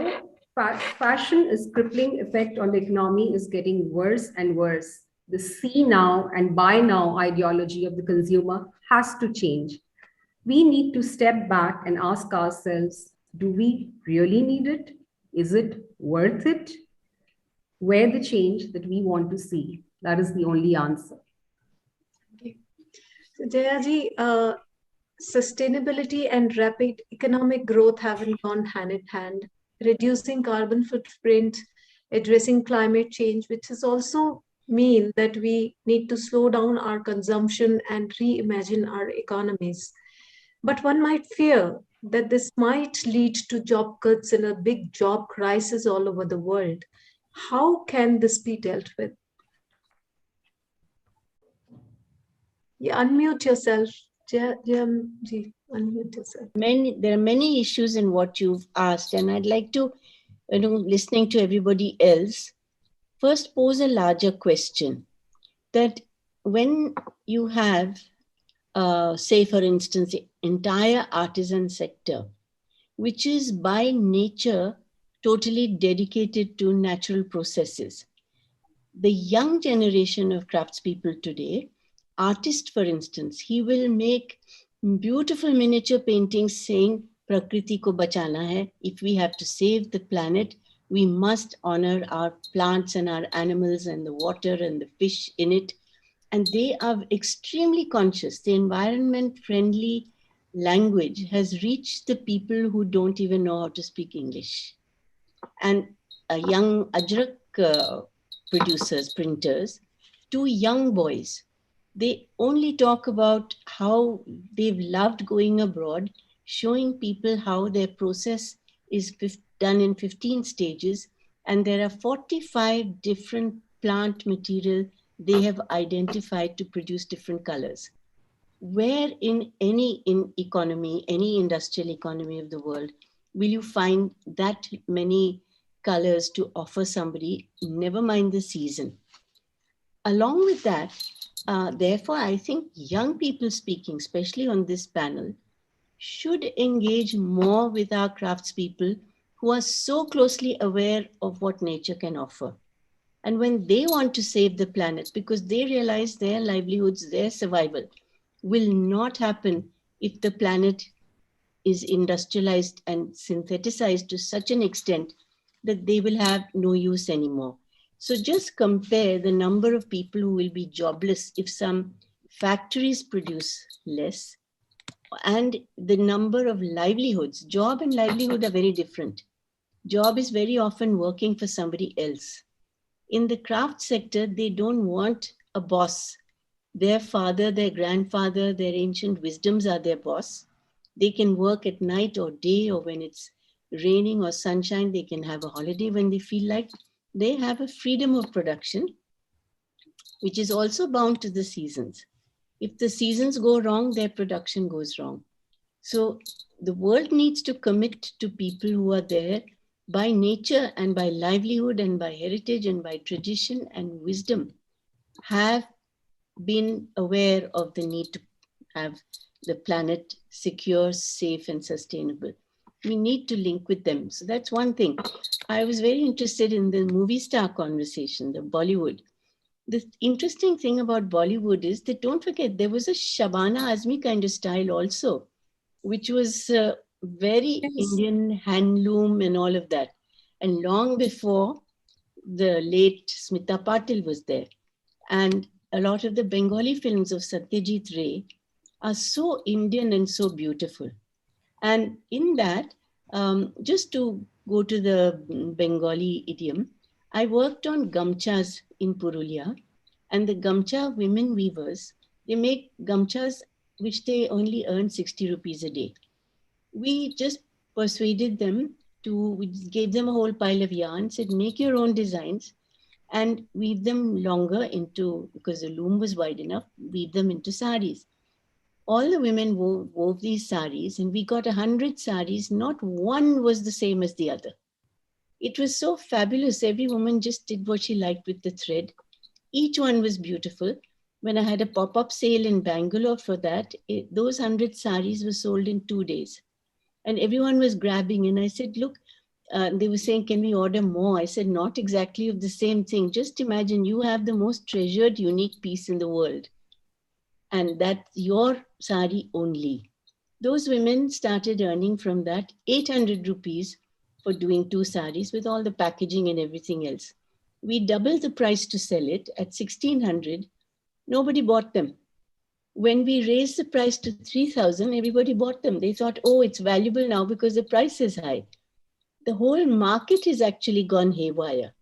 fashion is crippling effect on the economy is getting worse and worse. The see now and buy now ideology of the consumer has to change. We need to step back and ask ourselves, do we really need it? Is it worth it? Where the change that we want to see? That is the only answer. Okay. So Jayaji, sustainability and rapid economic growth haven't gone hand in hand. Reducing carbon footprint, addressing climate change, which is also mean that we need to slow down our consumption and reimagine our economies. But one might fear that this might lead to job cuts and a big job crisis all over the world. How can this be dealt with? Yeah, unmute yourself. Unmute yourself. There are many issues in what you've asked, and I'd like to, listening to everybody else, first pose a larger question that when you have, say, for instance, the entire artisan sector, which is by nature totally dedicated to natural processes. The young generation of craftspeople today, artist, for instance, he will make beautiful miniature paintings saying, Prakriti ko bachana hai. If we have to save the planet, we must honor our plants and our animals and the water and the fish in it. And they are extremely conscious. The environment-friendly language has reached the people who don't even know how to speak English. And young Ajrak producers, printers, two young boys, they only talk about how they've loved going abroad, showing people how their process is done in 15 stages. And there are 45 different plant material they have identified to produce different colors. Where in any economy, any industrial economy of the world, will you find that many colors to offer somebody, never mind the season? Along with that, therefore, I think young people speaking, especially on this panel, should engage more with our craftspeople who are so closely aware of what nature can offer. And when they want to save the planet, because they realize their livelihoods, their survival will not happen if the planet is industrialized and syntheticized to such an extent that they will have no use anymore. So just compare the number of people who will be jobless if some factories produce less, and the number of livelihoods. Job and livelihood are very different. Job is very often working for somebody else. In the craft sector, they don't want a boss. Their father, their grandfather, their ancient wisdoms are their boss. They can work at night or day, or when it's raining or sunshine, they can have a holiday when they feel like. They have a freedom of production, which is also bound to the seasons. If the seasons go wrong, their production goes wrong. So the world needs to commit to people who are there by nature and by livelihood and by heritage and by tradition and wisdom, have been aware of the need to have the planet secure, safe, and sustainable. We need to link with them. So that's one thing. I was very interested in the movie star conversation, the Bollywood. The interesting thing about Bollywood is that, don't forget, there was a Shabana Azmi kind of style also, which was very Indian handloom and all of that. And long before the late Smita Patil was there. And a lot of the Bengali films of Satyajit Ray are so Indian and so beautiful. And in that, just to go to the Bengali idiom, I worked on gamchas in Purulia, and the gamcha women weavers, they make gamchas which they only earn 60 rupees a day. We just persuaded them we gave them a whole pile of yarn, said make your own designs and weave them longer into, because the loom was wide enough, weave them into saris. All the women wove these saris, and we got 100 saris. Not one was the same as the other. It was so fabulous. Every woman just did what she liked with the thread. Each one was beautiful. When I had a pop-up sale in Bangalore for that, those 100 saris were sold in 2 days. And everyone was grabbing. And I said, look, they were saying, can we order more? I said, not exactly of the same thing. Just imagine you have the most treasured, unique piece in the world. And that's your sari only. Those women started earning from that 800 rupees for doing 2 saris with all the packaging and everything else. We doubled the price to sell it at 1600. Nobody bought them. When we raised the price to 3,000, everybody bought them. They thought, oh, it's valuable now because the price is high. The whole market has actually gone haywire.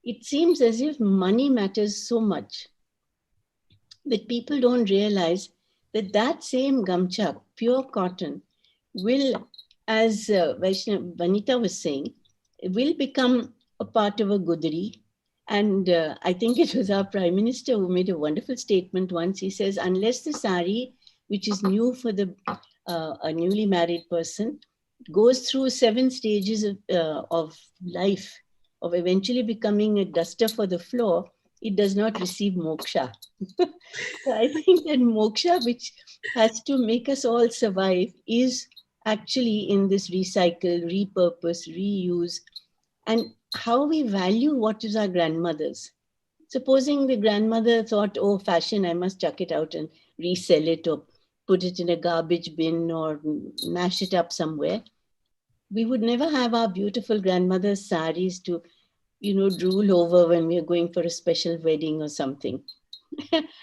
It seems as if money matters so much that people don't realize that that same gamcha, pure cotton, will, as Vanita was saying, will become a part of a gudri. And I think it was our Prime Minister who made a wonderful statement once. He says, unless the sari, which is new for a newly married person, goes through 7 stages of life, of eventually becoming a duster for the floor, it does not receive moksha. So I think that moksha, which has to make us all survive, is actually in this recycle, repurpose, reuse, and how we value what is our grandmother's. Supposing the grandmother thought, oh, fashion, I must chuck it out and resell it or put it in a garbage bin or mash it up somewhere, we would never have our beautiful grandmother's saris to, drool over when we are going for a special wedding or something.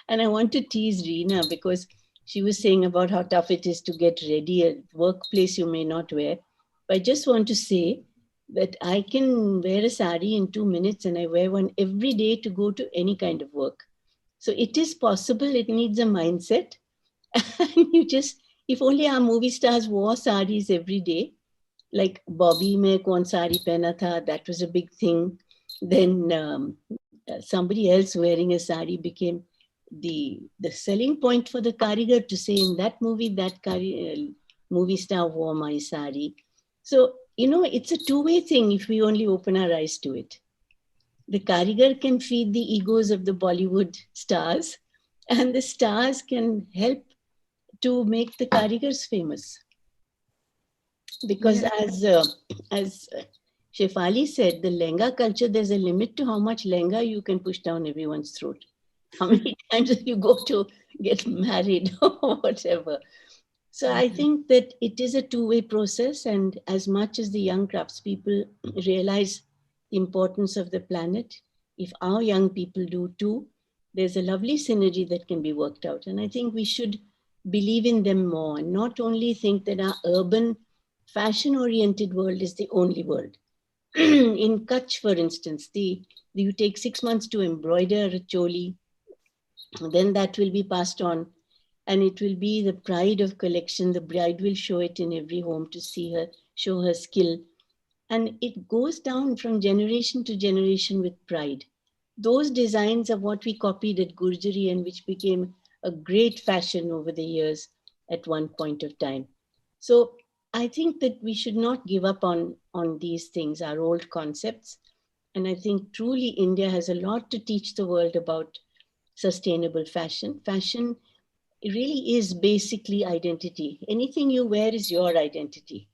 And I want to tease Reena because she was saying about how tough it is to get ready at workplace you may not wear. But I just want to say that I can wear a sari in 2 minutes and I wear one every day to go to any kind of work. So it is possible. It needs a mindset. And if only our movie stars wore saris every day, like Bobby mein kaun sari pehna tha, that was a big thing. Then somebody else wearing a sari became the selling point for the karigar to say in that movie, that movie star wore my sari. So, it's a two-way thing if we only open our eyes to it. The karigar can feed the egos of the Bollywood stars, and the stars can help to make the karigars famous. Because as Shefali said, the lenga culture, there's a limit to how much lenga you can push down everyone's throat. How many times you go to get married or whatever. So I think that it is a two-way process, and as much as the young craftspeople realize the importance of the planet, if our young people do too, there's a lovely synergy that can be worked out. And I think we should believe in them more and not only think that our urban fashion-oriented world is the only world. In Kutch, for instance, you take 6 months to embroider a choli, then that will be passed on, and it will be the pride of collection. The bride will show it in every home to see her, show her skill. And it goes down from generation to generation with pride. Those designs are what we copied at Gurjari and which became a great fashion over the years at one point of time. So I think that we should not give up on these things, our old concepts. And I think truly India has a lot to teach the world about sustainable fashion. Fashion really is basically identity. Anything you wear is your identity.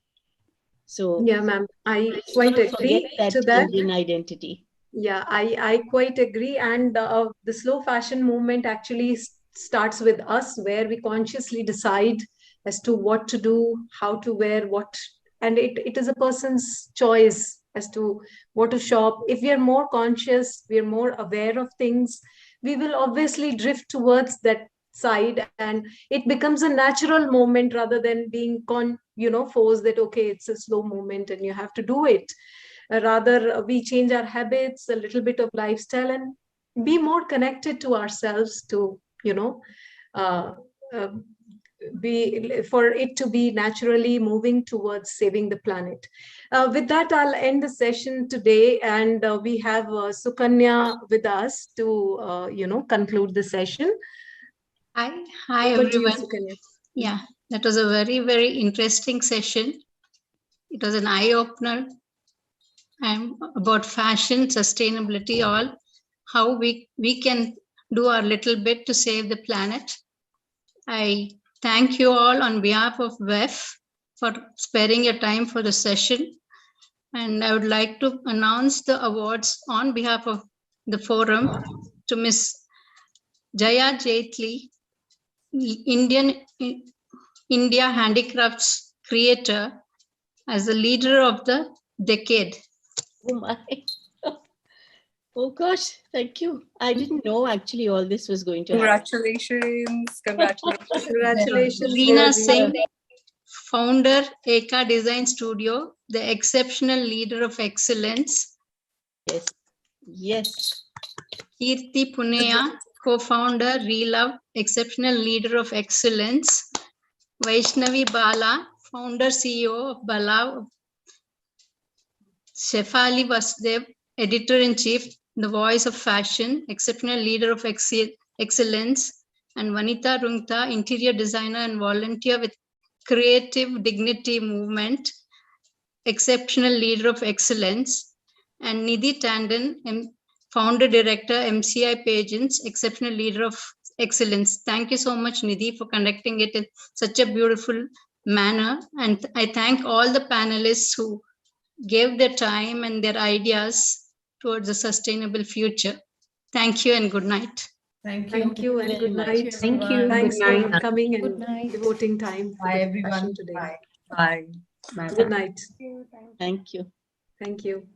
So yeah, ma'am, I let's quite not forget agree that to that. Indian identity. Yeah, I quite agree. And the slow fashion movement actually starts with us, where we consciously decide as to what to do, how to wear what. And it is a person's choice as to what to shop. If we are more conscious, we are more aware of things, we will obviously drift towards that side. And it becomes a natural movement rather than being forced that, okay, it's a slow movement and you have to do it. Rather, we change our habits, a little bit of lifestyle, and be more connected to ourselves to, uh, uh, be for it to be naturally moving towards saving the planet. With that, I'll end the session today, and we have Sukanya with us to, conclude the session. Hi Over to you, everyone. Sukanya. Yeah, that was a very, very interesting session. It was an eye-opener about fashion, sustainability, all how we can do our little bit to save the planet. I thank you all on behalf of AWEF for sparing your time for the session. And I would like to announce the awards on behalf of the forum to Miss Jaya Jaitley, India Handicrafts Creator, as the leader of the decade. Oh my. Oh gosh, thank you. I didn't know actually all this was going to happen. Congratulations. Congratulations. Congratulations. Reena Singh, founder, Eka Design Studio, the exceptional leader of excellence. Yes. Yes. Kirti Puneya, co-founder, Relove, exceptional leader of excellence. Vaishnavi Bala, founder, CEO of Bala. Shefali Vasudev, editor-in-chief, the voice of fashion, exceptional leader of excellence. And Vanita Rungta, interior designer and volunteer with Creative Dignity Movement, exceptional leader of excellence. And Nidhi Tandon, founder director, MCI Pageants, exceptional leader of excellence. Thank you so much, Nidhi, for conducting it in such a beautiful manner. And I thank all the panelists who gave their time and their ideas towards a sustainable future. Thank you and good night. Thank you. Thank you and good night. Thank you. Thanks Good night. for coming and Good night. devoting time for Bye, the everyone. session today. Bye. Bye. Bye. Good night. Thank you. Thank you.